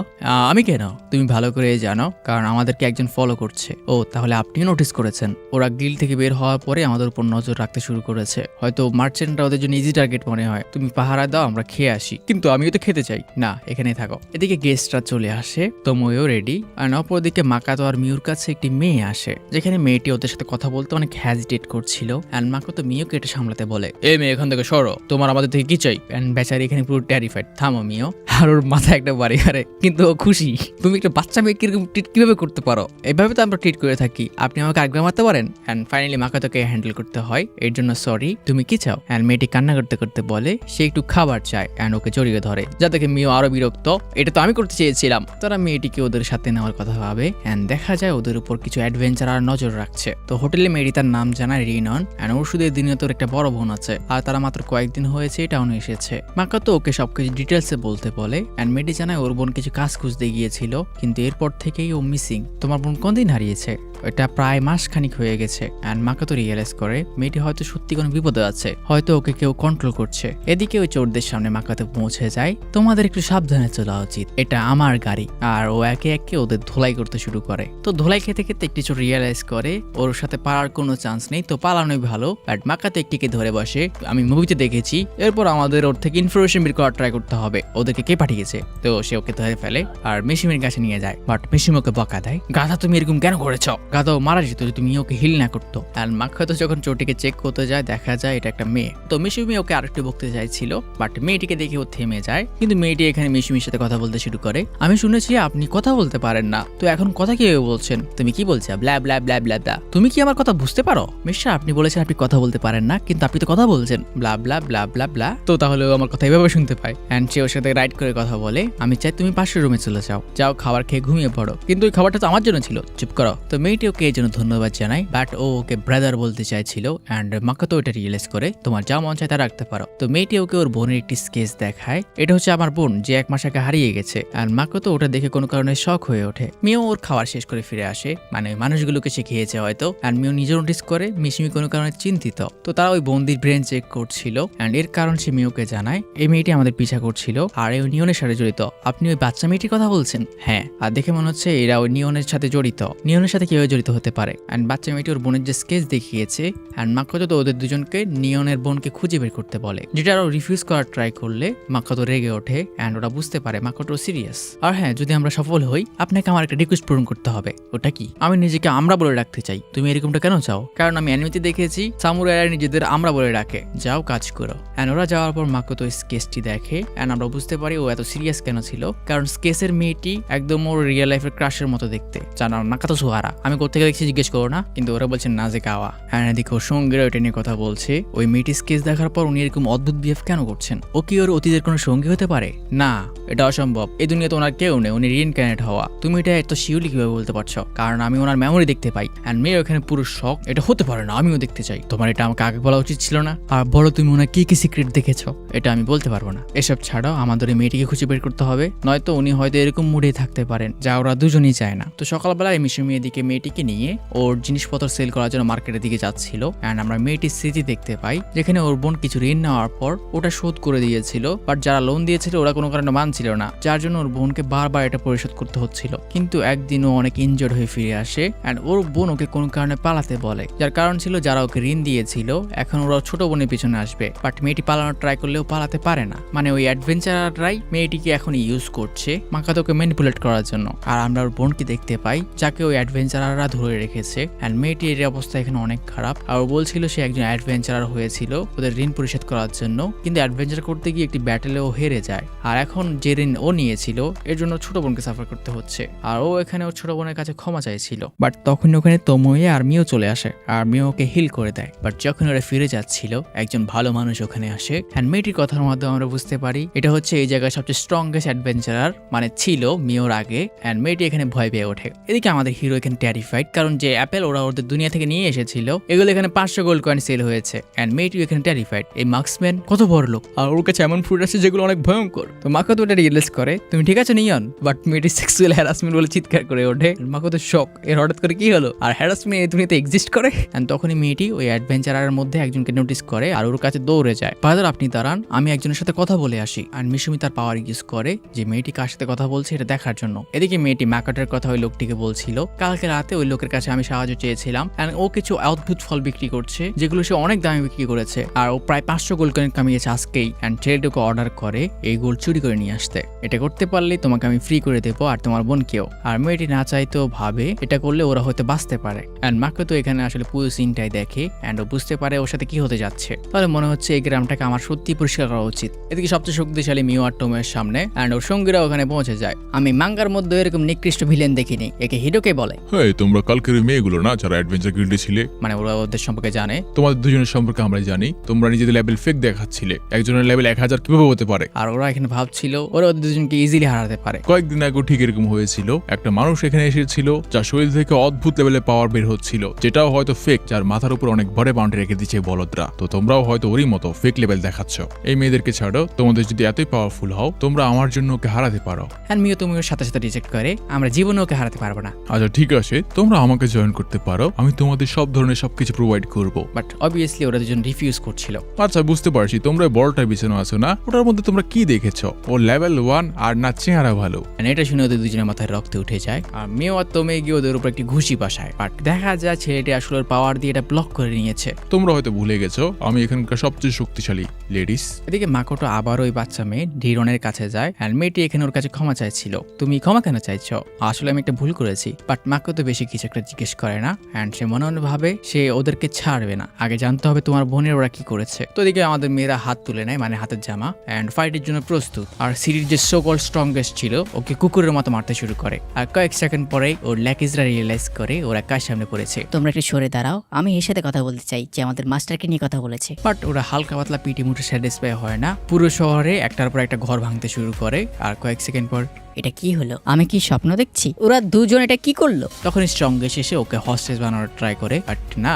আমি কেন? তুমি ভালো করে জানো, কারণ আমাদেরকে একজন ফলো করছে। ও, তাহলে আপনিও নোটিস করেছেন? ওরা গিল্ড থেকে বের হওয়ার পরে আমাদের উপর নজর রাখতে শুরু করেছে। হয়তো মার্চেন্টরা ওদের জন্য ইজি টার্গেট মনে হয়। তুমি পাহারা দাও, আমরা খেয়ে আসি। কিন্তু আমিও তো খেতে চাই না, এখানেই থাকো। এদিকে গেস্টরা চলে আসে, তোমোও রেডি। আর অপরদিকে মাকাতো আর মিউর কাছে একটি মেয়ে আসে, যেখানে মেয়েটি ওদের সাথে কথা বলতে অনেক হ্যাজিটেট করছিল। এন্ড মাকাতো মিওকে এটা সামলাতে বলে, এ মেয়ে এখান থেকে সরো, তোমার আমাদের থেকে কি চাই? এন্ড বেচারি এখানে পুরো টেরিফাইড। থামো মিও। আর ওর মাথায় একটা বাড়ি আরে, কিন্তু ও খুশি। তুমি একটা বাচ্চা মেয়ে কিরকম ট্রিট কিভাবে করতে পারো? এভাবে তো আমরা ট্রিট করে থাকি, আপনি আমাকে আগ্রহ মারতে পারেন। অ্যান্ড ফাইনালি মাকাতোকে হ্যান্ডেল করতে হয়, এর জন্য সরি। তুমি কি চাও? অ্যান্ড মেয়েটি কান্না করতে করতে বলে সে একটু খাবার চায়, অ্যান্ড ওকে জড়িয়ে ধরে, যা দেখে মিও আরো বিরক্ত। এটা তো আমি করতে চেয়েছিলাম। তারা মেয়েটিকে ওদের সাথে নেওয়ার কথা ভাবে, অ্যান্ড দেখা যায় ওদের উপর কিছু অ্যাডভেঞ্চার আর নজর রাখছে। তো হোটেলে মেয়েটি তার নাম জানায় রিনন, অ্যান্ড ওর শুধু দিনে তোর একটা বড় বোন আছে, আর তারা মাত্র কয়েকদিন হয়েছে টাউনে এসেছে। মাকাতো ওকে সবকিছু ডিটেলসে বলতে বলে, অ্যান্ড মেয়েটি জানায় ওর বোন কিছু কাজ খুঁজতে গিয়েছিল, কিন্তু এরপর থেকেই ও মিসিং। তোমার বোন কোনদিন হারিয়েছে? এটা প্রায় মাস খানিক হয়ে গেছে। অ্যান্ড মাকাতো রিয়েলাইজ করে মেয়েটি হয়তো সত্যি কোনো বিপদে আছে, হয়তো ওকে কেউ কন্ট্রোল করছে। এদিকে ওই চোরদের সামনে মাকাতো পৌঁছে যায়। তোমাদের একটু সাবধানে চলা উচিত, এটা আমার গাড়ি। আর ও একে একে ওদের ধোলাই করতে শুরু করে। তো ধোলাই খেতে খেতে একটি চোর রিয়েলাইজ করে ওর সাথে পালার কোনো চান্স নেই, তো পালানোই ভালো। বাট মাকাতো একটিকে ধরে বসে, আমি মুভিতে দেখেছি। এরপর আমাদের ওর থেকে ইনফরমেশন বের করার ট্রাই করতে হবে, ওদেরকে কে পাঠিয়েছে। তো সে ওকে ধরে ফেলে আর মেশিমের কাছে নিয়ে যায়। বাট মেশিম ওকে বকা দেয়, গাধা তুমি এরকম কেন করেছ? গাধাও মারা যেত যদি তুমি ওকে হিল না করতো। আর মাকাতো যখন চোরটিকে চেক করতে যায়, দেখা যায় এটা একটা মেয়ে। তো মিশুমি ওকে আরেকটু বকতে চাইছিল, বাট মেয়েটিকে দেখে ও থেমে যায়। কিন্তু মেয়েটি এখানে মিশুমির সাথে কথা বলতে শুরু করে। আমি শুনেছি আপনি কথা বলতে পারেন না, তো এখন কথা কিভাবে বলছেন? তুমি কি বলছো? ব্লা ব্লা ব্লা ব্লা ব্লা। তুমি কি আমার কথা বুঝতে পারো? মিস্টার, আপনি বলেছেন আপনি কথা বলতে পারেন না, কিন্তু আপনি তো কথা বলছেন ব্লা ব্লা ব্লা ব্লা ব্লা। তো তাহলে ও আমার কথা এভাবে শুনতে পায়। অ্যান্ড সে ওর সাথে রাইড করে কথা বলে, আমি চাই তুমি পাশের রুমে চলে যাও, যাও খাবার খেয়ে ঘুমিয়ে পড়ো। কিন্তু ওই খাবারটা তো আমার জন্য ছিল, চুপ করো। তো মেয়েটি ওকে এই জন্য ধন্যবাদ জানায়, বাট ও ওকে ব্রাদার বলতে চাইছিল। অ্যান্ড মাকাতো ওটা রিয়েলাইজ করে তোমার যা মন চায় তা রাখতে পারো। তো মেয়েটি ওকে ওর বোনের একটি স্কেচ দেখায়, এটা হচ্ছে আমার বোন যে 1 মাস আগে হারিয়ে গেছে। আর মাকাতো ওটা দেখে কোনো কারণে শক হয়ে ওঠে। মিও ওর খাবার শেষ করে ফিরে আসে, মানে মানুষগুলোকে সে খেয়েছে হয়তো। অ্যান্ড মিও নিজে নোটিস করে মিশিমি কোনো কারণে চিন্তিত। তো তারা ওই বন্দির ব্রেন চেক করছিল, অ্যান্ড এর কারণ সে মিওকে জানায় এই মেয়েটি আমাদের পিছা করছিল আর এই নিয়নের সাথে জড়িত। আপনি ওই বাচ্চা মেয়েটির কথা বলছেন? হ্যাঁ, আর দেখে মনে হচ্ছে এরা ওই নিয়নের সাথে জড়িত। নিয়নের সাথে কিভাবে জড়িত হতে পারে? অ্যান্ড বাচ্চা মেয়েটি ওর বোনের যে স্কেচ দেখিয়েছে, অ্যান্ড মাকাতো তো ওদের দুজনকে নিয়নের বোনকে খুঁজে বের করতে বলে, যেটা আরো রিফিউজ করার ট্রাই করলে মাকাতো রেগে ওঠে। অ্যান্ড ওরা বুঝতে পারে মাকাতো সিরিয়াস। আর হ্যাঁ, যদি আমরা সফল হই আপনাকে আমার একটা রিকোয়েস্ট পূরণ করতে হবে। ওটা কি? আমি নিজেকে আমরা বলে রাখতে চাই। তুমি এরকমটা কেন চাও? কারণ আমি অ্যানিমেতে দেখেছি সামুরাইরা নিজেদের আমরা বলে রাখে। যাও কাজ করো। অ্যান্ড ওরা যাওয়ার পর মাকাতো স্কেচটি দেখে, অ্যান্ড আমরা বুঝতে পারি ও এত সিরিয়াস কেন ছিল। কারণ স্কেচের মেয়েটি একদম ওর রিয়েল লাইফের ক্রাশের মতো দেখতে। জানার নাকাতো সুহারা। আমি কোথেকে দেখছি জিজ্ঞেস করো না, কিন্তু ওরা বলছেন নাজে কাওয়া। হ্যাঁ, এদিকে ওর সঙ্গীরা ওইটা নিয়ে কথা বলছে। ওই মেয়েটি স্কেচ দেখার পর উনি এরকম অদ্ভুত বিহেভ কেন করছেন? ও কি ওর অতীতের কোনো সঙ্গী হতে পারে? না, এটা অসম্ভব। এই দুনিয়াতে ওনার কেউ নেই, উনি রিইনকার্নেট হওয়া। তুমি এটা এত শিওরলি কিভাবে বলতে পারছো? কারণ আমি ওনার মেমোরি দেখতে পাই। অ্যান্ড মেয়ে ওখানে পুরো শক, এটা হতে পারে না, আমিও দেখতে চাই। তোমার এটা আমাকে আগে বলা উচিত ছিল না। আর বলো তুমি ওনার কি কি সিক্রেট দেখেছো? এটা আমি বলতে পারবো না। এসব ছাড়াও আমাদের এই মেয়েটিকে খুঁজে বের করতে হবে, নয়তো উনি হয়তো এরকম মুডে থাকতে পারেন যা ওরা দুজনেই চায় না। তো সকালবেলায় মিশুমি এদিকে মেয়েটিকে নিয়ে ওর জিনিসপত্র সেল করার জন্য মার্কেটের দিকে যাচ্ছিল। অ্যান্ড আমরা মেয়েটির স্মৃতি দেখতে পাই, যেখানে ওর বোন কিছু ঋণ নেওয়ার পর ওটা শোধ করে দিয়েছিল, বাট যারা লোন দিয়েছিল ওরা কোনো কারণে মানছিল না, যার জন্য ওর বোনকে বারবার এটা পরিশোধ করতে হচ্ছিল। কিন্তু একদিন ও অনেক ইনজোর্ড হয়ে ফিরে আসে, অ্যান্ড ওর বোন ওকে কোনো কারণে পালাতে বলে, যার কারণ ছিল যারা ওকে ঋণ দিয়েছিল এখন ওরা ছোট বোনের পিছনে আসবে। বাট মেয়েটি পালানোর ট্রাই করলেও পালাতে পারে না, মানে ওই অ্যাডভেঞ্চাররাই মেয়েটিকে এখন ইউজ করছে মাকাতোকে ম্যানিপুলেট করার জন্য। আর আমরা ওর বোনকে দেখতে পাই, যাকে ওই অ্যাডভেঞ্চাররা ধরে রেখেছে। অ্যান্ড মেয়েটির অবস্থা এখানে অনেক খারাপ। আর ও বলছিল সে একজন অ্যাডভেঞ্চারার হয়েছিল ওদের ঋণ পরিশোধ করার জন্য, কিন্তু অ্যাডভেঞ্চার করতে গিয়ে একটি ব্যাটেলে ও হেরে যায়। আর এখন যে ঋণ ও নিয়েছিল এর জন্য ছোট বোনকে সাফার করতে হচ্ছে। আর ও এখানে ওর ছোট বোনের কাছে ক্ষমা চাইছিল, বাট তখন ওখানে তোমোয়ে আর মিও চলে আসে আর মিও ওকে হিল করে দেয়। বাট যখন ওরা ফিরে যাচ্ছিল একজন ভালো মানুষ ওখানে আসে। অ্যান্ড মেয়েটির কথার মাধ্যমে আমরা বুঝতে পারি এটা হচ্ছে এই জায়গায় সবচেয়ে স্ট্রংগেস্ট অ্যাডভেঞ্চারার, মানে ছিল মিওর আগে। অ্যান্ড মেয়েটি এখানে ভয় পেয়ে ওঠে। এদিকে আমাদের হিরো এখানে টেরিফাইড, কারণ যে অ্যাপেল ওরা ওদের দুনিয়া থেকে নিয়ে এসেছিল এগুলো এখানে 500 গোল্ড কয়েন সেল হয়েছে। অ্যান্ড মেয়েটি এখানে টেরিফাইড, এই মার্কসম্যান কত বড় লোক, আর ওর কাছে এমন ফ্রুট আছে যেগুলো অনেক ভয়ঙ্কর। তো মাকাতো এটা রিয়েলাইজ করে, তুমি ঠিক আছে নিয়ন? বাট মেয়েটি সেক্সুয়াল হ্যারাসমেন্ট বলে চিৎকার করে ওঠে। মাকাতো শক, এর হঠাৎ করে কি হলো? আর হ্যারাসমেন্ট এই দুনিয়াতে এক্সিস্ট করে? অ্যান্ড তখনই মেয়েটি ওই অ্যাডভেঞ্চারের মধ্যে একজনকে নোটিস করে আর ওর কাছে দৌড়ে যায়। ব্রাদার আপনি দাঁড়ান, আমি একজনের সাথে কথা বলে আসি। আর মিশুমি তার পাওয়ার ইউজ করে যে মেয়েটি কার সাথে কথা বলছে এটা দেখার জন্য। এদিকে মেয়েটি মাকাটোর কথা ওই লোকটিকে বলছিল, কালকে রাতে ওই লোকের কাছে আমি সাহায্য চেয়েছিলাম, অ্যান্ড ও কিছু অদ্ভুত ফল বিক্রি করছে যেগুলো সে অনেক দামে বিক্রি করেছে। আর ও প্রায় 500 গোল্ড কয়েন কামিয়েছে আজকেই। অ্যান্ড ছেলেটাকে অর্ডার করে এই গোল্ড চুরি করে নিয়ে আসতে। আসতে। এটা করতে পারলে তোমাকে আমি ফ্রি করে দেবো আর তোমার বোনকেও। আর মেয়েটি না চাইতেও ভাবে এটা করলে ওরা হয়তো বাঁচতে পারে। অ্যান্ড মাকে তো এখানে আসলে পুরো সিনটাই দেখে অ্যান্ড ও বুঝতে পারে ওর সাথে কি হতে যাচ্ছে। তাহলে মনে হচ্ছে এই গ্রামটাকে আমার সত্যি পরিষ্কার করা উচিত। এদিকে সবচেয়ে শক্তিশালী মিও আর টোমের সামনে অ্যান্ড ওর সঙ্গীরা ওখানে পৌঁছে যায়। আমি মাঙ্গার মধ্যে এরকম নিকৃষ্ট ভিলেন দেখিনি, একে হিরোকে বলে। হ্যাঁ, তোমরা কালকের ওই মেয়েগুলো না যারা অ্যাডভেঞ্চার গিল্ডে ছিলে? মানে ওরা ওদের সম্পর্কে জানে। তোমাদের দুজনের সম্পর্কে আমরা জানি। তোমরা নিজেদের লেভেল ফেক দেখাচ্ছিলে। একজনের লেভেল 1000 কিভাবে হতে পারে? আর ওরা এখানে ভাবছিল ওরা ওদের দুজনকে ইজিলি হারাতে পারে। কয়েকদিন আগে ঠিক এরকম হয়েছিল। একটা মানুষ এখানে এসেছিল যার শরীর থেকে অদ্ভুত লেভেলে পাওয়ার বের হচ্ছিল, যেটাও হয়তো ফেক, যার মাথার উপর অনেক বড় বাউন্ডারি রেখে দিচ্ছে বলদরা। তো তোমরাও হয়তো ওরই মতো ফেক লেভেল দেখাচ্ছ। এই মেয়েদেরকে ছাড়ো, তোমাদের যদি এতই পাওয়ারফুল হও তোমরা আমার জন্য ওকে হারাতে পারো। অ্যান্ড মিও তুমি ওর সাথে সাথে রিজেক্ট করে, আমরা জীবনে ওকে হারাতে পারবো না। আচ্ছা ঠিক আছে, তোমরা আমাকে জয়েন করতে পারো, আমি তোমাদের সব ধরনের সবকিছু প্রোভাইড করব। বাট অবভিয়াসলি ওরা দুজন রিফিউজ করছিল। আচ্ছা বুঝতে পারছি, তোমরা বড়টা বিছানো আছো না, ওটার মধ্যে তোমরা কি দেখেছো? ও লেভেল 1 আর না চেহারা ভালো। And এটা শুনে ওদের দুজনের মাথায় রক্ত উঠে যায়। আর মেয়ে আর তোমে গিয়ে ওদের উপর একটি ঘুষি পাশায়। বাট দেখা যায় ছেলেটি আসলে ওর পাওয়ার দিয়ে এটা ব্লক করে নিয়েছে। তোমরা হয়তো ভুলে গেছো আমি এখানকার সবচেয়ে শক্তিশালী লেডিস। এদিকে মাকোটো আবার ওই বাচ্চা মেয়ে ডিরনের কাছে যায়। আর মেয়েটি এখানে ওর কাছে ক্ষমা চাইছিল। তুমি ক্ষমা কেন চাইছো? আসলে আমি একটা ভুল করেছি। বাট মাকোতো বেশি কিছু একটা জিজ্ঞেস করে না। অ্যান্ড সে মনে মনে ভাবে সে ওদেরকে ছাড়বে না, আগে জানতে হবে তোমার বোনের ওরা কি করেছে। তো এদিকে আমাদের মেয়েরা হাত তুলে নেয়, মানে হাতের জামা, অ্যান্ড ফাইটের জন্য প্রস্তুত। আর সিরিজ যে সোকল স্ট্রংগেস্ট ছিল ওকে কুকুরের মতো মারতে শুরু করে। আর কয়েক সেকেন্ড পরেই ওর ল্যাকিজরা রিয়েলাইজ করে ওরা কার সামনে পড়েছে। তোমরা একটু সরে দাঁড়াও, আমি এর সাথে কথা বলতে চাই যে আমাদের মাস্টারকে নিয়ে কথা বলেছে। বাট ওরা হালকা পাতলা পিটি মুঠে স্যাটিসফাই হয় না। পুরো শহরে একটার পর একটা ঘর ভাঙতে শুরু করে। আর কয়েক সেকেন্ড পর এটা কি হলো? আমি কি স্বপ্ন দেখছি? ওরা দুজন এটা কি করলো? তখন স্ট্রংগেস্ট এসে ওকে হস্টেজ বানানোর ট্রাই করে। বাট না,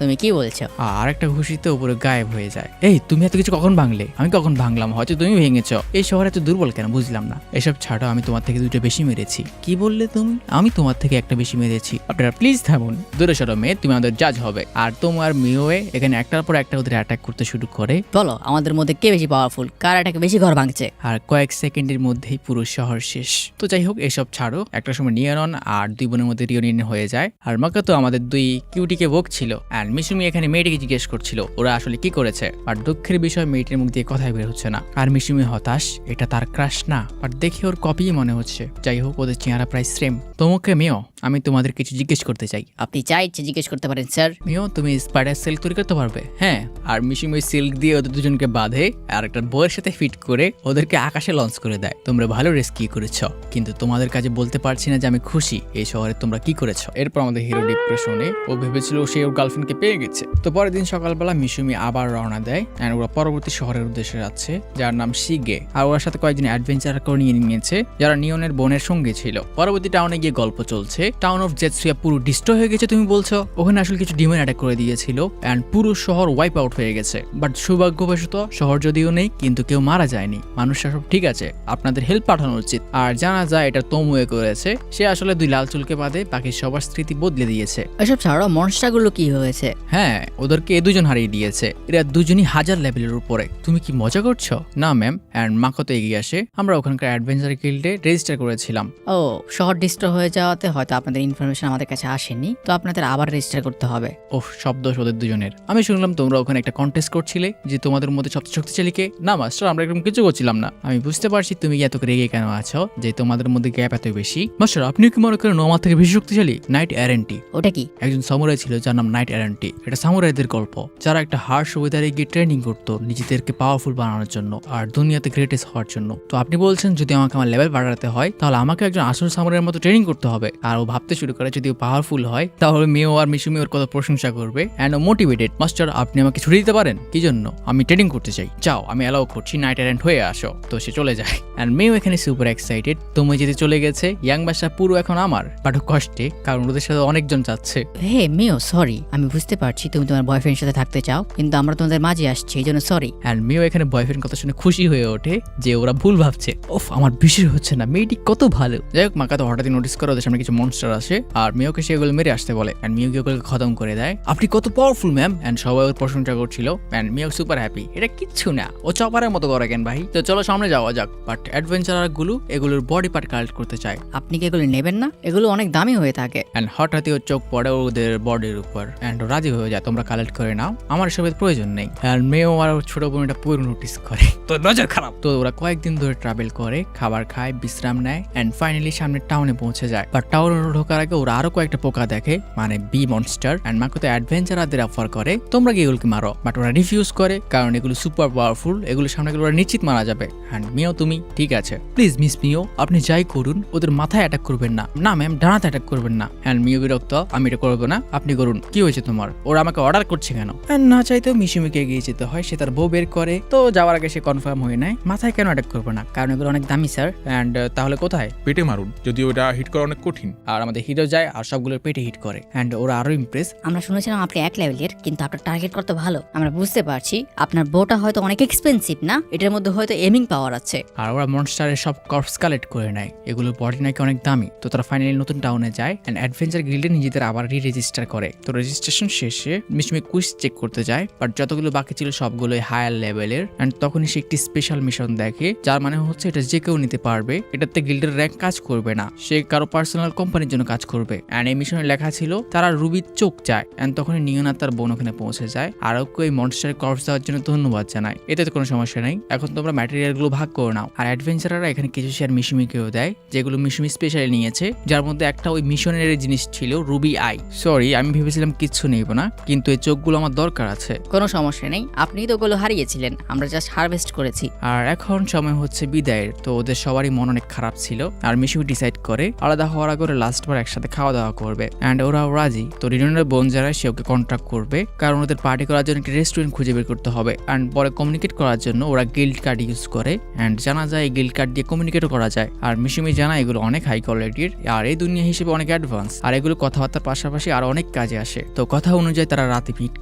তুমি কি বলছো? আর একটা ঘুষিতে উপরে গায়েব হয়ে যায়। এই তুমি এত কিছু কখন ভাঙলে? আমি কখন ভাঙলাম? হয়তো তুমি ভেঙেছ। এই শহরে এত দুর্বল কেন বুঝলাম না। এসব ছাড়ো, আমি তোমার থেকে দুটো বেশি মেরেছি। কি বললে তুমি? আমি তোমার থেকে একটা বেশি মেরেছি। আপনারা প্লিজ থামুন। দূরে সরো মেয়ে, তুমি আমাদের জাজ হবে। আর তোমার মিওয়ে এখানে একটার পর একটা ওদের অ্যাটাক করতে শুরু করে। বলো আমাদের মধ্যে কে বেশি পাওয়ারফুল, কার এটাকে বেশি ঘর ভাঙছে? আর কয়েক সেকেন্ডের মধ্যেই পুরো শহর শেষ। তো যাই হোক, এসব ছাড়ো। একটা সময় নিয়রন আর দুই বোনের মধ্যে রিউনিয়ন হয়ে যায়। আর মাকা তো আমাদের দুই কিউটিকে বকছিল। আর মিশুমি এখানে মেয়েটিকে জিজ্ঞেস করছিল ওরা আসলে কি করেছে। আর দুঃখের বিষয় মেয়েটির মুখ দিয়ে কথাই বের হচ্ছে না। আর মিশুমি হতাশ, এটা তার ক্রাশ না, বাট দেখে ওর কপি মনে হচ্ছে। যাই হোক, ওদের চেহারা প্রায় সেম। তোমাকে মেও, আমি তোমাদের কিছু জিজ্ঞেস করতে চাই। আপনি যা ইচ্ছে জিজ্ঞেস করতে পারেন স্যার। মিও, তুমি স্পাইডার সিল্ক তৈরি করতে পারবে? হ্যাঁ। আর মিশুমি সিল্ক দিয়ে ওদের দুজনকে বাঁধে আর একটা বইয়ের সাথে ফিট করে ওদেরকে আকাশে লঞ্চ করে দেয়। তোমরা ভালো রেস্কিউ করেছ, কিন্তু তোমাদের কাছে বলতে পারছি না যে আমি খুশি এই শহরে তোমরা কি করেছো। এরপর আমাদের হিরো ডিপ্রেশনে ও ভেবেছিল সে ওর গার্লফ্রেন্ডকে পেয়ে গেছে। তো পরের দিন সকালবেলা মিশুমি আবার রওনা দেয়। আর ওরা পরবর্তী শহরের উদ্দেশ্যে যাচ্ছে, যার নাম শিগে। আর ওর সাথে কয়েকজন অ্যাডভেঞ্চার করে নিয়ে নিয়েছে যারা নিয়নের বোনের সঙ্গে ছিল। পরবর্তী টাউনে গিয়ে গল্প চলছে। টাউন অফ জেটসুয়া পুরো ডিস্ট্রয় হয়ে গেছে তুমি বলছো? ওখানে আসলে কিছু ডিমন অ্যাটাক করে দিয়েছিল এন্ড পুরো শহর ওয়াইপ আউট হয়ে গেছে। বাট সৌভাগ্যবশত শহর যদিও নেই, কিন্তু কেউ মারা যায়নি। মানুষরা সব ঠিক আছে, আপনাদের হেল্প পাঠানো উচিত। আর জানা যায় এটা তোমুয়ে করেছে। সে আসলে দুই লাল চুলকে বাদে বাকি সবার স্মৃতি বদলে দিয়েছে। এসব ছাড়াও মনস্টারগুলো কি হয়েছে? হ্যাঁ, ওদেরকে এ দুজন হারিয়ে দিয়েছে। এরা দুজনই 1000 লেভেলের উপরে। তুমি কি মজা করছো? না ম্যাম। এন্ড মাকোতো এগিয়ে আসে। আমরা ওখানকার অ্যাডভেঞ্চার গিল্ডে রেজিস্টার করেছিলাম। ও, শহর ডিস্ট্রয় হয়ে যাওয়াতে হয়তো আপনাদের ইনফরমেশন আমাদের কাছে আসেনি, তো আপনাদের আবার রেজিস্টার করতে হবে। ওহ, শব্দ ওদের দুজনের। আমি শুনলাম তোমরা ওখানে একটা কন্টেস্ট করছিলে যে তোমাদের মধ্যে সবচেয়ে শক্তিশালী কে। না মাস্টার, আমরা এরকম কিছু করছিলাম না। আমি বুঝতে পারছি তুমি এত রেগে কেন আছো, যে তোমাদের মধ্যে গ্যাপ এত বেশি। মাস্টার, আপনি কি মনে করেন আমার থেকে বেশি শক্তিশালী? নাইট অ্যারেন্টি। ওটা কি? একজন সামুরাই ছিল যার নাম নাইট অ্যারেন্টি। এটা সামুরাইদের গল্প যারা একটা হার্শ ওয়েদারে গিয়ে ট্রেনিং করতো নিজেদেরকে পাওয়ারফুল বানানোর জন্য আর দুনিয়াতে গ্রেটেস্ট হওয়ার জন্য। তো আপনি বলছেন যদি আমাকে আমার লেভেল বাড়াতে হয় তাহলে আমাকে একজন আসল সামুরাইয়ের মতো ট্রেনিং করতে হবে। আর ও ভাবতে শুরু করে যদি ও পাওয়ারফুল হয় তাহলে মেও আর মিশুমি ওর কত প্রশংসা করবে এন্ড ও মোটিভেটেড। মাস্টার, আপনি আমাকে ছুটি দিতে পারেন? কি জন্য? আমি ট্রেনিং করতে চাই। যাও, আমি অ্যালাউ করছি, নাইট অ্যারেন্ট হয়ে আসো। তো সে চলে যায় এন্ড মেও এখানে সুপার এক্সাইটেড। তুমি যেতে চলে গেছে, ইয়াং বাসা পুরো এখন আমার। বাট কষ্টে, কারণ ওদের সাথে অনেকজন যাচ্ছে। হে মিও, সরি। আমি বুঝতে পারছি তুমি তোমার বয়ফ্রেন্ডের সাথে থাকতে চাও, কিন্তু আমরা তোমাদের মাঝে আসছি, এই জন্য সরি। অ্যান্ড মেও এখানে বয়ফ্রেন্ড কথা শুনে খুশি হয়ে ওঠে যে ওরা ভুল ভাবছে। ওফ, আমার বিশ্বাস হচ্ছে না, মেয়েটি কত ভালো। যাই হোক, মাকা তো হঠাৎই নোটিস করে ওদের সামনে কিছু মনস্টার মনস্টার আসে আর মিওকে সেগুলো মেরে আসতে বলে এন্ড মিও ওগুলোকে খতম করে দেয়। আপনি কত পাওয়ারফুল ম্যাম। এন্ড সবাই ওর প্রশংসা করছিল এন্ড মিও সুপার হ্যাপি। এটা কিচ্ছু না, ও চপারের মতো করে কেন ভাই। তো চলো সামনে যাওয়া যাক। বাট অ্যাডভেঞ্চারার গুলো এগুলোর বডি পার্ট কালেক্ট করতে চায়। আপনি কি এগুলো নেবেন না? এগুলো অনেক দামি হয়ে থাকে। এন্ড হঠাৎই ওর চোখ পড়ে ওদের বডির উপর এন্ড রাজি হয়ে যায়, তোমরা কালেক্ট করে নাও, আমার এসবের প্রয়োজন নেই। এন্ড মেয়েও আর ওর ছোট বোন এটা পুরো নোটিস করে, তো নজর খারাপ। তো ওরা কয়েকদিন ধরে ট্রাভেল করে, খাবার খায়, বিশ্রাম নেয় এন্ড ফাইনালি সামনে টাউনে পৌঁছে যায়। বাট টাউনে ঢোকার আগে ওরা আরো কয়েকটা পোকা দেখে, মানে বি মনস্টার। এন্ড মাকে অ্যাডভেঞ্চারারদের অফার করে তোমরা কি এগুলোকে মারো, বাট ওরা রিফিউজ করে কারণ এগুলো সুপার পাওয়ারফুল, এগুলো সামনে গেলে ওরা নিশ্চিত মারা যাবে। এন্ড মিও তুমি ঠিক আছে, প্লিজ মিস মিও আপনি যাই করুন ওদের মাথায় অ্যাটাক করবেন না। না ম্যাম, ডানাতে অ্যাটাক করবেন না। এন্ড মিও বিরক্ত, আমি এটা করবো না, আপনি করুন। কি হয়েছে তোমার? ওরা আমাকে অর্ডার করছে কেন? না চাইতেও মিশুমিকে এগিয়ে যেতে হয়, সে তার বউ বের করে। তো যাওয়ার আগে সে কনফার্ম হয়ে নেয় মাথায় কেন অ্যাটাক করবো না, কারণ এগুলো অনেক দামি স্যার। এন্ড তাহলে কোথায়? পেটে মারুন, যদি ওটা হিট করা অনেক কঠিন। আর আমাদের হিরো যায় আর সবগুলোর পেটে হিট করে এন্ড ওরা আরো ইমপ্রেস। আমরা শুনেছিলাম আপনি 1 লেভেলের, কিন্তু আপনার টার্গেট করতে ভালো। আমরা বুঝতে পারছি আপনার বউটা হয়তো অনেক এক্সপেন্সিভ না, এটার মধ্যে হয়তো এমিং পাওয়ার আছে। আর ওরা মনস্টারের সব কর্পস কালেক্ট করে নেয়, এগুলোর বডি নাকি অনেক দামি। তো তারা ফাইনালি নতুন টাউনে যায় এন্ড অ্যাডভেঞ্চার গিল্ডে নিজেদের আবার রেজিস্টার করে। তো রেজিস্ট্রেশন শেষে মিশমি কুইজ চেক করতে যায়, বাট যতগুলো বাকি ছিল সবগুলোই হায়ার লেভেলের। এন্ড তখনই সে একটি স্পেশাল মিশন দেখে, যার মানে হচ্ছে এটা যে কেউ নিতে পারবে, এটাতে গিল্ডের র্যাঙ্ক কাজ করবে না, সে কারো পার্সোনাল কোম্পানির জন্য কাজ করবে। এন্ড এই মিশনে লেখা ছিল তারা রুবির চোখ চায়। এন্ড তখনই নিয়না তার বোন ওখানে পৌঁছে যায় আর ওকে এই মনস্টারের কর্পস দেওয়ার জন্য ধন্যবাদ জানায়। এতে তো কোনো সমস্যা নেই, এখন তোমরা ম্যাটেরিয়াল গুলো ভাগ করে নাও। আর অ্যাডভেঞ্চাররা এখানে কিছু শেয়ার মিশুমিকেও দেয়, যেগুলো মিশুমি স্পেশালি নিয়েছে, যার মধ্যে একটা ওই মিশনের জিনিস ছিল রুবি আই। সরি, আমি ভেবেছিলাম কিচ্ছু নেব না, কিন্তু এই চোখগুলো আমার দরকার আছে। কোনো সমস্যা নেই, আপনি তো ওগুলো হারিয়েছিলেন, আমরা জাস্ট হারভেস্ট করেছি। আর এখন সময় হচ্ছে বিদায়ের। তো ওদের সবারই মন অনেক খারাপ ছিল আর মিশুমি ডিসাইড করে আলাদা হওয়ার আগে লাস্ট বার একসাথে খাওয়া দাওয়া করবে। এন্ড ওরাও রাজি। তো রিউনিয়নের বোন যারা সে ওকে কন্ট্যাক্ট করবে, কারণ ওদের পার্টি করার জন্য একটি রেস্টুরেন্ট খুঁজে বের করতে হবে। এন্ড পরে কমিউনিকেট করার জন্য ওরা গিল্ড কার্ড ইউজ করে এন্ড জানা যায় এই গিল্ড কার্ড দিয়ে কমিউনিকেটও করা যায়। আর মিশুমি জানা এগুলো অনেক হাই কোয়ালিটির আর এই দুনিয়া হিসেবে অনেক অ্যাডভান্স, আর এগুলো কথাবার্তার পাশাপাশি আরো অনেক কাজে আসে। তো কথা অনুযায়ী তারা রাতে মিট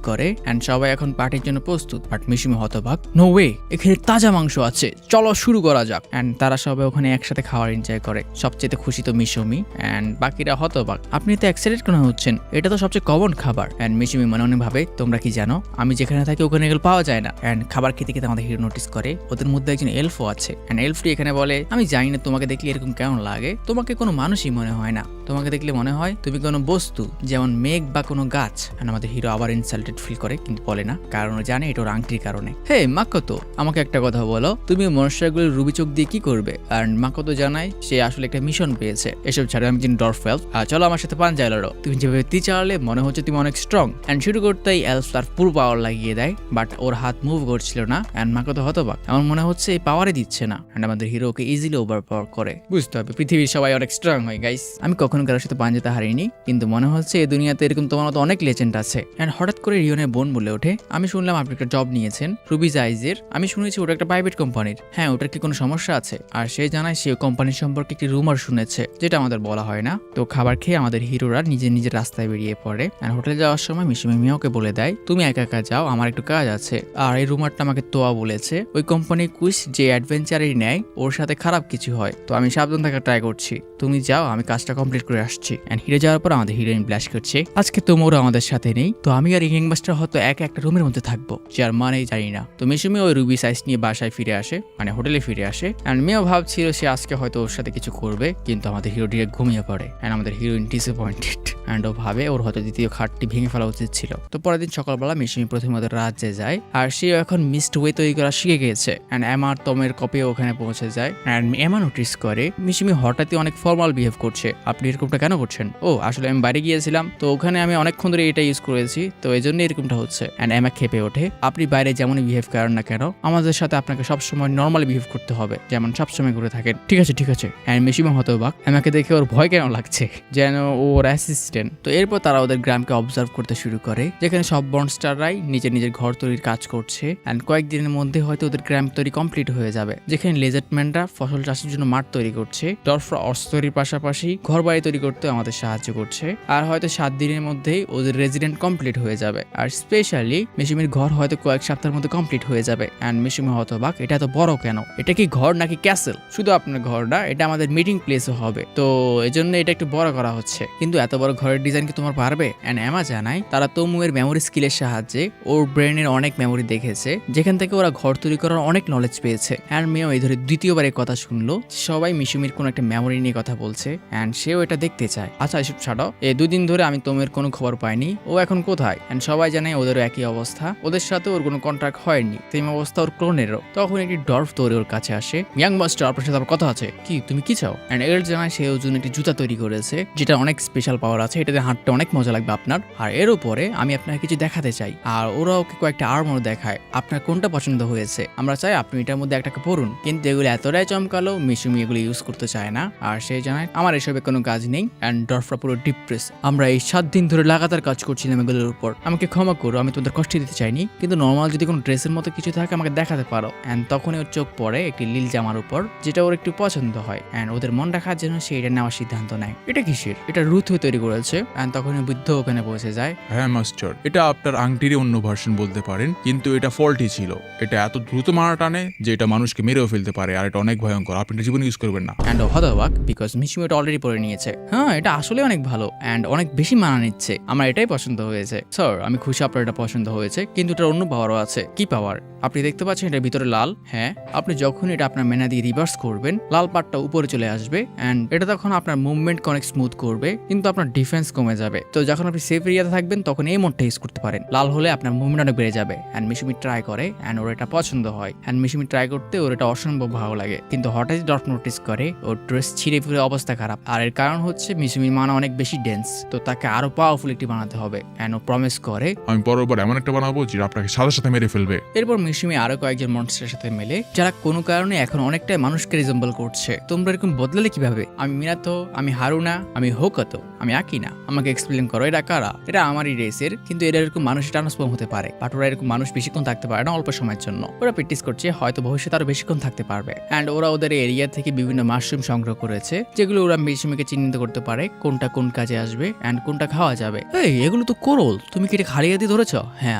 করে এন্ড সবাই এখন পার্টির জন্য প্রস্তুত। বাট মিশুমি হতবাক, নো ওয়ে, এখানে তাজা মাংস আছে, চলো শুরু করা যাক। এন্ড তারা সবাই ওখানে একসাথে খাওয়ার এনজয় করে। সবচেয়ে খুশি তো মিশুমি এন্ড বাকিরা হতবাক। আপনি তো এক্সাইটেড কেন হচ্ছেন? এটা তো সবচেয়ে কমন খাবার। এন্ড মিশুমি মনে মনে ভাবে, তোমরা কি জানো আমি যেখানে থাকি ওখানে এগুলো পাওয়া যায় না। এন্ড খাবার খেতে খেতে আমাদের হিরো নোটিস করে ওদের মধ্যে একজন এলফও আছে। এন্ড এলফটি এখানে বলে, আমি জানি না তোমাকে দেখলে এরকম কেমন লাগে, তোমাকে কোনো মানুষই মনে হয় না, তোমাকে দেখলে মনে হয় তুমি কোনো বস্তু, যেমন মেঘ বা কোনো গাছ। এন্ড আমাদের হিরো আবার ইনসাল্টেড ফিল করে, কিন্তু বলে না, কারণ ও জানে এটা ওর আংটির কারণে। হে মাকোতো, আমাকে একটা কথা বলো, তুমি মনস্টারগুলোর রুবি চোখ দিয়ে কি করবে? এন্ড মাকোতো জানায় সে আসলে একটা মিশন পেয়েছে। এসব ছাড়া আমি যিনি ডরফ এলফ, চলো আমার সাথে পাঞ্জায় লড়ো, তুমি যেভাবে তীর চালালে মনে হচ্ছে তুমি অনেক স্ট্রং। এন্ড শুরু করতেই এলফ তার পুরো পাওয়ার লাগিয়ে দেয়, বাট ওর হাত মুভ করছিল না। এন্ড মাকোতো হতবাক, আমার মনে হচ্ছে এই পাওয়ারে দিচ্ছে না। এন্ড আমাদের হিরোকে ইজিলি ওভার পাওয়ার করে। বুঝতে হবে পৃথিবীর সবাই অনেক স্ট্রং হয় গাইস। আমি কখনো কারোর সাথে পাঞ্জাতে হারিনি, কিন্তু মনে হচ্ছে এই দুনিয়াতে এরকম তোমার মতো অনেক লেজেন্ড আছে। এন্ড হঠাৎ করে রিওনের বোন বলে ওঠে, আমি শুনলাম আপনি একটা জব নিয়েছেন রুবিজ আইজের, আমি শুনেছি ওটা একটা প্রাইভেট কোম্পানির। হ্যাঁ, ওটার কি কোনো সমস্যা আছে? আর সে জানায় সে কোম্পানির সম্পর্কে একটি রুমার শুনেছে, যেটা আমাদের বলা হয় না। তো খাবার খেয়ে আমাদের হিরোরা নিজের নিজের রাস্তায় বেরিয়ে পড়ে। আর হোটেলে যাওয়ার সময় মিশুমি মিয়াকে বলে দেয়, তুমি একা একা যাও, আমার একটু কাজ আছে। আর এই রুমারটা আমাকে তোয়া বলেছে ওই কোম্পানির কুইজ যে অ্যাডভেঞ্চারের নেয় ওর সাথে খারাপ কিছু হয়, তো আমি সাবধান থাকা ট্রাই করছি, তুমি যাও, আমি কাজটা কমপ্লিট করে আসছি। এন্ড হিরো যাওয়ার পর আমাদের হিরোইন ব্লাশ করছে, আজকে তোমরা আমাদের সাথে নেই, তো আমি আর ইংলিং মাস্টার হয়তো একটা রুমের মধ্যে থাকবো, যার মানেই জানি না। তো মিশুমি ওই রুবি সাইজ নিয়ে বাসায় ফিরে আসে, মানে হোটেলে ফিরে আসে। এন্ড মেয়েও ভাবছিল সে আজকে হয়তো ওর সাথে কিছু করবে, কিন্তু আমাদের হিরো ডিরেক্ট ঘুমিয়ে পড়ে। এন্ড আমাদের হিরোইন ডিসঅ্যাপয়েন্টেড এন্ড ও ভাবে ওর হয়তো দ্বিতীয় খাটটি ভেঙে ফেলা উচিত ছিল। তো পরের দিন সকালবেলা মিশুমি প্রথমে ওদের রাজ্যে যায় আর সে এখন মিসড ওয়ে তৈরি করা শিখে গিয়েছে। এন্ড এমার তমের কপি ওখানে পৌঁছে যায়। এন্ড এমা নোটিস করে মিশুমি হঠাৎই অনেক ফর্মাল বিহেভ করছে, আপনি এরকমটা কেন করছেন? ও আসলে আমি বাইরে গিয়েছিলাম, তো ওখানে আমি অনেকক্ষণ ধরে এটা ইউজ করেছি, তো এই জন্য এরকমটা হচ্ছে। এন্ড এমা খেপে ওঠে, আপনি বাইরে যেমনই বিহেভ করেন না কেন, আমাদের সাথে আপনাকে সবসময় নর্মালি বিহেভ করতে হবে, যেমন সবসময় করে থাকেন। ঠিক আছে ঠিক আছে। এন্ড মিশুমি হতবাক, এমাকে দেখে ওর ভয় কেন লাগছে, যেন ওর অ্যাসিস্ট্যান্ট। তো এরপর তারা ওদের গ্রামকে অবজার্ভ করতে শুরু করে, যেখানে সব মনস্টাররাই নিজের নিজের ঘর তৈরির কাজ করছে। এন্ড কয়েকদিনের মধ্যে হয়তো ওদের গ্রাম তৈরি কমপ্লিট হয়ে যাবে, যেখানে লেজার্টম্যানরা ফসল চাষের জন্য মাঠ তৈরি করছে, ডরফরা অস্ত্র তৈরির পাশাপাশি ঘর বাড়ি বাড়ি তৈরি করতে আমাদের সাহায্য করছে, আর হয়তো 7 দিনের মধ্যেই ওদের রেজিডেন্ট কমপ্লিট হয়ে যাবে। আর স্পেশালি মিশুমির ঘর হয়তো কয়েক সপ্তাহের মধ্যে কমপ্লিট হয়ে যাবে। অ্যান্ড মিশুমি হতবাক, এটা তো বড় কেন, এটা কি ঘর নাকি ক্যাসেল? শুধু আপনার ঘর না, এটা আমাদের মিটিং প্লেসও হবে, তো এই জন্য এটা একটু বড় করা হচ্ছে। কিন্তু এত বড় ঘরের ডিজাইন কি তোমার পারবে? অ্যান্ড এমা জানায় তারা তমুয়ের মেমোরি স্কিলের সাহায্যে ওর ব্রেনের অনেক মেমোরি দেখেছে, যেখান থেকে ওরা ঘর তৈরি করার অনেক নলেজ পেয়েছে। অ্যান্ড মেয়েও এই ধরে দ্বিতীয়বার এই কথা শুনলো, সবাই মিশুমির কোনো একটা মেমোরি নিয়ে কথা বলছে অ্যান্ড সেও এটা দেখতে চায়। আচ্ছা এসব ছাড়ো, এই 2 দিন ধরে আমি তোমের কোনো খবর পাইনি, ও এখন কোথায়? অ্যান্ড সবাই জানে ওদেরও একই অবস্থা, ওদের সাথে ওর কোনো কন্ট্রাক্ট হয়নি, সেম অবস্থা ওর ক্লোনেরও। তখন একটি ডর্ফ তৈরি ওর কাছে আসে। ইয়াং মাস্টার, আপনার সাথে আমার কথা আছে। কি, তুমি কি চাও? অ্যান্ড এর জানায় সে ওর জন্য একটি জুতা তৈরি করেছে, যেটা অনেক স্পেশাল পাওয়ার আছে, এটাতে হাঁটতে অনেক মজা লাগবে আপনার। আর এর উপরে আমি আপনাকে কিছু দেখাতে চাই। আর ওরা ওকে কয়েকটা আর্মর দেখায়, আপনার কোনটা পছন্দ হয়েছে? আমরা চাই আপনি এটার মধ্যে একটাকে পরুন। কিন্তু এগুলো এতটাই চমকালো, মিশুমি এগুলো ইউজ করতে চায় না। আর সে জানায় আমার এসবে কোনো কাজ নেই। অ্যান্ড ডর্ফরা পুরো ডিপ্রেস, আমরা এই 7 দিন ধরে লাগাতার কাজ করছিলাম এগুলোর উপর, আমাকে ক্ষমা করো, আমি তোমাদের কষ্ট দিতে চাইনি, কিন্তু নর্মাল যদি কোনো ড্রেসের মতো কিছু থাকে আমাকে দেখাতে পারো। অ্যান্ড তখনই ওর চোখ পড়ে একটি লীল জামার উপর, যেটা ওর একটু পছন্দ হয়। অ্যান্ড ওদের মন রাখার জন্য সে এটা নেওয়ার সিদ্ধান্ত নেয়। এটা কিসের? এটা রুথ হয়ে তৈরি করেছে। অ্যান্ড তখনই বুদ্ধ ওখানে পৌঁছে যায়। হ্যাঁ মাস্টার, এটা আপনার আংটিরই অন্য ভার্সন বলতে পারেন, কিন্তু এটা ফল্টি ছিল। এটা এত দ্রুত মারা টানে যে এটা মানুষকে মেরেও ফেলতে পারে, আর এটা অনেক ভয়ঙ্কর, আপনি এটা জীবনে ইউজ করবেন না। অ্যান্ড হতবাক বিকজ মিশুমি এটা অলরেডি পরে নিয়েছে। হ্যাঁ, এটা আসলে অনেক ভালো অ্যান্ড অনেক বেশি মানা নিচ্ছে, আমার এটাই পছন্দ হয়েছে। স্যার আমি খুশি আপনার এটা পছন্দ হয়েছে, কিন্তু এটার অন্য পাওয়ারও আছে। কি পাওয়ার? আপনি দেখতে পাচ্ছেন এটার ভিতরে লাল। হ্যাঁ, আপনি যখন এটা আপনার মেনা দিয়ে রিভার্স করবেন, লাল পার্টটা উপরে চলে আসবে অ্যান্ড এটা তখন আপনার মুভমেন্টকে অনেক স্মুথ করবে, কিন্তু আপনার ডিফেন্স কমে যাবে। তো যখন আপনি সেফ এরিয়াতে থাকবেন তখন এই মোডটা ইউজ করতে পারেন। লাল হলে আপনার মুভমেন্ট অনেক বেড়ে যাবে। অ্যান্ড মিশুমি ট্রাই করে অ্যান্ড ওর এটা পছন্দ হয়। অ্যান্ড মিশুমি ট্রাই করতে ওর এটা অসম্ভব ভালো লাগে, কিন্তু হঠাৎই ডট নোটিস করে ওর ড্রেস ছিঁড়ে ফিরে অবস্থা খারাপ। আর এর কারণ হচ্ছে মিশুমির মানা অনেক বেশি ডেন্স, তো তাকে আরো পাওয়ারফুল একটি বানাতে হবে। অ্যান্ড ও প্রমিস করে আমি পরবার এমন একটা বানাবো যেটা আপনাকে সাথে সাথে মেরে ফেলবে। এরপর মিশুমি আরো কয়েকজন মনস্টারের সাথে মেলে, যারা কোনো কারণে এখন অনেকটাই মানুষকে রিজেম্বল করছে। তোমরা এরকম বদলালে কিভাবে? আমি মিনাতো, আমি হারুনা, আমি হোকাতো, আমি আকিনা। আমাকে এক্সপ্লেন করো এরা কারা? এটা আমারই রেসের, কিন্তু এরা এরকম মানুষের ট্রান্সফর্ম হতে পারে, বাট ওরা এরকম মানুষ বেশিক্ষণ থাকতে পারে না, অল্প সময়ের জন্য। ওরা প্র্যাকটিস করছে, হয়তো ভবিষ্যতে আরো বেশিক্ষণ থাকতে পারবে। অ্যান্ড ওরা ওদের এরিয়া থেকে বিভিন্ন মাশরুম সংগ্রহ করেছে, যেগুলো ওরা মিশুমিকে চিহ্নিত করতে পারে কোনটা কোন কাজে আসবে অ্যান্ড কোনটা খাওয়া যাবে। এই এগুলো তো কোরল, তুমি কি এটা খালিয়ে দিয়ে ধরেছ? হ্যাঁ,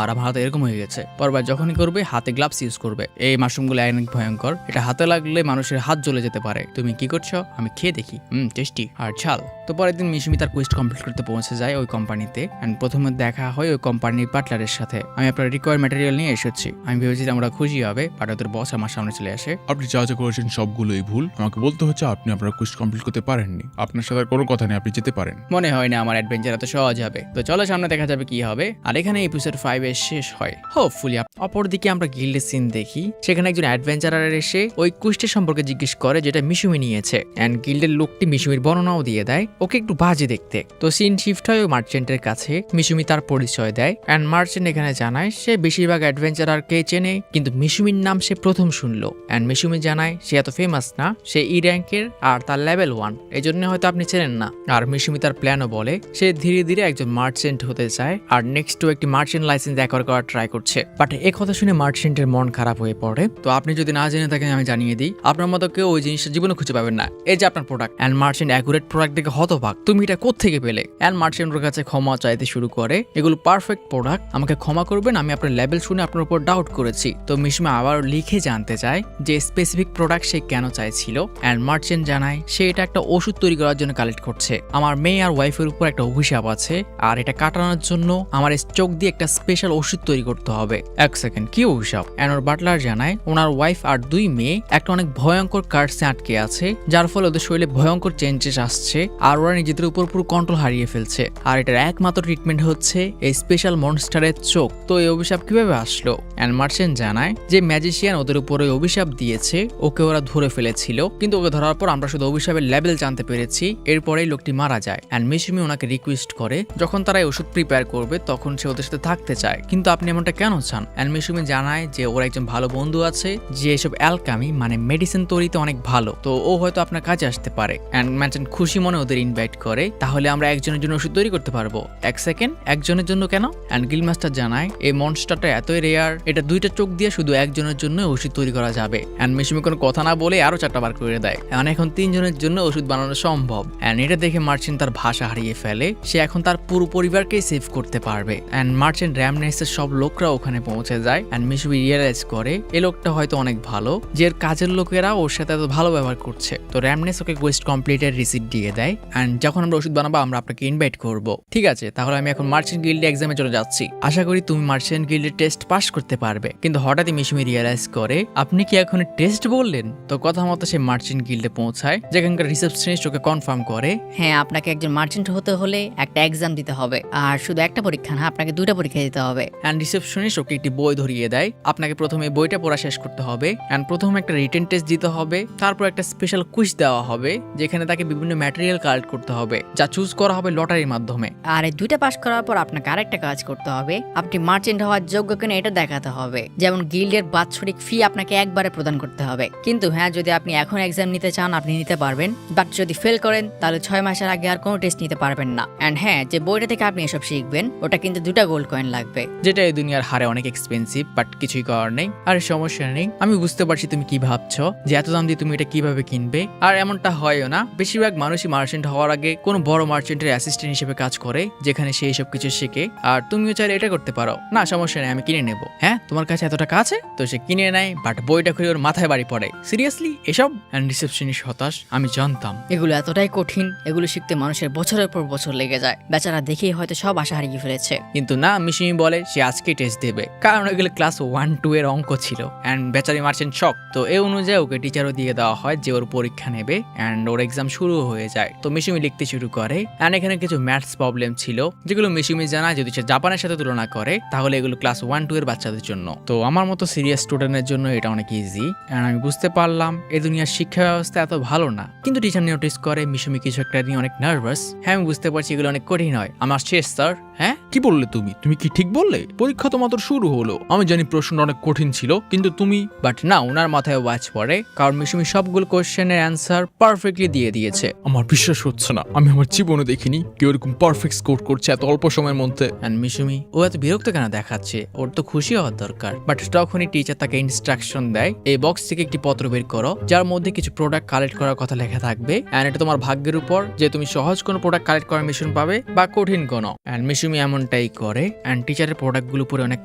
আর আমার হাতে এরকম হয়ে গেছে। পরবার যখনই করবে হাতে গ্লাভস ইউজ করবে। এই মাশরুমগুলো অনেক ভয়ঙ্কর, এটা হাতে লাগলে মানুষের হাত জ্বলে যেতে পারে। তুমি কি করছো? আমি খেয়ে দেখি। টেস্টি আর ঝাল। তো পরের দিন মিশুমি তার কোয়েস্ট কমপ্লিট করতে পৌঁছে যায় ওই কোম্পানিতে। অ্যান্ড প্রথমে দেখা হয় ওই কোম্পানির পার্টনারের সাথে। আমি আপনার রিকোয়ার্ড ম্যাটেরিয়াল নিয়ে এসেছি। আমি ভেবেছিলাম আমরা খুশি হবে, বাট ওদের বস আমার সামনে চলে আসে। আপনি যা যা করেছেন সবগুলোই ভুল, আমাকে বলতে হচ্ছে আপনি আপনার কোয়েস্ট কমপ্লিট করতে পারেননি। আপনার সাথে আর কোনো কথা নেই, আপনি যেতে পারেন। মনে হয় না আমার অ্যাডভেঞ্চার এত সহজ হবে। তো চলো সামনে দেখা যাবে কি হবে। আর এখানে এপিসোড 5 এর শেষ হয় হোপফুলি। অপরদিকে আমরা গিল্ডের সিন দেখি, সেখানে একজন অ্যাডভেঞ্চারার এসে ওই কুইস্টের সম্পর্কে জিজ্ঞেস করে যেটা মিশুমি নিয়েছে। অ্যান্ড গিল্ডের লোকটি মিশুমির বর্ণনাও দিয়ে দেয়, ওকে একটু বাজে দেখতে। তো সিন শিফট হয় ওই মার্চেন্টের কাছে, মিশুমি তার পরিচয় দেয়। অ্যান্ড মার্চেন্ট এখানে জানায় সে বেশিরভাগ অ্যাডভেঞ্চারারকে চেনে, কিন্তু মিশুমির নাম সে প্রথম শুনলো। অ্যান্ড মিশুমি জানায় সে এত ফেমাস না, সে ই র্যাঙ্কের আর তার লেভেল 1, এই জন্য হয়তো আপনি চেনেন না। আর মিশুমি তার প্ল্যানও বলে, সে ধীরে ধীরে একজন মার্চেন্ট হতে চায় আর নেক্সটও একটি মার্চেন্ট লাইসেন্স অ্যাকোয়ার করার ট্রাই করছে। বাট এই কথা শুনে মার্চেন্টের মন খারাপ হয়ে পড়ে। তো আপনি যদি না জেনে থাকেন আমি জানিয়ে দিই, আপনার মতো কেউ ওই জিনিসটা জীবনে খুঁজে পাবেন না। এই যে আপনার product. And merchant accurate product দেখে হতবাক, তুমি এটা কোত্থেকে পেলে? অ্যান্ড মার্চেন্টের কাছে ক্ষমা চাইতে শুরু করে, এগুলো পারফেক্ট প্রোডাক্ট, আমাকে ক্ষমা করবেন, আমি আপনার লেভেল শুনে আপনার উপর ডাউট করেছি। তো মিশুমি আবার লিখে জানতে চায় যে স্পেসিফিক প্রোডাক্ট সে কেন চাইছিল। অ্যান্ড মার্চেন্ট জানায় সে এটা একটা ওষুধ তৈরি করার জন্য কালেক্ট করছে। আমার মেয়ে আর ওয়াইফের উপর একটা অভিশাপ আছে, আর এটা কাটানোর জন্য আমার চোখ দিয়ে একটা স্পেশাল ওষুধ তৈরি করতে হবে। এক সেকেন্ড, কি অভিশাপ? অ্যান্ড ওর বাটলার জানায় ওনার ওয়াইফ আর 2 মেয়ে একটা অনেক ভয়ঙ্কর কার্সে আটকে আছে, যার ফলে ওদের শরীরে ভয়ঙ্কর চেঞ্জেস আসছে আর ওরা নিজেদের উপর পুরো কন্ট্রোল হারিয়ে ফেলছে। আর এটার একমাত্র ট্রিটমেন্ট হচ্ছে এই স্পেশাল মনস্টারের চোখ। তো এই অভিশাপ কিভাবে আসলো? অ্যান্ড মার্চেন্ট জানায় যে ম্যাজিশিয়ান ওদের উপর ওই অভিশাপ দিয়েছে, ওকে ওরা ধরে ফেলেছিল, কিন্তু ওকে ধরার পর আমরা শুধু অভিশাপের লেভেল জানতে পেরেছি। এরপরেই লোকটি মারা যায়। অ্যান্ড মিশুমি ওনাকে রিকোয়েস্ট করে যখন তারা এই ওষুধ প্রিপেয়ার করবে তখন সে ওদের সাথে থাকতে চায়, কিন্তু আপনি এমনটা কেন চান? অ্যান্ড মিশুমি জানায় যে ওর একজন ভালো বন্ধু আছে যে এসব অ্যালকামি মানে মেডিসিন তৈরিতে অনেক ভালো, তো ও হয়তো আপনার কাজে আসতে পারে। অ্যান্ড ম্যাচেন খুশি মনে ওদের ইনভাইট করে, তাহলে আমরা একজনের জন্য ওষুধ তৈরি করতে পারবো। এক সেকেন্ড, একজনের জন্য কেন? অ্যান্ড গিল্ডমাস্টার জানায় এই মনস্টারটা এতই রেয়ার, এটা 2টা চোখ দিয়ে শুধু একজনের জন্য ওষুধ তৈরি করা যাবে। অ্যান্ড মিশুমি কোনো কথা না বলে আরো 4টা বার করে দেয়। এখন 3 জনের জন্য ওষুধ বানানো সম্ভব। সম্ভব। অ্যান্ড এটা দেখে মার্চেন্ট তার ভাষা হারিয়ে ফেলে। সে এখন তার পুরো পরিবারকেই সেভ করতে পারবে। অ্যান্ড মার্চেন্ট র্যামনেসের সব লোকরা ওখানে পৌঁছে যায়। অ্যান্ড মিশুমি রিয়েলাইজ করে এই লোকটা হয়তো অনেক ভালো, যে এর কাজের লোকেরা ওর সাথে এত ভালো ব্যবহার করছে। তো র্যামনেস ওকে কোয়েস্ট কমপ্লিটের রিসিপ্ট দিয়ে দেয়। অ্যান্ড যখন আমরা ওষুধ বানাবো আমরা আপনাকে ইনভাইট করব। ঠিক আছে, তাহলে আমি এখন মার্চেন্ট গিল্ডে এক্সামে চলে যাচ্ছি। আশা করি তুমি মার্চেন্ট গিল্ডের টেস্ট পাস করতে পারবে। কিন্তু হঠাৎই মিশুমি রিয়েলাইজ করে আপনি কি এখন টেস্ট বললেন? তো কথা মতো সে মার্চেন্ট গিল্ডে পৌঁছায়, যেখানকার রিসেপশনিস্ট ওকে কনফার্ম করে হ্যাঁ, আপনাকে একজন মার্চেন্ট হতে হলে একটা এক্সাম দিতে হবে, আর শুধু একটা পরীক্ষা না, আপনাকে 2টা পরীক্ষা দিতে হবে। অ্যান্ড রিসেপশনিস্ট ওকে একটি বই ধরিয়ে দেয়। আপনাকে প্রথমে বইটা পড়া শেষ করতে হবে। অ্যান্ড প্রথমে একটা রিটেন টেস্ট দিতে হবে, তারপর একটা স্পেশাল কুইজ দেওয়া হবে, যেখানে তাকে বিভিন্ন ম্যাটেরিয়াল কালেক্ট করতে হবে, যা চুজ করা হবে লটারির মাধ্যমে। আর এই 2টা পাস করার পর আপনাকে আরেকটা কাজ করতে হবে, আপনি মার্চেন্ট হওয়ার যোগ্য কিনা এটা দেখাতে হবে। যেমন গিল্ডের বাৎসরিক ফি আপনাকে একবারে প্রদান করতে হবে। কিন্তু হ্যাঁ, যদি আপনি এখন এক্সাম নিতে চান আপনি নিতে পারবেন, বাট যদি ফেল করেন তাহলে 6 মাসের আগে আর কোনো টেস্ট নিতে পারবেন না। অ্যান্ড হ্যাঁ, যে বইটা থেকে আপনি এসব শিখবেন ওটা কিন্তু 2টা গোল্ড কয়েন লাগবে, যেটা এই দুনিয়ার হারে অনেক এক্সপেন্সিভ, বাট কিছুই করার নেই। আর সমস্যা নেই, আমি বুঝতে পারছি তুমি কি ভাবছো, যে এত দাম দিয়ে তুমি এটা কিভাবে কিনবে। আর এমনটা হয়ও না। বেশিরভাগ মানুষই মার্চেন্ট হওয়ার আগে কোনো বড় মার্চেন্টের অ্যাসিস্ট্যান্ট হিসেবে কাজ করে, যেখানে সে সব কিছু শেখে। আর তুমিও চাইলে এটা করতে পারো। না, সমস্যা নেই, আমি কিনে নেব। হ্যাঁ, তোমার কাছে এত টাকা আছে? তো সে কিনে নেয়, বাট বইটা খুলে ওর মাথায় বাড়ি পড়ে। সিরিয়াসলি এসব? অ্যান্ড রিসেপশনিস্ট হতাশ, আমি জানতাম। এগুলো এতটাই কঠিন, এগুলো শিখতে মানুষের বছরের পর বছর লেগে যায়। বেচারা দেখেই হয়তো সব আশা হারিয়ে ফেলেছে। কিন্তু না, মিশুমি বলে সে আজকে টেস্ট দেবে, কারণ এগুলো ক্লাস 1-2 এর অঙ্ক ছিল। অ্যান্ড বেচারি মার্চেন্ট শক। তো এই অনুযায়ী ওকে টিচারও দিয়ে দেওয়া হয় যে ওর পরীক্ষা নেবে। অ্যান্ড ওর এক্সাম শুরু হয়ে যায়। তো মিশুমি লিখতে শুরু করে। অ্যান্ড এখানে কিছু ম্যাথস প্রবলেম ছিল, যেগুলো মিশুমি জানায় যদি সে জাপানের সাথে তুলনা করে তাহলে এগুলো ক্লাস 1-2 এর বাচ্চাদের জন্য। তো আমার মতো সিরিয়াস স্টুডেন্টের জন্য এটা অনেক ইজি। অ্যান্ড আমি বুঝতে পারলাম এই দুনিয়ার শিক্ষা ব্যবস্থা এত ভালো না। কিন্তু টিচার নোটিস করে মিশুমি কিছু একটা নিয়ে অনেক নার্ভাস। হ্যাঁ, আমি বুঝতে পারছি এগুলো অনেক কঠিন হয়। আমার শেষ স্যার। হ্যাঁ, কি বললে তুমি? তুমি কি ঠিক বললে? পরীক্ষা তো মাত্র শুরু হলো। আমি জানি প্রশ্নটা অনেক কঠিন ছিল, কিন্তু তুমি। বাট না, ওনার মাথায় ওয়াচ পড়ে, কারণ মিশুমি সবগুলো কোশ্চেনের অ্যান্সার পারফেক্টলি দিয়ে দিয়েছে। আমার বিশ্বাস হচ্ছে না, আমি আমার জীবনে দেখিনি কেউ এরকম পারফেক্ট স্কোর করছে এত অল্প সময়ের মধ্যে। অ্যান্ড মিশুমি ও এত বিরক্ত কেন দেখাচ্ছে? ওর তো খুশি হওয়ার দরকার। বাট তখনই টিচার তাকে ইনস্ট্রাকশন দেয়, এই বক্স থেকে একটি পত্র বের করো, যার মধ্যে কিছু প্রোডাক্ট কালেক্ট করার কথা লেখা থাকবে। অ্যান্ড এটা তোমার ভাগ্যের উপর যে তুমি সহজ কোনো প্রোডাক্ট কালেক্ট করার মিশন পাবে বা কঠিন কোনো। অ্যান্ড মিশুমি এমনটাই করে। অ্যান্ড টিচারের প্রোডাক্টগুলো পরে অনেক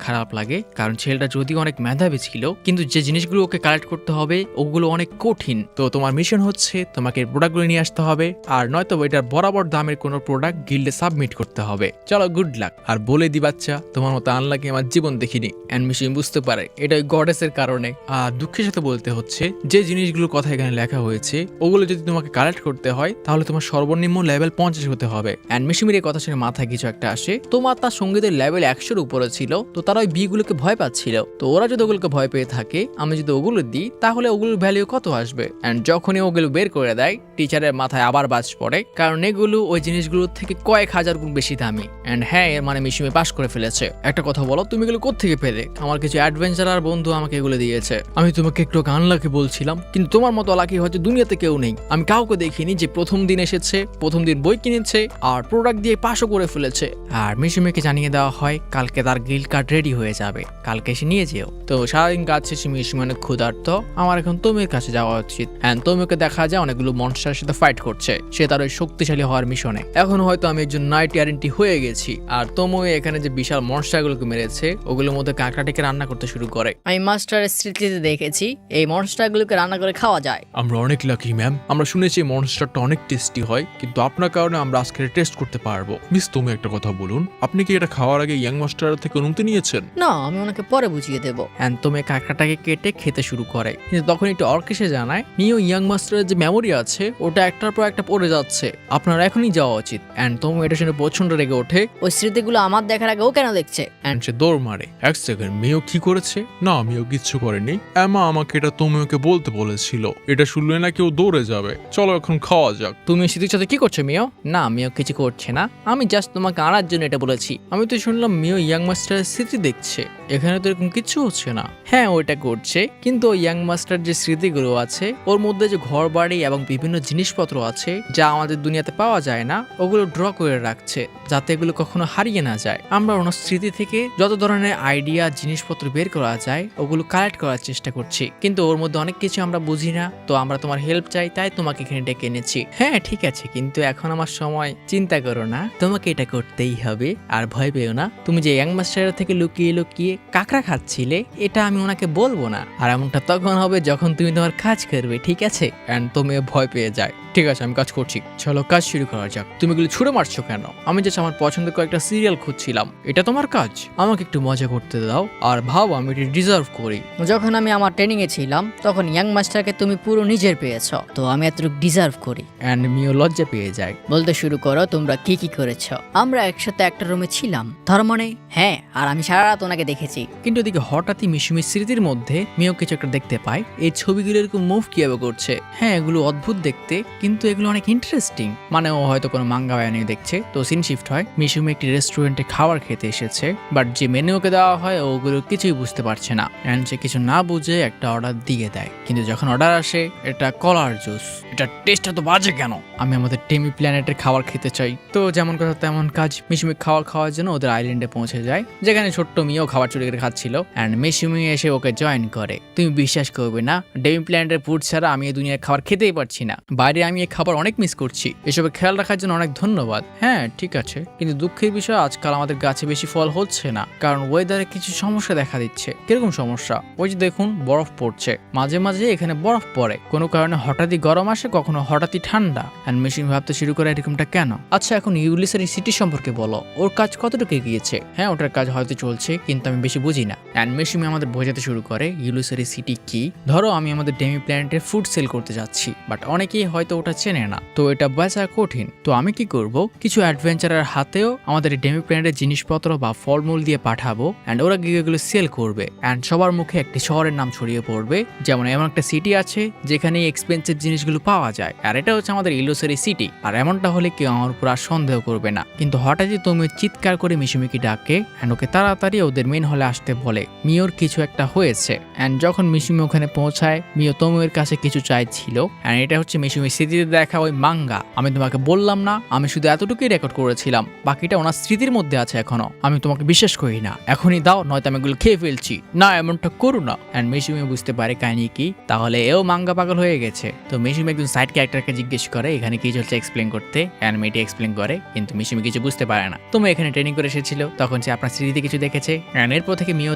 খারাপ লাগে, কারণ ছেলেটা যদিও অনেক মেধাবী ছিল, কিন্তু যে জিনিসগুলো ওকে কালেক্ট করতে হবে ওগুলো অনেক কঠিন। তো তোমার মিশন হচ্ছে তোমাকে প্রোডাক্টগুলো নিয়ে আসতে হবে, আর নয়তো এটার বরাবর দামের কোনো প্রোডাক্ট গিল্ডে সাবমিট করতে হবে। চলো, গুড লাক। আর বলে দি বাচ্চা, তোমার মতো আনলাকি আমার জীবন দেখিনি। অ্যান্ড মিশুমি বুঝতে পারে এটা ওই গডেসের কারণে। আর দুঃখের সাথে বলতে হচ্ছে যে জিনিসগুলোর কথা এখানে লেখা হয়েছে ওগুলো যদি তোমাকে কালেক্ট করতে হয় তাহলে তোমার সর্বনিম্ন লেভেল 50 হতে হবে। অ্যান্ড মিশুমির এই কথা শুনে মাথায় কিছু একটা আসে। তোমার তার সঙ্গীদের লেভেল 100-র উপরে ছিল, তো তারা ওই বিগুলোকে ভয় পাচ্ছিল। তো ওরা যদি ওগুলোকে ভয় পেয়ে থাকে, আমি যদি ওগুলো দিই তাহলে ওগুলোর ভ্যালু কত আসবে। অ্যান্ড যখনই ওগুলো বের করে দেয় টিচারের মাথায় আবার বাজ পড়ে, কারণ এগুলো ওই জিনিসগুলোর থেকে কয়েক হাজার গুণ বেশি দামি। অ্যান্ড হ্যাঁ, এর মানে মিশুমি পাস করে ফেলেছে। একটা কথা বলো, তুমি এগুলো কোত্থেকে পেলে? আমার কিছু অ্যাডভেঞ্চারার বন্ধু আমাকে এগুলো দিয়েছে। আমি তোমাকে একটু আনলাকি বলছিলাম, কিন্তু তোমার মতো লাকি হয়তো দুনিয়াতে কেউ নেই। আমি কাউকে দেখিনি যে প্রথম দিন এসেছে, প্রথম দিন বই কিনেছে আর প্রোডাক্ট দিয়ে পাসও করে ফেলেছে। আর মিশুমিকে জানিয়ে দেওয়া হয় কালকে তার গিল্ড কার্ড রেডি হয়ে যাবে, কালকে এসে নিয়ে যেও। তো সারাদিন কাজ শেষে মিশুমি অনেক ক্ষুধার্ত। আমার এখন তোমির কাছে যাওয়া উচিত। অ্যান্ড তোমিকে দেখা যায় অনেকগুলো মনস্টারের সাথে ফাইট করছে, সে তার ওই শক্তিশালী হওয়ার মিশনে। এখন হয়তো আমি একজন নাইট গ্যারেন্টি হয়ে গেছি। আর তোমো এখানে যে বিশাল মনস্টারগুলোকে মেরেছে ওগুলোর মধ্যে কাঁকড়াটিকে রান্না করতে শুরু করে। আমি মাস্টারের স্মৃতিতে দেখেছি এই মনস্টারগুলোকে রান্না করে খাওয়া যায়। আমরা অনেক লাকি ম্যাম। আমরা শুনেছি এই মনস্টারটা অনেক টেস্টি হয়, কিন্তু আপনার কারণে আমরা আজকে টেস্ট করতে পারবো। মিস, তুমি একটা কথা বলুন, আপনি কি এটা খাওয়ার আগে ইয়াং মাস্টার থেকে অনুমতি নিয়েছেন? না, আমি ওনাকে পরে বুঝিয়ে দেবো। অ্যান্ড তোমে কাঁকড়াটাকে কেটে খেতে শুরু করে, কিন্তু তখন একটু অর্ক এসে জানায় নিও ইয়াং মাস্টারের যে মেমোরি আছে ওটা একটার পর একটা পড়ে যাচ্ছে, আপনার এখনই যাওয়া উচিত। অ্যান্ড তোমো এটা শুনে প্রচন্ড রেগে ওঠে। ওই স্মৃতিগুলো আমার দেখার আগে ও কেন দেখছে? অ্যান্ড সে দৌড় মারে। এক সেকেন্ড, মেয়েও কি করেছে? না, মেয়েও কিচ্ছু করেনি। এমা আমাকে এটা তোমিওকে বলতে বলেছিল, এটা শুনলে না কেউ দৌড়ে যাবে। চলো এখন খাওয়া যাক। তুমি স্মৃতির সাথে কি করছো মিও? না, মিও কিছু করছে না, আমি জাস্ট তোমাকে আনার জন্য এটা বলেছি। আমি তো শুনলাম মিও ইয়াং মাস্টারের স্মৃতি দেখছে। এখানে তো এরকম কিচ্ছু হচ্ছে না। হ্যাঁ ওইটা করছে, কিন্তু ওই ইয়াং মাস্টার যে স্মৃতিগুলো আছে ওর মধ্যে যে ঘর বাড়ি এবং বিভিন্ন জিনিসপত্র আছে যা আমাদের দুনিয়াতে পাওয়া যায় না, ওগুলো ড্র করে রাখছে যাতে এগুলো কখনো হারিয়ে না যায়। আমরা ওনার স্মৃতি থেকে যত ধরনের আইডিয়া জিনিসপত্র বের করা যায় ওগুলো কালেক্ট করার চেষ্টা করছি, কিন্তু ওর মধ্যে অনেক কিছু আমরা বুঝি না। তো আমরা তোমার হেল্প চাই, তাই তোমাকে এখানে ডেকে এনেছি। হ্যাঁ ঠিক আছে, কিন্তু এখন আমার সময়। চিন্তা করো না, তোমাকে এটা করতেই হবে। আর ভয় পেও না, তুমি যে ইয়াং মাস্টারের থেকে লুকিয়ে লুকিয়ে কাঁকড়া খাচ্ছিলে এটা আমি ওনাকে বলবো না। আর এমনটা তখন হবে যখন তুমি তোমার কাজ করবে, ঠিক আছে? এন্ড তুমি ভয় পেয়ে যায়। ঠিক আছে, আমি কাজ করছি, চলো কাজ শুরু করা যাক। তুমি এগুলো ছুড়ে মারছো কেন? আমি জাস্ট আমার পছন্দের কয়েকটা সিরিয়াল খুঁজছিলাম। এটা তোমার কাজ? আমাকে একটু মজা করতে দাও আর ভাব আমি এটা ডিজার্ভ করি। যখন আমি আমার ট্রেনিং এ ছিলাম তখন ইয়াং মাস্টারকে তুমি পুরো নিজের পেয়েছো, তো আমি এতটুকু ডিজার্ভ করি। এন্ড মিও লজ্জা পেয়ে যায়। বলতে শুরু করো তোমরা কি কি করেছো। আমরা একসাথে একটা রুমে ছিলাম, তার মানে হ্যাঁ, আর আমি সারা রাত ওনাকে দেখেছি। কিন্তু এদিকে হঠাৎই মিশুমির স্মৃতির মধ্যে মিও কিছু একটা দেখতে পায়। এই ছবিগুলো এরকম মুভ কিভাবে করছে। হ্যাঁ এগুলো অদ্ভুত দেখতে, কিন্তু এগুলো অনেক ইন্টারেস্টিং। মানে ও হয়তো কোনো মাঙ্গা বায়ানি দেখছে। তো সিন শিফট হয়, মিশুমি একটি রেস্টুরেন্টে খাবার খেতে এসেছে, বাট যে মেনু ওকে দেওয়া হয় ওগুলো কিছুই বুঝতে পারছে না। এন্ড সে কিছু না বুঝে একটা অর্ডার দিয়ে দেয়। কিন্তু যখন অর্ডার আসে এটা কলার জুস, এটা টেস্টটা তো বাজে কেন? আমি আমাদের টেমি প্ল্যানেটের খাবার খেতে চাই। তো যেমন কথা তেমন কাজ, মিশুমি খাবার খাওয়ার জন্য ওদের আইল্যান্ডে পৌঁছে যায়, যেখানে ছোট্ট মিও খাবার চুরি করে খাচ্ছিল। এন্ড মিশুমি এসে ওকে জয়েন করে। তুমি বিশ্বাস করবে না, ডেমি প্ল্যানেটের ফুড ছাড়া আমি এই দুনিয়ার খাবার খেতেই পারছি না। বাইরে আমি এই খাবার অনেক মিস করছি। এসবের খেয়াল রাখার জন্য অনেক ধন্যবাদ। হ্যাঁ ঠিক আছে, কিন্তু দুঃখের বিষয় আজকাল আমাদের গাছে বেশি ফল হচ্ছে না, কারণ ওয়েদারে কিছু সমস্যা দেখা দিচ্ছে। কিরকম সমস্যা? ওই যে দেখুন বরফ পড়ছে, মাঝে মাঝে এখানে বরফ পড়ে, কোনো কারণে হঠাৎই গরম আসে, কখনো হঠাৎই ঠান্ডা। এন্ড মেশিন ভাবতে শুরু করে এরকমটা কেন। আচ্ছা এখন ইউলিসের এই সিটি সম্পর্কে বলো, ওর কাজ কতটুকু এগিয়েছে? হ্যাঁ ওটার কাজ হয়তো চলছে, কিন্তু আমি বেশি বুঝি না। এন্ড মেশিন আমাদের বোঝাতে শুরু করে ইউলিসের এই সিটি কি। ধরো আমি আমাদের ডেমি প্ল্যানেটের ফুড সেল করতে যাচ্ছি, বাট অনেকেই হয়তো ওটা চেনে না, তো এটা বেচা কঠিন। তো আমি কি করব, কিছু অ্যাডভেঞ্চারের হাতেও আমাদের ডেমি প্ল্যানেটের জিনিসপত্র বা ফলমূল দিয়ে পাঠাবো, এন্ড ওরা গিয়ে এগুলো সেল করবে। এন্ড সবার মুখে একটি শহরের নাম ছড়িয়ে পড়বে, যেমন এমন একটা সিটি আছে যেখানে এক্সপেন্সিভ জিনিসগুলো পাওয়া যায়, আর এটা হচ্ছে আমাদের ইলুসেরি সিটি। আর এমনটা হলে কেউ আমার উপর আর সন্দেহ করবে না। কিন্তু হঠাৎই তুমি চিৎকার করে মিশুমিকে ডাকে, এন্ড ওকে তাড়াতাড়ি ওদের মেন হলে আসতে বলে। মিওর কিছু একটা হয়েছে। এন্ড যখন মিশুমি ওখানে পৌঁছায়, মিও তোমোয়ের কাছে কিছু চাইছিল, এন্ড এটা হচ্ছে মিশুমির স্মৃতিতে দেখা ওই মাঙ্গা। আমি তোমাকে বললাম না, আমি শুধু এতটুকুই রেকর্ড করেছিলাম, বাকিটা ওনার স্মৃতির মধ্যে আছে এখনো। আমি তোমাকে বিশ্বাস করি না, এখনই দাও, নয়তো আমি এগুলো খেয়ে ফেলছি। না এমনটা করো না। এন্ড মিশুমি বুঝতে পারে কাহিনী কি, তাহলে এও মাঙ্গা পাগল হয়ে গেছে। তো মিশুমি একজন সাইড ক্যারেক্টারকে জিজ্ঞেস করে এখানে কি চলছে এক্সপ্লেন করতে, এন্ড মেয়েটি এক্সপ্লেন করে, কিন্তু মিশুমি কিছু বুঝতে পারে না। তুমি এখানে ট্রেনিং করে এসেছিল, তখন সে আপনার স্মৃতিতে কিছু দেখেছে, এন্ড এরপর থেকে মিও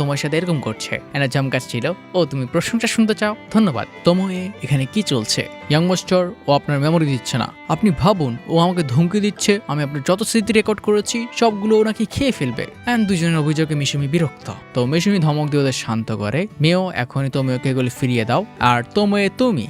তোমার সাথে এরকম করছে। এন্ড চমকাচ্ছিল। ও তুমি প্রশংসা শুনতে চাও? ধন্যবাদ। তোমোয়ে এখানে কি চলছে? ইয়াং মাস্টার ও আপনার মেমোরি দিচ্ছে না। আপনি ভাবুন, ও আমাকে ধমকি দিচ্ছে, আমি আপনার যত স্মৃতি রেকর্ড করেছি সবগুলো ও নাকি খেয়ে ফেলবে। এন্ড দুজনের অভিযোগে মিশুমি বিরক্ত। তো মিশুমি ধমক দিয়ে ওদের শান্ত করে। মেও এখনই তোমোকে এগুলো ফিরিয়ে দাও। আর তোমোয়ে তুমি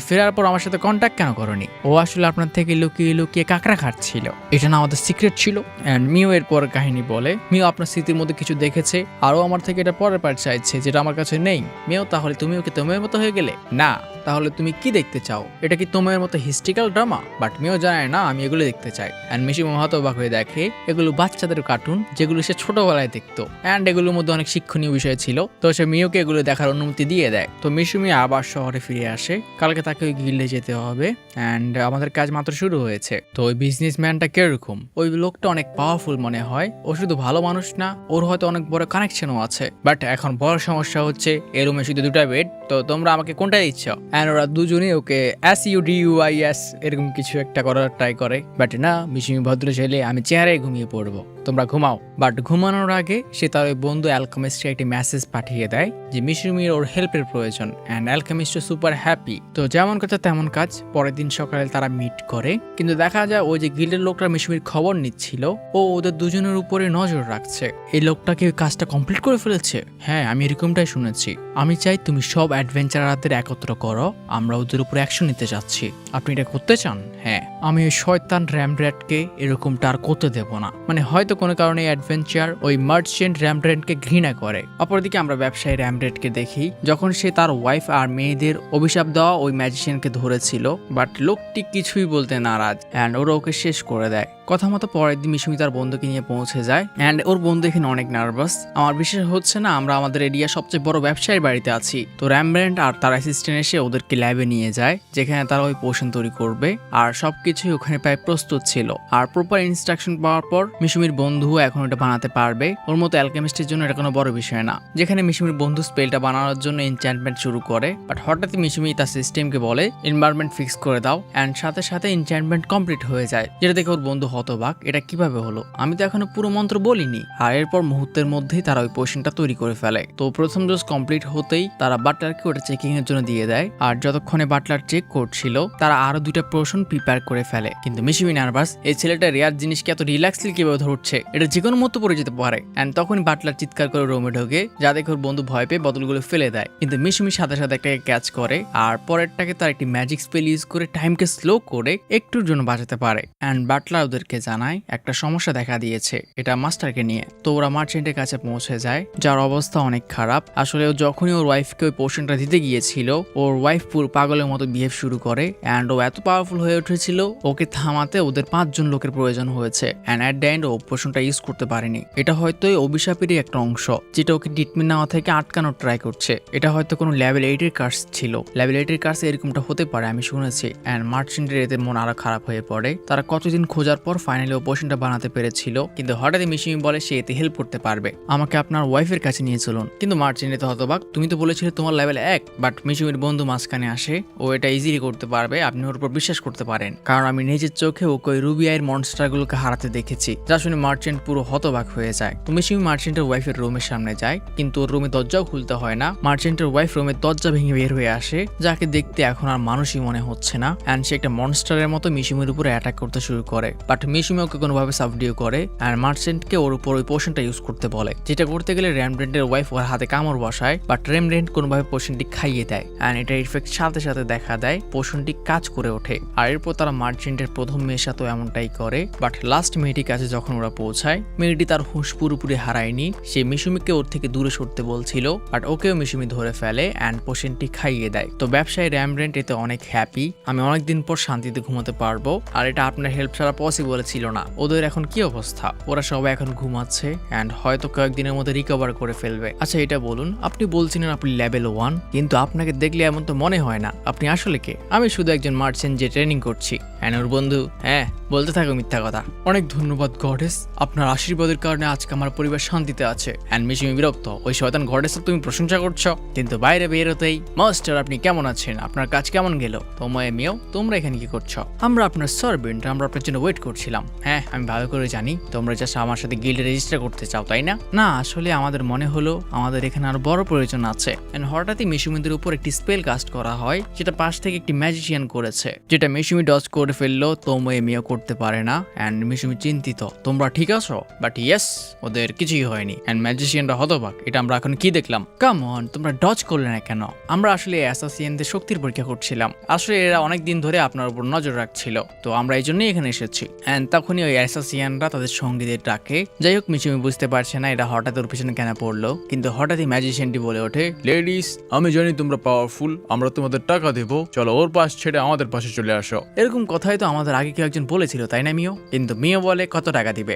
ফেরার পর আমার সাথে কন্ট্যাক্ট কেন করনি? ও আসলে আপনার থেকে লুকিয়ে লুকিয়ে কাঁকড়া খাচ্ছিল, এটা না আমাদের সিক্রেট ছিল। এন্ড মিও এর পর কাহিনী বলে, মিও আপনার স্মৃতির মধ্যে কিছু দেখেছে, আরও আমার থেকে এটা পরের পার্ট চাইছে যেটা আমার কাছে নেই। মিও তাহলে তুমি ওকে তোমার মতো হয়ে গেলে? না, তাহলে তুমি কি দেখতে চাও? এটা কি তোমার মতো হিস্ট্রিক্যাল ড্রামা? বাট মিও জানে না আমি এগুলো দেখতে চাই। এন্ড মিশুমি হতবাক হয়ে দেখে এগুলো বাচ্চাদের কার্টুন যেগুলো সে ছোটবেলায় দেখতো, এন্ড এগুলোর মধ্যে অনেক শিক্ষণীয় বিষয় ছিল। তো সে মিওকে এগুলো দেখার অনুমতি দিয়ে দেয়। তো মিশুমি আবার শহরে ফিরে আসে। কালকে তাকে ওই গিল্ডে যেতে হবে, এন্ড আমাদের কাজ মাত্র শুরু হয়েছে। তো ওই বিজনেসম্যানটা কিরকম? ওই লোকটা অনেক পাওয়ারফুল মনে হয়। ও শুধু ভালো মানুষ না, ওর হয়তো অনেক বড় কানেকশনও আছে। বাট এখন বড় সমস্যা হচ্ছে এই রুমে শুধু দুটা বেড, তো তোমরা আমাকে কোনটা দিচ্ছ? এন্ড ওরা দুজনেই ওকে SUDUIS এরকম কিছু একটা করার ট্রাই করে। বাট না, মিশুমি ভদ্র ছেলে, আমি চেহারায় ঘুমিয়ে পড়বো, তোমরা ঘুমাও। বাট ঘুমানোর আগে সে তার ওই বন্ধু অ্যালকেমিস্টকে একটি মেসেজ পাঠিয়ে দেয় যে মিশুমির ওর হেল্পের প্রয়োজন। And alchemist super happy. তো যেমন কথা তেমন কাজ। পরের দিন সকালে তারা মিট করে, কিন্তু দেখা যায় ওই যে গিল্ডের লোকটা মিশুমির খবর নিচ্ছিল, ও ওদের দুজনের উপরে নজর রাখছে। এই লোকটাকে ওই কাজটা কমপ্লিট করে ফেলেছে। হ্যাঁ আমি এরকমটাই শুনেছি। আমি চাই তুমি সব অ্যাডভেঞ্চারারদের একত্র করো, আমরা ওদের উপরে অ্যাকশন নিতে যাচ্ছি। আপনি এটা করতে চান? হ্যাঁ। আমি ওই শয়তান র্যামড্র্যাটকে এরকমটা আর করতে দেব না। মানে হয়তো কোনো কারণে অ্যাডভেঞ্চার ওই মার্চেন্ট র্যামড্র্যাটকে ঘৃণা করে। অপরদিকে আমরা ব্যবসায়ী র্যামড্র্যাটকে দেখি, যখন সে তার ওয়াইফ আর মেয়েদের অভিশাপ দেওয়া ওই ম্যাজিশিয়ানকে ধরেছিল, বাট লোকটি কিছুই বলতে নারাজ, এন্ড ওরা ওকে শেষ করে দেয়। কথা মতো পরের দিন মিশুমি তার বন্ধুকে নিয়ে পৌঁছে যায় অ্যান্ড ওর বন্ধু এখানে অনেক নার্ভাস। আমার বিশ্বাস হচ্ছে না আমরা আমাদের এরিয়া সবচেয়ে বড় ব্যবসায়ীর বাড়িতে আছি। তো র্যামব্র্যান্ড আর তার অ্যাসিস্ট্যান্ট এসে ওদেরকে ল্যাবে নিয়ে যায় যেখানে তারা ওই পোশন তৈরি করবে আর সবকিছুই ওখানে প্রায় প্রস্তুত ছিল। আর প্রপার ইনস্ট্রাকশন পাওয়ার পর মিশুমির বন্ধু এখন এটা বানাতে পারবে। ওর মতো অ্যালকেমিস্টের জন্য এটা কোনো বড় বিষয় না। যেখানে মিশুমির বন্ধু স্পেলটা বানানোর জন্য এনচ্যান্টমেন্ট শুরু করে, বাট হঠাৎই মিশুমি তার সিস্টেমকে বলে এনভায়রনমেন্ট ফিক্স করে দাও অ্যান্ড সাথে সাথে এনচ্যান্টমেন্ট কমপ্লিট হয়ে যায়। যেটা দেখে ওর বন্ধু হতবাক, এটা কিভাবে হলো, আমি তো এখনো পুরো মন্ত্র বলিনি। আর এরপর মুহূর্তের মধ্যেই তারা ওই পোশনটা তৈরি করে ফেলে। তো প্রথম ডোজ কমপ্লিট হতেই তারা বাটলারকে ওটা চেকিং এর জন্য দিয়ে দেয়। আর যতক্ষণে বাটলার চেক করছিল তারা আরো 2টা পোশন প্রিপেয়ার করে ফেলে। কিন্তু মিশুমি নার্ভাস, এই ছেলেটা রেয়ার জিনিসকে এত রিল্যাক্সলি কিভাবে ধরছে, এটা যে কোনো মতো পড়ে যেতে পারে। এন্ড তখনই বাটলার চিৎকার করে রুমে ঢোকে, যা দেখে ওর বন্ধু ভয় পেয়ে বোতলগুলো ফেলে দেয়। কিন্তু মিশুমি সাথে সাথে একটাকে ক্যাচ করে আর পরেরটাকে তার একটি ম্যাজিক স্পেল ইউজ করে টাইমকে স্লো করে একটুর জন্য বাঁচাতে পারে। এন্ড বাটলার ওদেরকে জানায় একটা সমস্যা দেখা দিয়েছে, এটা মাস্টারকে নিয়ে। তো ওরা মার্চেন্টের কাছে পৌঁছে যায়, যার অবস্থা অনেক খারাপ। আসলে ও যখনই ওর ওয়াইফকে ওই পোশনটা দিতে গিয়েছিল, ওর ওয়াইফ পুরো পাগলের মতো বিহেভ শুরু করে অ্যান্ড ও এত পাওয়ারফুল হয়ে উঠেছিল ওকে থামাতে ওদের 5 জন লোকের প্রয়োজন হয়েছে। অ্যান্ড অ্যাট দ্য এন্ড ও পোশনটা ইউজ করতে পারেনি। এটা হয়তো এই অভিশাপেরই একটা অংশ যেটা ওকে ট্রিটমেন্ট নেওয়া থেকে আটকানোর ট্রাই করছে। এটা হয়তো কোনো লেভেল 8 এর কার্স ছিল। লেভেল 8 এর কার্স এরকমটা হতে পারে, আমি শুনেছি। অ্যান্ড মার্চেন্টের এতে মন আরো খারাপ হয়ে পড়ে। তারা কতদিন খোঁজার পর ফাইনালি ও পোশনটা বানাতে পেরেছিল। কিন্তু হঠাৎই মিশুমি বলে সে এতে হেল্প করতে পারবে, আমাকে আপনার ওয়াইফের কাছে নিয়ে চলুন। কিন্তু মার্চেন্ট তো হতবাক, তুমি তো বলেছিলে তোমার লেভেল 1। বাট মিশুমির বন্ধু মাঝখানে আসে, ও এটা ইজিলি করতে পারবে, আপনি ওর উপর বিশ্বাস করতে পারেন, কারণ আমি নিজের চোখে ওকে ওই রুবিয়ার মনস্টারগুলোকে হারাতে দেখেছি। যা শুনে মার্চেন্ট পুরো হতবাক হয়ে যায়। তো মিশুমি মার্চেন্টের ওয়াইফের রুমের সামনে যায়, কিন্তু ওর রুমে দরজাও খুলতে হয় না। মার্চেন্টের ওয়াইফ রুমের দরজা ভেঙে বের হয়ে আসে, যাকে দেখতে এখন আর মানুষই মনে হচ্ছে না। অ্যান্ড সে একটা মনস্টারের মতো মিশুমির উপরে অ্যাটাক করতে শুরু করে। বাট মিশুমি ওকে কোনোভাবে সাবডিউ করে আর মার্চেন্টকে ওর উপর ওই পোশনটা ইউজ করতে বলে। যেটা করতে গেলে র্যামব্রেন্টের ওয়াইফ ওর হাতে কামড় বসায়, বাট র্যামব্রেন্ট কোনোভাবে পোশনটি খাইয়ে দেয়। অ্যান্ড এটার ইফেক্ট সাথে সাথে দেখা দেয়, পোশনটি কাজ করে ওঠে। আর এরপর তারা মার্চেন্টের প্রথম মেয়ের সাথেও এমনটাই করে। বাট লাস্ট মেয়েটির কাছে যখন ওরা পৌঁছায়, মেয়েটি তার হুঁশ পুরোপুরি হারায়নি। সে মিশুমিকে ওর থেকে দূরে সরতে বলছিল, বাট ওকেও মিশুমি ধরে ফেলে অ্যান্ড পোশনটি খাইয়ে দেয়। তো ব্যবসায়ী র্যামব্রেন্ট এতে অনেক হ্যাপি, আমি অনেকদিন পর শান্তিতে ঘুমাতে পারবো। আর এটা আপনার হেল্প ছাড়া পসিবল ছিল না। ওদের এখন কি অবস্থা? ওরা সবাই এখন ঘুমাচ্ছে অ্যান্ড হয়তো কয়েকদিনের মধ্যে রিকভার করে ফেলবে। আচ্ছা এটা বলুন, আপনি বলছিলেন আপনি লেভেল 1, কিন্তু আপনাকে দেখলে এমন তো মনে হয় না। আপনি আসলে কে? আমি শুধু একজন মার্চেন্ট যে ট্রেনিং করছি। অ্যান্ড ওর বন্ধু, হ্যাঁ বলতে থাকো মিথ্যা কথা। অনেক ধন্যবাদ গডেস, আপনার আশীর্বাদের কারণে আজকে আমার পরিবার শান্তিতে আছে। অ্যান্ড মিশুমি বিরক্ত, ওই শয়তান গডেসের তুমি প্রশংসা করছো, কিন্তু বাইরে বেরোতেই মাস্টার আপনি কেমন আছেন, আপনার কাজ কেমন গেল? তোমরা মেয়েও তোমরা এখানে কি করছো? আমরা আপনার সার্ভেন্ট, আমরা আপনার জন্য ওয়েট করছিলাম। হ্যাঁ আমি ভালো করে জানি তোমরা জাস্ট আমার সাথে গিল্ডে রেজিস্টার করতে চাও, তাই না? না আসলে আমাদের মনে হলো আমাদের এখানে আরো বড় প্রয়োজন আছে। এন্ড হঠাৎই মিশুমিদের উপর একটি স্পেল কাস্ট করা হয়, যেটা পাশ থেকে একটি ম্যাজিশিয়ান করেছে, যেটা মিশুমি ডজ করে ফেললো। তোমরা মেয়েও করতে পারে না। অ্যান্ড মিশুমি চিন্তিত, তোমরা ঠিক আছো? বাট ইয়েস, ওদের কিছুই হয়নি। অ্যান্ড ম্যাজিশিয়ানরা হতবাক, এটা আমরা এখন কি দেখলাম? কাম অন, তোমরা ডজ করলে না কেন? আমরা আসলে অ্যাসাসিয়ানদের শক্তির পরীক্ষা করছিলাম। আসলে এরা অনেকদিন ধরে আপনার উপর নজর রাখছিল, তো আমরা এই জন্যই এখানে এসেছি। অ্যান্ড তখনই ওই অ্যাসাসিয়ানরা তাদের সঙ্গীদের ডাকে। যাই হোক মিশুমি বুঝতে পারছে না এটা হঠাৎ ওর পিছনে কেন পড়লো, কিন্তু হঠাৎই ম্যাজিশিয়ানটি বলে ওঠে, লেডিস, আমি জানি তোমরা পাওয়ারফুল, আমরা তোমাদের টাকা দেবো, চলো ওর পাশ ছেড়ে আমাদের পাশে চলে আসো। এরকম কথাই তো আমাদের আগে কেউ একজন বলেছিল, তাই না মিও? কিন্তু মিও বলে কত টাকা দিবে?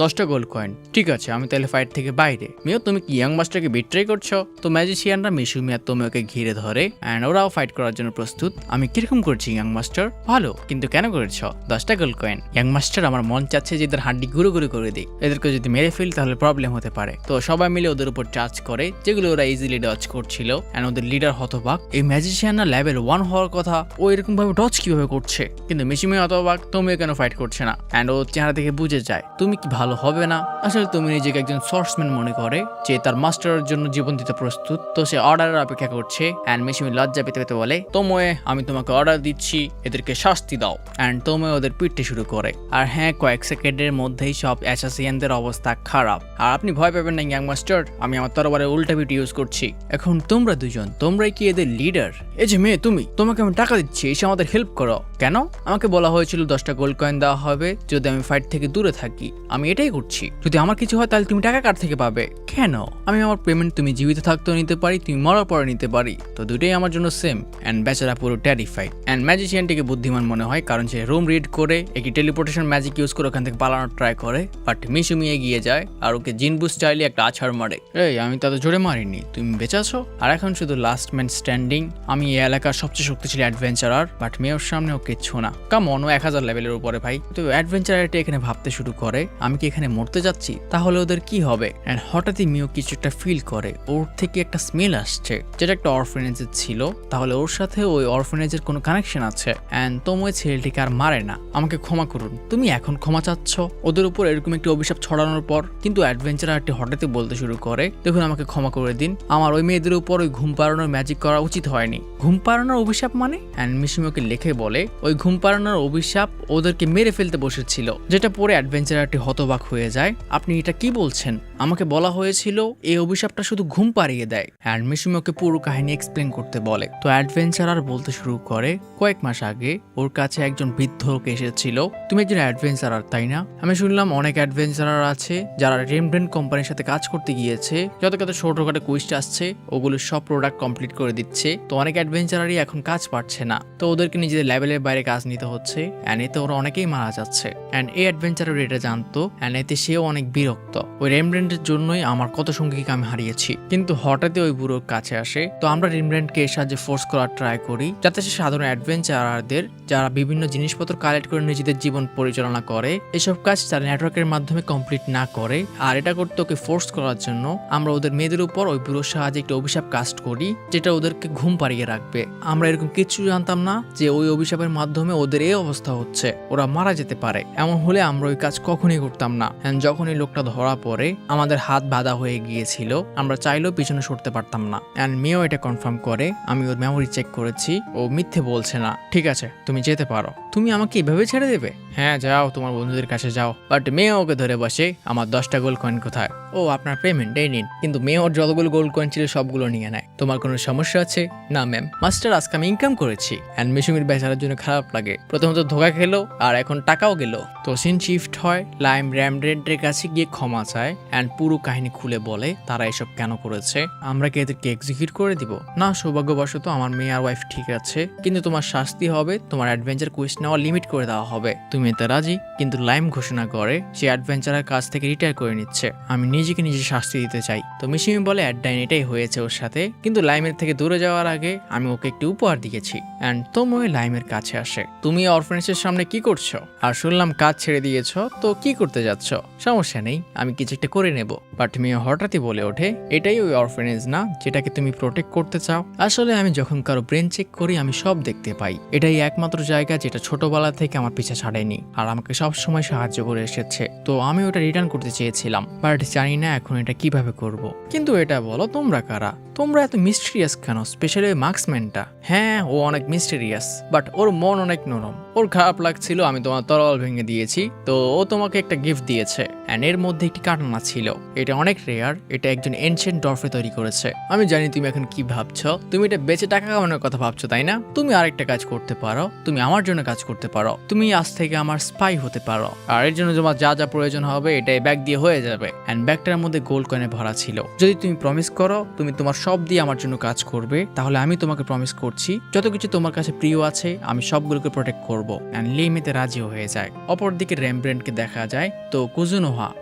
10টা গোল্ড কয়েন। ঠিক আছে, আমি তাহলে ফাইট থেকে বাইরে। মিও তুমি কি ইয়াং মাস্টারকে বিট্রে করছো? তো ম্যাজিশিয়ানরা মিশুমি আর তোমিওকে ঘিরে ধরে অ্যান্ড ওরাও ফাইট করার জন্য প্রস্তুত। আমি কিরকম করছি ইয়াং মাস্টার? ভালো, কিন্তু কেন করেছো? 10টা গোল্ড কয়েন। ইয়াং মাস্টার আমার মন চাচ্ছে যে এদের হাড্ডি গুঁড়ো গুঁড়ো করে দিই, এদেরকে যদি মেরে ফেলি তাহলে প্রবলেম হতে পারে। তো সবাই মিলে ওদের উপর চার্জ করে, যেগুলো ওরা ইজিলি ডজ করছিল। এন্ড ওদের লিডার হতবাক, এই ম্যাজিশিয়ানরা লেভেল 1 হওয়ার কথা, ও এরকম ভাবে ডজ কিভাবে করছে? কিন্তু মিশুমি হতবাক, তুমিও কেন ফাইট করছে না? এন্ড ও চেহারা থেকে বুঝে যায় তুমি কি ভালো হবে না। আসলে তুমি নিজেকে একজন সর্সম্যান মনে করে যে তার মাস্টারের জন্য জীবন দিতে প্রস্তুত, তো সে অর্ডারের অপেক্ষা করছে। এন্ড মিশুমি লজ্জা পেতে পেতে বলে, তোময়ে আমি তোমাকে অর্ডার দিচ্ছি, এদেরকে শাস্তি দাও। এন্ড তোময়ে ওদের পিটতে শুরু করে। আর হ্যাঁ, কয়েক সেকেন্ডের মধ্যেই সব অ্যাসাসিয়ানদের অবস্থা খারাপ। আর আপনি ভয় পাবেন না ইয়াং মাস্টার, আমি আমার তরবারের উল্টা পিট ইউজ করছি। এখন তোমরা দুজন, তোমরাই কি এদের লিডার? এই যে মেয়ে তুমি, তোমাকে আমি টাকা দিচ্ছি, এসে আমাদের হেল্প করো। কেন? আমাকে বলা হয়েছিল 10টা গোল্ড কয়েন দেওয়া হবে যদি আমি ফাইট থেকে দূরে থাকি। আমি এটাই করছি। যদি আমার কিছু হয় তাহলে তুমি টাকা কার থেকে পাবে? কেন? আমি আমার পেমেন্ট তুমি জীবিত থাকতেও নিতে পারি, তুমি মরার পরে নিতে পারি, তো দুটোই আমার জন্য সেম। এন্ড বেচারা পুরো টেরিফাইড। এন্ড ম্যাজিশিয়ানটিকে বুদ্ধিমান মনে হয়, কারণ সে রুম রিড করে একটি টেলিপোর্টেশন টেলিপোর্টেশন ম্যাজিক ইউজ করে ওখান থেকে পালানোর ট্রাই করে, বাট মিশুমি এগিয়ে যায় আর ওকে জিনবু স্টাইলে একটা আছাড় মারে। এই আমি তাদের জোরে মারিনি, তুমি বেঁচে আছো। আর এখন শুধু লাস্ট ম্যান স্ট্যান্ডিং। আমি এই এলাকার সবচেয়ে শক্তিশালী অ্যাডভেঞ্চারার, বাট মেয়ের সামনে ও কিচ্ছু না। কাম অন, 1000 লেভেলের উপরে ভাই। তো অ্যাডভেঞ্চারারটা এখানে ভাবতে শুরু করে আমি কি এখানে মরতে যাচ্ছি, তাহলে ওদের কি হবে। এন্ড হঠাৎই মিও কিছু একটা ফিল করে, ওর থেকে একটা স্মেল আসছে যেটা একটা অরফেনেজের ছিল, তাহলে ওর সাথে ওই অরফেনেজের কোনো কানেকশন আছে। এন্ড তোমরা ছেলেটিকে আর মারে না। আমাকে ক্ষমা করুন, তুমি এখন ক্ষমা চাচ্ছ ওদের উপর এরকম একটি অভিশাপ ছড়ানোর পর। কিন্তু অ্যাডভেঞ্চারারটি হঠাৎই বলতে শুরু করে, দেখুন আমাকে ক্ষমা করে দিন, আমার ওই মেয়েদের উপর ওই ঘুম পাড়ানোর ম্যাজিক করা উচিত হয়নি। ঘুম পাড়ানোর অভিশাপ মানে? অ্যান্ড মিশুমিওকে লিখে বলে ওই ঘুম পাড়ানোর অভিশাপ ওদেরকে মেরে ফেলতে বসেছিল, যেটা পরে অ্যাডভেঞ্চারারটি হতবাক হয়ে যায়। আপনি এটা কি বলছেন? আমাকে বলা হয়েছিল এই অভিশাপটা শুধু ঘুম পাড়িয়ে দেয়। অ্যান্ড মিশুমিওকে পুরো কাহিনী এক্সপ্লেন করতে বলে। তো অ্যাডভেঞ্চারার বলতে শুরু করে, কয়েক মাস আগে ওর কাছে একজন বৃদ্ধ লোক এসেছিল। তুমি একজন অ্যাডভেঞ্চারার তাই না? আমি শুনলাম অনেক অ্যাডভেঞ্চারার আছে যারা রেমব্রেন্ট কোম্পানির সাথে কাজ করতে গিয়েছে, যত কত ছোটখাটো কুইস্ট আসছে ওগুলো সব প্রোডাক্ট কমপ্লিট করে দিচ্ছে। তো অনেক অ্যাডভেঞ্চারারই এখন কাজ পাচ্ছে না, তো ওদেরকে নিজেদের লেভেলের বাইরে কাজ নিতে হচ্ছে। অ্যান্ড এতে ওরা অনেকেই মারা যাচ্ছে। অ্যান্ড এই অ্যাডভেঞ্চারার এটা জানতো, অ্যান্ড এতে সেও অনেক বিরক্ত। ওই রেমব্রেন্টের জন্যই আমার কত সঙ্গীকে আমি হারিয়েছি। কিন্তু হঠাৎই ওই বুড়োর কাছে আসে। তো আমরা রেমব্রেন্টকে এর সাহায্যে ফোর্স করার ট্রাই করি যাতে সে সাধারণ অ্যাডভেঞ্চারারদের যারা বিভিন্ন জিনিসপত্র কালেক্ট করে নিজেদের জীবন পরিচালনা করে এসব কাজ তার নেটওয়ার্কের মাধ্যমে কমপ্লিট না করে। আর এটা করতে ওকে ফোর্স করার জন্য আমরা ওদের মেয়েদের উপর ওই বুড়োর সাহায্যে একটা অভিশাপ কাস্ট করি যেটা ওদেরকে ঘুম পাড়িয়ে রাখবে। আমরা এরকম কিচ্ছু জানতাম না যে ওই অভিশাপের মাধ্যমে ওদের এই অবস্থা হচ্ছে, ওরা মারা যেতে পারে। এমন হলে আমরা ওই কাজ কখনই করতাম না। যখন এই লোকটা ধরা পড়ে আমাদের হাত বাঁধা হয়ে গিয়েছিল, আমরা চাইলেও পিছনে সরতে পারতাম না। অ্যান্ড মেয়েও এটা কনফার্ম করে, আমি ওর মেমোরি চেক করেছি, ও মিথ্যে বলছে না। ঠিক আছে তুমি যেতে পারো। তুমি আমাকে এভাবে ছেড়ে দেবে? হ্যাঁ যাও, তোমার বন্ধুদের কাছে যাও। বাট মেয়ে ওকে ধরে বসে, আমার 10টা গোল্ড কয়েন কোথায়? ও আপনার পেমেন্ট এই নিন। কিন্তু মেয়ে ওর যতগুলো গোল্ড কয়েন ছিল সবগুলো নিয়ে নেয়। তোমার কোনো সমস্যা আছে? না ম্যাম। মাস্টার আজকে আমি ইনকাম করেছি। অ্যান্ড মিশুমির বেচারার জন্য খারাপ লাগে, প্রথমত ধোকা খেলো আর এখন টাকাও গেল। তো সিন শিফট হয়, লাইম র্যামব্রেন্টের কাছে গিয়ে ক্ষমা চায় অ্যান্ড পুরো কাহিনী খুলে বলে তারা এসব কেন করেছে। আমরা কি এদেরকে এক্সিকিউট করে দিব? না, সৌভাগ্যবশত আমার মেয়ে আর ওয়াইফ ঠিক আছে, কিন্তু তোমার শাস্তি হবে, তোমার অ্যাডভেঞ্চার কুইস্ট নেওয়া লিমিট করে দেওয়া হবে। তুমি এতে রাজি? কিন্তু লাইম ঘোষণা করে সে অ্যাডভেঞ্চারের কাছ থেকে রিটায়ার করে নিচ্ছে। আমি নিজেকে নিজে শাস্তি দিতে চাই। তো মিশুমি বলে অ্যাডাইন এটাই হয়েছে ওর সাথে, কিন্তু লাইমের থেকে দূরে যাওয়ার আগে আমি ওকে একটি উপহার দিয়েছি। অ্যান্ড তোমরা লাইমের কাছে আসে, তুমি অরফানেজের সামনে কি করছো? আর শুনলাম কাজ ছেড়ে দিয়েছ, তো কি করতে যাচ্ছ? সমস্যা নেই, আমি কিছু একটা করে নেব। বাট মেয়ে হঠাৎই বলে ওঠে, এটাই ওই অরফানেজ না যেটাকে তুমি প্রোটেক্ট করতে চাও? আসলে আমি যখন কারো ব্রেন চেক করি আমি সব দেখতে পাই। এটাই একমাত্র জায়গা যেটা ছোটবেলা থেকে আমার পিছা ছাড়েনি আর আমাকে সব সময় সাহায্য করে এসেছে। তো আমি ওটা রিটার্ন করতে চেয়েছিলাম, বাট জানি না এখন এটা কিভাবে করব। কিন্তু এটা বলো তোমরা কারা? তোমরা এত মিস্টেরিয়াস কেন, স্পেশালি মার্কসম্যানটা? হ্যাঁ ও অনেক মিস্টেরিয়াস, বাট ওর মন অনেক নরম। ওর খারাপ লাগছিল আমি তোমার তরল ভেঙে দিয়েছি, তো ও তোমাকে একটা গিফট দিয়েছে। অ্যান্ড এর মধ্যে একটি কাটানা ছিল, এটা অনেক রেয়ার, এটা একজন এনশিয়েন্ট ডরফে তৈরি করেছে। আমি জানি তুমি এখন কি ভাবছো, তুমি এটা বেচে টাকা কামানোর কথা ভাবছো তাই না? তুমি আরেকটা কাজ করতে পারো, তুমি আমার জন্য কাজ করতে পারো, তুমি আজ থেকে আমার স্পাই হতে পারো। আর এর জন্য তোমার যা যা প্রয়োজন হবে এটা ব্যাগ দিয়ে হয়ে যাবে। অ্যান্ড ব্যাগটার মধ্যে গোল্ড কয়েনে ভরা ছিল। যদি তুমি প্রমিস করো তুমি তোমার সব দিয়ে আমার জন্য কাজ করবে, তাহলে আমি তোমাকে প্রমিস করছি যত কিছু তোমার কাছে প্রিয় আছে আমি সবগুলোকে প্রোটেক্ট করবো। অ্যান্ড লিমিতে রাজি হয়ে যায়। অপরদিকে রেমব্রেন্টকে দেখা যায়, তো কুজুনোহা,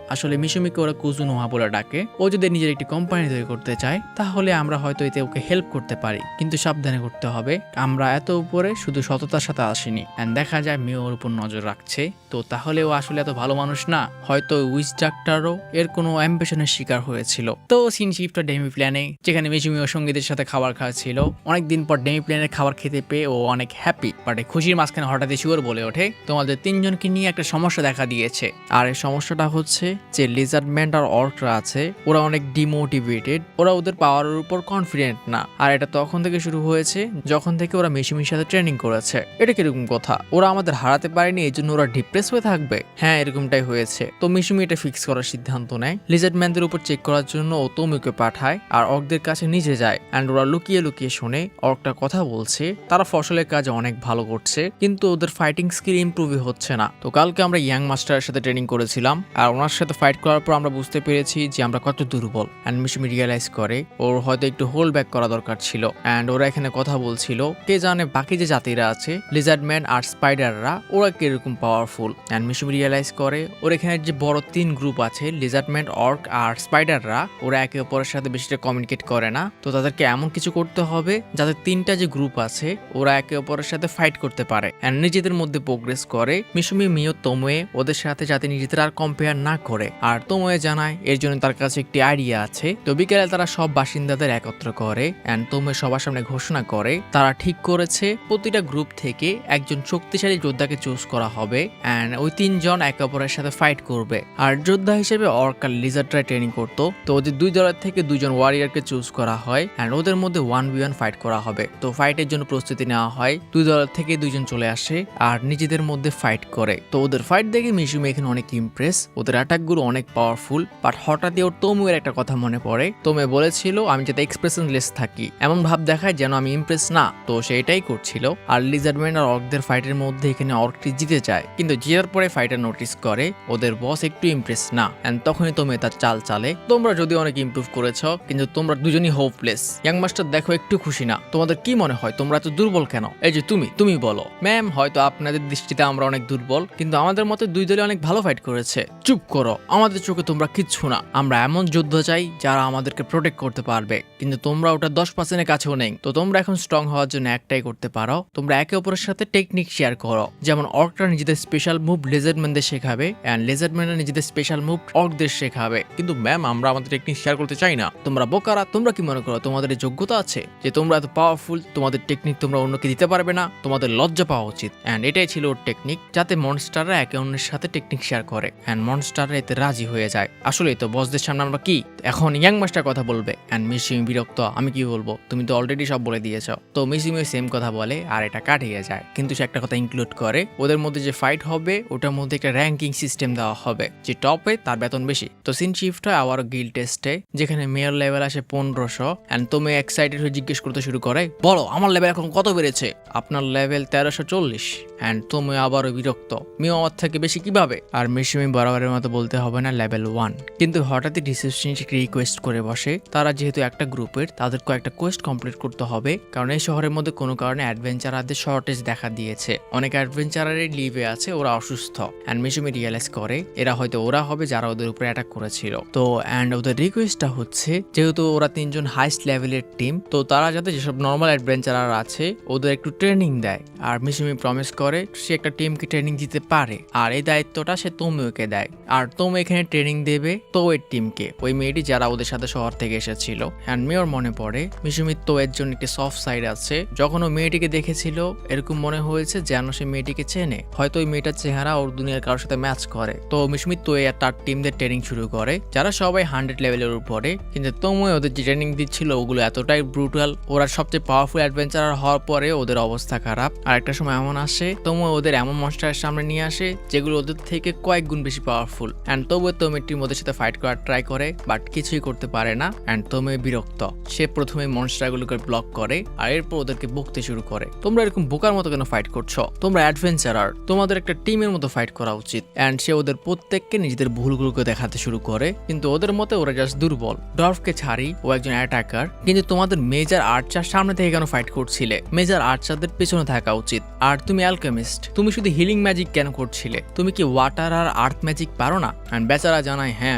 আসলে মিশুমিকে ওরা কুজুনোহা বলে ডাকে, ও যদি নিজের একটি কোম্পানি তৈরি করতে চায় তাহলে আমরা হয়তো এতে ওকে হেল্প করতে পারি, কিন্তু সাবধানে করতে হবে। আমরা এত উপরে শুধু সততার সাথে আসিনি। অ্যান্ড দেখা যায় মেয়ে ওর উপর নজর রাখছে, তো তাহলে ও আসলে এত ভালো মানুষ না, হয়তো উইচ ডাক্তারও এর কোনো অ্যাম্বিশনের শিকার হয়েছিল। তো সিন শিফটটা ডেমি প্ল্যানে, যেখানে মিশুমি ও সঙ্গীতের সাথে খাবার খাচ্ছিল। অনেকদিন পর ডেমি প্ল্যানের খাবার খেতে পেয়ে ও অনেক হ্যাপি, বাট খুশির মাঝখানে হঠাৎ শুয়োর বলে ওঠে, তোমাদের তিনজনকে নিয়ে একটা সমস্যা দেখা দিয়েছে। আর এই সমস্যাটা হচ্ছে যে লিজার্ডম্যান আর অর্করা আছে ওরা অনেক ডিমোটিভেটেড, ওরা ওদের পাওয়ারের উপর কনফিডেন্ট না। আর এটা তখন থেকে শুরু হয়েছে যখন থেকে ওরা মিশুমির সাথে ট্রেনিং করেছে। এটা কিরকম কথা, ওরা আমাদের হারাতে পারেনি এই জন্য ওরা ডিপ্রেস হয়ে থাকবে? হ্যাঁ এরকমটাই হয়েছে। তো মিশুমি এটা ফিক্স করার সিদ্ধান্ত নেয়, লিজার্ডম্যানদের উপর চেক করার জন্য ও তোমিকে পাঠায় আর অর্কদের কাছে নিজে যায়। অ্যান্ড ওরা লুকিয়ে লুকিয়ে শোনে অর্কটা কথা বলছে তারা ফসলের কাজে অনেক ভালো করছে, কিন্তু ওদের ফাইটিং স্কিল ইমপ্রুভই হচ্ছে না। তো কালকে আমরা ইয়াং মাস্টারের সাথে ট্রেনিং করেছিলাম আর ওনার সাথে ফাইট করার পর আমরা বুঝতে পেরেছি যে আমরা কত দুর্বল। অ্যান্ড মিশুমি রিয়েলাইজ করে ওর হয়তো একটু হোল্ড ব্যাক করা দরকার ছিল। অ্যান্ড ওরা এখানে কথা বলছিল, কে জানে বাকি যে জাতিরা আছে লিজার্ডম্যান আর স্পাইডাররা ওরা কিরকম পাওয়ারফুল। অ্যান্ড মিশুমি রিয়েলাইজ করে ওর এখানে যে বড় 3 গ্রুপ আছে, লিজার্ডম্যান, অর্ক আর স্পাইডাররা, ওরা একে অপরের সাথে বেশিটা কমিউনিকেট করে না। তো তাদেরকে এমন কিছু করতে হবে যাতে 3টা যে গ্রুপ আছে ওরা একে অপরের সাথে ফাইট করতে পারে অ্যান্ড নিজেদের মধ্যে প্রোগ্রেস করে। মিশুমি, মিও, তোমোয়ে ওদের সাথে যাতে নিজেদের আর কম্পেয়ার না করে। আর তোমোয়ে জানায় এর জন্য তার কাছে একটি আইডিয়া আছে। তো বিকেলে তারা সব বাসিন্দাদের একত্র করে অ্যান্ড তোমোয়ে সবার সামনে ঘোষণা করে তারা ঠিক করেছে প্রতিটা গ্রুপ থেকে একজন শক্তিশালী যোদ্ধাকে চুজ করা হবে অ্যান্ড ওই 3 জন একে অপরের সাথে ফাইট করবে। আর যোদ্ধা হিসেবে অর্ক আর লিজার্ডরা ট্রেনিং করতো। তো ওদের 2 দলের থেকে 2 জন ওয়ারিয়ারকে চুজ করা হয় অ্যান্ড ওদের মধ্যে 1v1 ফাইট করা হবে। তো ফাইটের জন্য প্রস্তুতি নেওয়া হয়। 2 দলের থেকে 2 জন চলে আসে আর নিজেদের মধ্যে ফাইট করে। তো ওদের ফাইট দেখে মিশুমি এখানে অনেক ইমপ্রেস। ওদের অ্যাটাকগুলো অনেক পাওয়ারফুল। বাট হঠাৎই ওর তোমোয়ের একটা কথা মনে পড়ে। তোমোয়ে বলেছিল আমি যাতে এক্সপ্রেশনলেস থাকি, এমন ভাব দেখায় যেন আমি ইমপ্রেস না। তো সে এটাই করছিল। আর লিজার্ডম্যান আর অর্কদের ফাইটের মধ্যে এখানে অর্কটি জিতে যায়, কিন্তু জেতার পরে ফাইটার নোটিস করে ওদের বস একটু ইমপ্রেস না এন্ড তখনই তোমোয়ে তার চাল চালে। তোমরা যদি অনেক ইমপ্রুভ করেছ কিন্তু তোমরা দুজনই হোপলেস। ইয়াং মাস্টার দেখো একটু খুশি না, তোমাদের কি মনে হয় তোমরা এত দুর্বল কেন? এই যে তুমি বলো। ম্যাম, হয়তো আপনাদের দৃষ্টিতে আমরা অনেক দুর্বল, কিন্তু আমাদের মতে 2 দলে অনেক ভালো ফাইট করেছে। চুপ করো, আমাদের চোখে তোমরা কিচ্ছু না। আমরা এমন যোদ্ধা চাই যারা আমাদেরকে প্রোটেক্ট করতে পারবে, কিন্তু তোমরা ওটা 10% কাছেও নেই। তো তোমরা এখন স্ট্রং হওয়ার জন্য একটাই করতে পারো, তোমরা একে অপরের সাথে টেকনিক শেয়ার করো। যেমন অর্করা নিজেদের স্পেশাল মুভ লিজার্ডম্যানদের শেখাবে এন্ড লিজার্ডম্যানরা নিজেদের স্পেশাল মুভ অর্কদের শেখাবে। কিন্তু ম্যাম, আমরা আমাদের টেকনিক শেয়ার করতে চাই না। তোমরা বোকারা, তোমরা কি মনে করো তোমাদের এই যোগ্যতা আছে যে তোমরা এত পাওয়ারফুল, তোমাদের টেকনিক তোমরা অন্যকে দিতে পারবে না? তোমাদের লজ্জা পাওয়া উচিত। এন্ড এটাই ছিল ওর টেকনিক, যাতে মনস্টাররা একে অন্যের সাথে টেকনিক শেয়ার করে এন্ড মনস্টাররা এতে রাজি হয়ে যায়। আসলেই তো বসদের সামনে আমরা কি? এখন ইয়াং মাস্টার কথা বলবে এন্ড মিশুমি বিরক্ত, আমি কি বলবো, তুমি তো অলরেডি সব বলে দিয়েছ। তো মিশুমি সেম কথা বলে আর এটা কাটিয়ে যায়, কিন্তু সে একটা কথা ইনক্লুড করে, ওদের মধ্যে যে ফাইট হবে ওটার মধ্যে একটা র্যাঙ্কিং সিস্টেম দেওয়া হবে, যে টপে তার বেতন বেশি। তো সিন শিফট হয় আবার গিল্ড টেস্টে, যেখানে মেয়র লেভেল আসে 1500 এন্ড তুমি এক্সাইটেড হয়ে জিজ্ঞেস করতে শুরু করে, বলো আমার লেভেল এখন কত বেড়েছে? আপনার লেভেল 1340 এন্ড তুমি আবারও বিরক্ত, মিও আমার থেকে বেশি কিভাবে? আর মিশুমি বরাবরের মতো বলতে হবে না লেভেল 1। কিন্তু হঠাৎই রিসেপশনিস্ট রিকোয়েস্ট করে বসে, তারা যেহেতু একটা গ্রুপের তাদের কয়েকটা কোয়েস্ট কমপ্লিট করতে হবে, কারণ এই শহরের মধ্যে কোনো কারণে অ্যাডভেঞ্চারারদের শর্টেজ দেখা দিয়েছে। অনেক অ্যাডভেঞ্চারারের লিভে আছে, ওরা অসুস্থ এন্ড মিশুমি রিয়েলাইজ করে এরা হয়তো ওরা হবে যারা ওদের উপরে অ্যাটাক করেছিল। তো এন্ড ওদের রিকোয়েস্টটা হচ্ছে, যেহেতু ওরা 3 জন হাইস্ট লেভেলের টিম, তো তারা যাতে যেসব নর্মাল অ্যাডভেঞ্চারার আছে ওদের একটু ট্রেনিং দেয়। আর মিশুমি প্রমিস করে সে একটা টিমকে ট্রেনিং দিতে পারে আর এই দায়িত্বটা সে তোমোকে দেয়। আর তোমো এখানে ট্রেনিং দেবে তোয়ের টিমকে, ওই মেয়েটি যারা ওদের সাথে শহর থেকে এসেছিল। এন্ড মেয়র মনে পড়ে মিশুমির তোয়ের জন্য একটি সফট সাইড আছে। যখন ও মেয়েটিকে দেখেছিল এরকম মনে হয়েছে যেন সে মেয়েটিকে চেনে, হয়তো ওই মেয়েটার চেহারা ওর দুনিয়ার কারোর সাথে ম্যাচ করে। তো মিশুমি তোয়ে আর তার টিমদের ট্রেনিং শুরু করে, যারা সবাই 100 লেভেলের উপরে। কিন্তু তোমোয় ওদের যে ট্রেনিং দিচ্ছিল ওগুলো এতটাই ব্রুটাল, ওরা সবচেয়ে পাওয়ারফুল অ্যাডভেঞ্চারার হওয়ার পরে ওদের অবস্থা খারাপ। আর একটা সময় এমন আসে তোমোয় ওদের এমন মনস্টারের সামনে নিয়ে আসে যেগুলো ওদের থেকে কয়েক গুণ বেশি পাওয়ারফুল এন্ড তবুও তোমের টিম ওদের সাথে ফাইট করার ট্রাই করে, বাট কিছুই করতে পারে না এন্ড তোমে বিরক্ত। সে প্রথমে মনস্টারগুলোকে ব্লক করে আর এরপর ওদেরকে বকতে শুরু করে, তোমরা এরকম বোকার মতো কেন ফাইট করছো? তোমরা অ্যাডভেঞ্চারার, তোমাদের একটা টিমের মতো ফাইট করা উচিত। এন্ড সে ওদের প্রত্যেককে নিজেদের ভুলগুলোকে দেখাতে শুরু করে, কিন্তু ওদের মতে ওরা জাস্ট দুর্বল। ডর্ফকে ছাড়ি, ও একজন অ্যাটাকার, কিন্তু তোমাদের মেজর আর্চার সামনে থেকে কেন ফাইট করছিলে? মেজর আর্চারদের পেছনে থাকা উচিত। আর তুমি অ্যালকেমিস্ট, তুমি শুধু হিলিং ম্যাজিক কেন করছিলে? তুমি কি ওয়াটার আর আর্থ ম্যাজিক পারো না? এন্ড বেচারা জানায় হ্যাঁ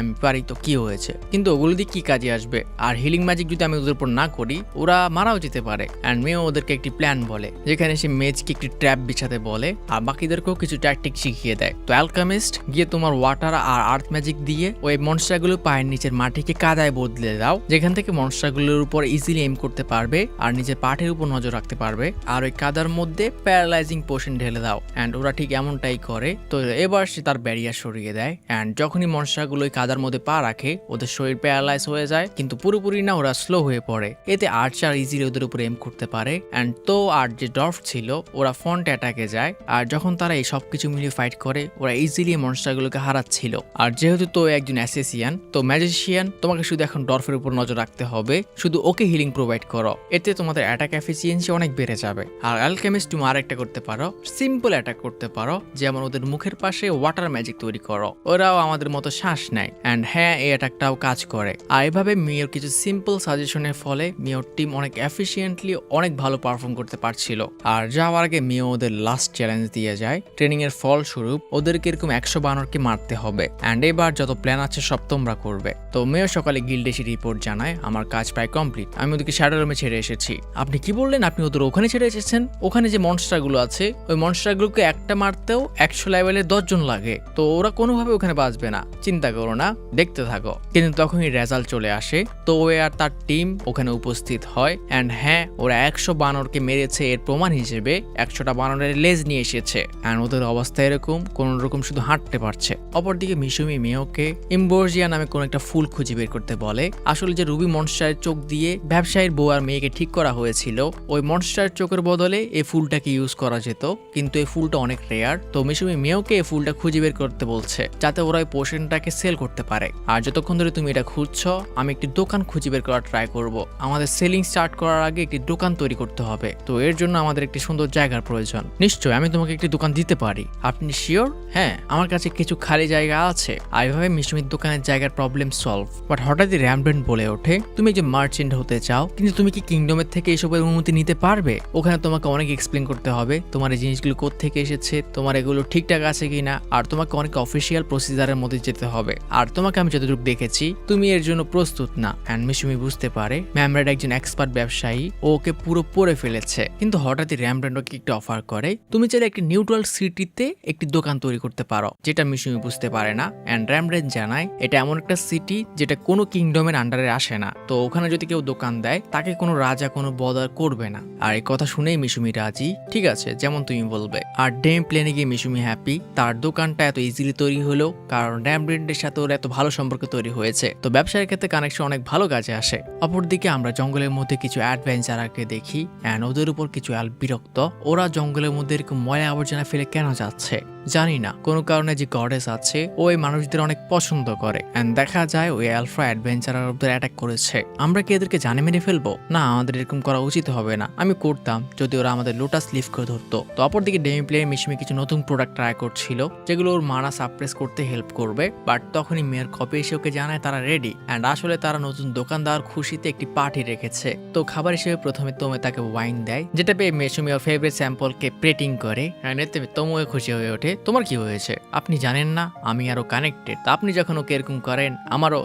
আমি পারি, তো কি হয়েছে? কিন্তু ওগুলো দিয়ে কি কাজে আসবে? আর হিলিং ম্যাজিক যদি আমি ওদের উপর না করি ওরা মারাও যেতে পারে। এন্ড মেয়ে ওদেরকে একটি প্ল্যান বলে, যেখানে সে মেজকে একটি ট্র্যাপ বিছাতে বলে আর বাকিদেরকেও কিছু ট্যাকটিক শিখিয়ে দেয়। তো অ্যালকেমিস্ট, গিয়ে তোমার ওয়াটার আর আর্থ ম্যাজিক দিয়ে ওই মনস্টারগুলো পায়ের নিচের মাটিকে কাদায় বদলে দাও, যেখান থেকে মনস্টারগুলোর উপর ইজিলি এম করতে পারবে আর নিজের পাটের উপর নজর রাখতে পারবে। আর ওই কাদার মধ্যে প্যারালাইজিং পোশন ঢেলে দাও এন্ড ওরা ঠিক এমনটাই করে। তো এবার সে তার ব্যারিয়ার সরিয়ে দেয় এন্ড যখনই মনস্টারগুলো ওই কাদার মধ্যে পা রাখে ওদের শরীর প্যারালাইজ হয়ে যায়, কিন্তু পুরোপুরি না, ওরা স্লো হয়ে পড়ে। এতে আর্চার ইজিলি ওদের উপরে এম করতে পারে এন্ড তো আর যে ডর্ফ ছিল ওরা ফ্রন্ট অ্যাটাকে যায়। আর যখন তারা এই সবকিছু মিলিয়ে ফাইট করে ওরা ইজিলি মনস্টারগুলোকে হারাচ্ছিল। আর যেহেতু তো একজন অ্যাসেসিয়ান, তো ম্যাজিশিয়ান, তোমাকে শুধু এখন ডর্ফের উপর নজর রাখতে হবে, শুধু ওকে হিলিং প্রোভাইড করো, এতে তোমাদের অ্যাটাক এফিসিয়েন্সি অনেক বেড়ে যাবে। আর অ্যালকেমিস্ট তুমি আরেকটা করতে পারো, সিম্পল অ্যাটাক করতে পারো, যেমন ওদের মুখের পাশে ওয়াটার ম্যাজিক তৈরি করো, ওরাও আমাদের মতো শ্বাস নেয় এন্ড হ্যাঁ এই অ্যাটাকটাও কাজ করে। আর এভাবে মিওর কিছু সিম্পল সাজেশনের ফলে মিওর টিম অনেক এফিসিয়েন্টলি অনেক ভালো পারফর্ম করতে পারছিল। আর যাওয়ার আগে মিও ওদের লাস্ট চ্যালেঞ্জ দিয়ে যায়। ট্রেনিং এর ফলস্বরূপ ওদেরকে এরকম 100 বানরকে মারতে হবে অ্যান্ড এবার যত প্ল্যান আছে সব তোমরা করবে। তো মেয় সকালে গিল্ডে এসে রিপোর্ট জানায় আমার কাজ প্রায় কমপ্লিট, আমি ওদেরকে শ্যাডো রুমে ছেড়ে এসেছি। আপনি কি বললেন আপনি ওদের ওখানে ছেড়ে এসেছেন? ওখানে যে মনস্টারগুলো আছে ওই মনস্টারগুলোকে একটা মারতেও 100 লেভেলে 10 জন লাগে, তো ওরা কোনোভাবে ওখানে বাঁচবে না, চিন্তা করো না, দেখতে থাকো। কিন্তু তখনই রেজাল্ট চলে আসে। তো ও আর তার টিম ওখানে উপস্থিত হয় অ্যান্ড হ্যাঁ ওরা 100 বানরকে মেরেছে, এর প্রমাণ হিসেবে 100টা বানরের লেজ নিয়ে এসেছে অ্যান্ড ওদের অবস্থা এরকম কোন রকম শুধু হাঁটতে পারছে। অপরদিকে মিশুমি মেয়োকে ইম্বোর্জিয়া নামে কোন একটা ফুল খুঁজে বের করতে বলে। আসলে যে রুবি মনস্টারের চোখ দিয়ে ব্যবসায়ীর বউ আর মেয়েকে ঠিক করা হয়েছিল, ওই মনস্টারের চোখের বদলে এই ফুলটাকে ইউজ করা যেত, কিন্তু এই ফুলটা অনেক রেয়ার। তো মিশুমি মেয়োকে এই ফুলটা খুঁজে বের করতে বলছে যাতে ওরা এই পোশনটাকে সেল করতে পারে। আর যতক্ষণ ধরে তুমি এটা খুঁজছো আমি একটি দোকান খুঁজে বের করার ট্রাই করব। আমাদের সেলিং স্টার্ট করার আগে একটি দোকান তৈরি করতে হবে, তো এর জন্য আমাদের একটি সুন্দর জায়গার প্রয়োজন। নিশ্চয় আমি তোমাকে একটি দোকান দিতে পারি, আপনি শিওর? হ্যাঁ আমার কাছে কিছু খালি জায়গা আছে। আর এভাবে মিশুমির দোকানের জায়গার প্রবলেম সলভ। বাট হঠাৎই র্যামব্রেন্ড বলে ওঠে তুমি যে মার্চেন্ট হতে চাও, কিন্তু তুমি কি কিংডমের থেকে এসবের অনুমতি নিতে পারবে? ওখানে তোমাকে অনেক এক্সপ্লেন করতে হবে তোমার এই জিনিসগুলো কোত্থেকে এসেছে, তোমার এগুলো ঠিকঠাক আছে কিনা, আর তোমাকে অনেক অফিসিয়াল প্রসিজারের মধ্যে যেতে হবে। আর তোমাকে আমি যতটুকু দেখেছি তুমি এর জন্য প্রস্তুত না। অ্যান্ড মিশুমি বুঝতে পারে ম্যামব্রেন্ড একজন এক্সপার্ট ব্যবসায়ী, ও ওকে পুরো পড়ে ফেলেছে। কিন্তু হঠাৎই র্যামব্রেন্ড ওকে একটা অফার করে তুমি চাইলে একটি নিউট্রাল সিটিতে একটি দোকান তৈরি করতে পারো, যেটা মিশুমি বুঝতে পারে না। অ্যান্ড র্যামব্রেন্ড জানায় এটা এমন একটা সিটি যেটা কোনো কিংডমের আন্ডারে আসে না, তো ওখানে যদি কেউ দোকান দেয় তাকে কোনো রাজা কোনো বদার করবে না। আর এই কথা শুনেই মিশুমি রাজি, ঠিক আছে যেমন তুমি বলবে। আর ডেম প্লেনে গিয়ে মিশুমি হ্যাপি, তার দোকানটা এত ইজিলি তৈরি হলো কারণ র্যামব্রেন্ডের সাথে ওর এত ভালো সম্পর্ক তৈরি হয়েছে। তো ব্যবসার ক্ষেত্রে কানেকশন অনেক ভালো কাজে আসে। অপরদিকে আমরা জঙ্গলের মধ্যে কিছু অ্যাডভেঞ্চারকে দেখি অ্যান্ড ওদের উপর কিছু বিরক্ত। ওরা জঙ্গলের মধ্যে এরকম ময়লা আবর্জনা ফেলে কেন যাচ্ছে জানি না, কোনো কারণে যে গডেস আছে ওই মানুষদের অনেক পছন্দ করে। এন্ড দেখা যায় ওই আলফা অ্যাডভেঞ্চারার ওদের অ্যাটাক করেছে। আমরা কি এদেরকে জানে মেরে ফেলবো? না, আমাদের এরকম করা উচিত হবে না। আমি করতাম যদি ওরা আমাদের লোটাস লিফ করে ধরতো। তো অপরদিকে ডেমি প্লেয়ার মিশমি কিছু নতুন প্রোডাক্ট ট্রাই করছিল যেগুলো ওর মানা সাপ্রেস করতে হেল্প করবে। বাট তখনই মেয়ের কপি এসে ওকে জানায় তারা রেডি অ্যান্ড আসলে তারা নতুন দোকানদার খুশিতে একটি পার্টি রেখেছে। তো খাবার হিসেবে প্রথমে তোমে তাকে ওয়াইন দেয়, যেটা পেয়ে মিশমি ওর ফেভারিট স্যাম্পলকে প্লেটিং করে অ্যান্ড এতে তোমে খুশি হয়ে ওঠে। তোমার কি হয়েছে? আপনি জানেন না আমি আরো কানেক্টেড। আপনি যখন ওকে এরকম করেন আমারও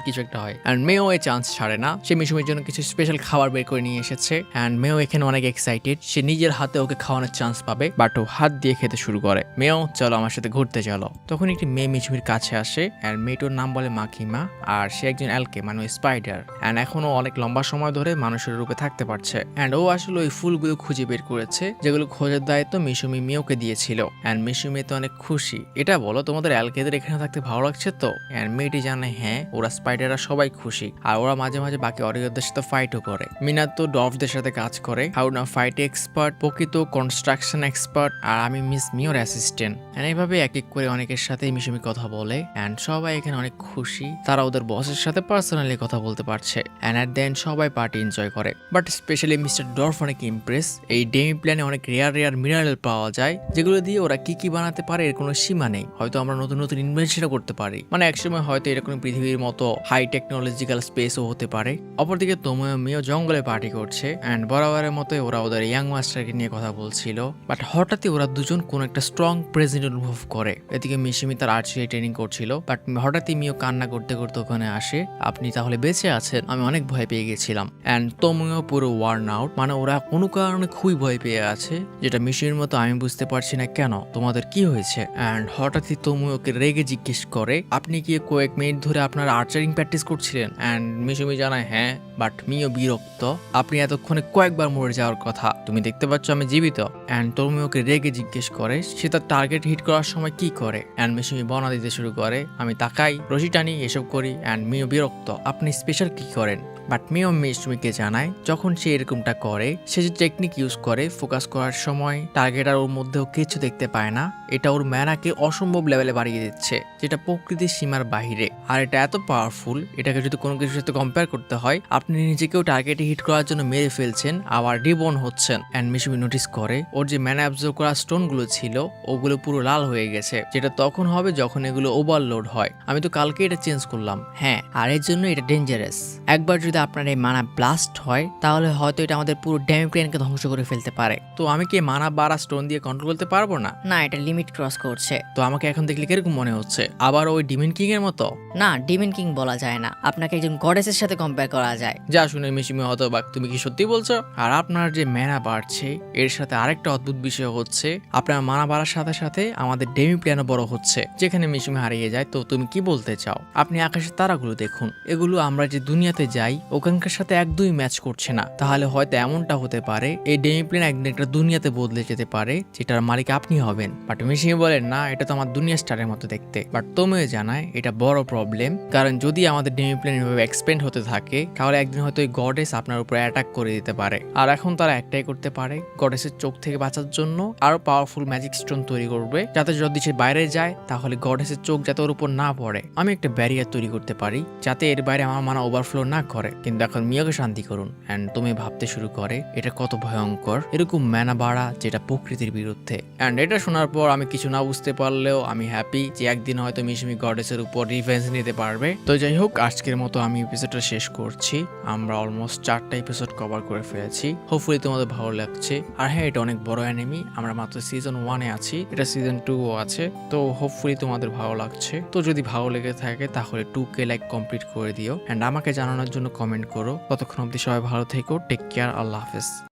কিছু একটা হয়। অ্যান্ড মেয়েও এই চান্স ছাড়ে না, সে মিশুমির জন্য কিছু স্পেশাল খাবার বের করে নিয়ে এসেছে অ্যান্ড মেয়েও এখানে অনেক এক্সাইটেড। সে নিজের হাতে ওকে খাওয়ানোর চান্স পাবে, বাট ও হাত দিয়ে খেতে শুরু করে। মেয়েও চলো আমার সাথে ঘুরতে চলো। তখন একটি মেয়ে মিশুমির কাছে আসে অ্যান্ড মেয়েটার নাম বলে মাকিমা, আর সে একজন অ্যালকে মানে স্পাইডার অ্যান্ড এখনো অনেক লম্বা সময় ধরে মানুষের রূপে থাকতে পারছে। অ্যান্ড ও আসলে ওই ফুলগুলো খুঁজে বের করেছে যেগুলো খোঁজার দায়িত্ব মিশুমি মেয়েকে দিয়েছিল। অ্যান্ড মিশুমি তো অনেক খুশি। এটা বলো তোমাদের অ্যালকেদের এখানে থাকতে ভালো লাগছে তো? অ্যান্ড মেয়েটি জানে হ্যাঁ, ওরা স্পাইডাররা সবাই খুশি আর ওরা মাঝে মাঝে বাকি অরিয়রদের সাথে ফাইটও করে। মিনাত তো ডফদের সাথে কাজ করে, হাউনা ফাইট এক্সপার্ট, প্রকৃত কনস্ট্রাকশন এক্সপার্ট, আর আমি মিস মিওর অ্যাসিস্ট্যান্ট। অ্যান্ড এইভাবে এক এক করে অনেকের সাথে মিশুমি কথা বলে অ্যান্ড সবাই এখানে অনেক খুশি। তারা ওদের বসের সাথে পার্সোনালি কথা বলতে পারছে অ্যান্ড অ্যাট দেন সবাই পার্টি এনজয় করে। বাট স্পেশালি মিস্টার ডর্ফ অনেক ইমপ্রেস। এই ডেমি প্ল্যানে অনেক রেয়ার মিনারেল পাওয়া যায় যেগুলো দিয়ে ওরা কি কি বানাতে পারে এর কোনো সীমা নেই। হয়তো আমরা নতুন নতুন ইনভেনশনও করতে পারি, মানে একসময় হয়তো এরকম পৃথিবীর মতো হাই টেকনোলজিক্যাল স্পেসও হতে পারে। অপরদিকে তোময় মেয়েও জঙ্গলে পার্টি করছে অ্যান্ড বরাবরের মতো ওরা ওদের ইয়াং মাস্টারকে নিয়ে কথা বলছিল। বাট হঠাৎই ওরা দুজন কোন একটা স্ট্রং প্রেজেন্ট অনুভব করে। এদিকে মিশুমি তার আর্চারি ট্রেনিং করছিল, বাট হঠাৎই মিও কান্না করতে করতে ওখানে আসে। আপনি তাহলে বেঁচে আছেন? আমি অনেক ভয় পেয়ে গেছিলাম। অ্যান্ড তোময় পুরো ওয়ার্ন আউট, মানে ওরা কোনো কারণে খুবই ভয় পেয়ে আছে, যেটা মিশুমির মতো আমি বুঝতে পারছি না কেন তোমাদের কি হয়েছে। অ্যান্ড হঠাৎই তোময় ওকে রেগে জিজ্ঞেস করে আপনি কি কয়েক মিনিট ধরে আপনার আর্চারিং প্র্যাকটিস করছিলেন? অ্যান্ড মিশুমি জানায় হ্যাঁ, বাট মিও বিরক্ত। আপনি এতক্ষণে কয়েকবার মরে যাওয়ার কথা, তুমি দেখতে পাচ্ছ আমি জীবিত। অ্যান্ড তোময় ওকে রেগে জিজ্ঞেস করে সে তার টার্গেট হিট করার সময় কি করে। অ্যান্ড মিশুমি বনা দিতে শুরু করে, আমি তাকাই, রশি টানি, এসব করি। অ্যান্ড মিও বিরক্ত, আপনি স্পেশাল কি করেন? বাট মিও মিশুমিকে জানায় যখন সে এরকমটা করে, সে যে টেকনিক ইউজ করে ফোকাস করার সময় টার্গেট আর ওর মধ্যেও কিছু দেখতে পায় না, এটা ওর ম্যানাকে অসম্ভব লেভেলে বাড়িয়ে দিচ্ছে, যেটা প্রকৃতির সীমার বাহিরে। আর এটা এত পাওয়ারফুল, এটাকে যদি কোনো কিছুর সাথে কম্পেয়ার করতে হয়, আপনি নিজেকেও টার্গেটে হিট করার জন্য মেরে ফেলছেন আবার রিবর্ন হচ্ছেন। অ্যান্ড মিশুমি নোটিস করে ওর যে ম্যানা অ্যাবজর্ব করা স্টোনগুলো ছিল ওগুলো পুরো লাল হয়ে গেছে, যেটা তখন হবে যখন এগুলো ওভারলোড হয়। আমি তো কালকে এটা চেঞ্জ করলাম। হ্যাঁ, আর এর জন্য এটা ডেঞ্জারাস। একবার যদি যদি আপনার এই মানা ব্লাস্ট হয় তাহলে হয়তো এটা আমাদের পুরো ড্যামি প্লেনকে ধ্বংস করে ফেলতে পারে। তো আমি কি মানা বাড়া স্টোন দিয়ে কন্ট্রোল করতে পারবো না? না, এটা লিমিট ক্রস করছে। তো আমাকে এখন দেখলে কিরকম মনে হচ্ছে? আবার ওই ডিমন কিং এর মতো? না, ডিমন কিং বলা যায় না, আপনাকে একজন গডেসের সাথে কম্পেয়ার করা যায়। যা শুনে মিশিমি হতবাক, তুমি কি সত্যি বলছো? আর আপনার যে ম্যানা বাড়ছে এর সাথে আরেকটা অদ্ভুত বিষয় হচ্ছে আপনার মানা বাড়ার সাথে সাথে আমাদের ডেমি প্ল্যানও বড় হচ্ছে, যেখানে মিশিমি হারিয়ে যায়। তো তুমি কি বলতে চাও? আপনি আকাশের তারাগুলো দেখুন, এগুলো আমরা যে দুনিয়াতে যাই ওখানকার সাথে একদমই ম্যাচ করছে না। তাহলে হয়তো এমনটা হতে পারে এই ডেমি প্ল্যান একদিন একটা দুনিয়াতে বদলে যেতে পারে যেটার মালিক আপনি হবেন। বাট মিশিমি বলেন না, এটা তো আমার দুনিয়া স্টারের মতো দেখতে। বাট তুমিও জানায় এটা বড় প্রবলেম, কারণ যদি আমাদের ডেমি প্ল্যান এভাবে এক্সপেন্ড হতে থাকে তাহলে একদিন হয়তো এই গডেস আপনার উপর অ্যাটাক করে দিতে পারে। আর এখন তারা একটাই করতে পারে, গডেসের চোখ থেকে বাঁচার জন্য আরো পাওয়ারফুল ম্যাজিক স্টোন তৈরি করবে, যাতে যদি সে বাইরে যায় তাহলে গডেসের চোখ যাতে ওর উপর না পড়ে। আমি একটা ব্যারিয়ার তৈরি করতে পারি যাতে এর বাইরে আমার মানা ওভারফ্লো না করে। কিন্তু এখন মিয়াকে শান্তি করুন এন্ড তুমি ভাবতে শুরু করে এটা কত ভয়ঙ্কর, এরকম ম্যানা বাড়া যেটা প্রকৃতির বিরুদ্ধে। এন্ড এটা শোনার পর আমি কিছু না বুঝতে পারলেও আমি হ্যাপি যে একদিন হয়তো মিশিমি গডেসের উপর রিভেঞ্জ নিতে পারবে। তো যাই হোক, আজকের মতো আমি এপিসোডটা শেষ করছি। আমরা অলমোস্ট 4টা এপিসোড কভার করে ফেলেছি। হোপফুলি তোমাদের ভালো লাগছে। আর হ্যাঁ, এটা অনেক বড় অ্যানিমি, আমরা মাত্র সিজন 1-এ আছি, এটা সিজন 2ও আছে। তো হোপফুলি তোমাদের ভালো লাগছে। তো যদি ভালো লেগে থাকে তাহলে 2K লাইক কমপ্লিট করে দিও এন্ড আমাকে জানানোর জন্য কমেন্ট করো। ততক্ষণ অবধি সবাই ভালো থেকো, টেক কেয়ার, আল্লাহ হাফেজ।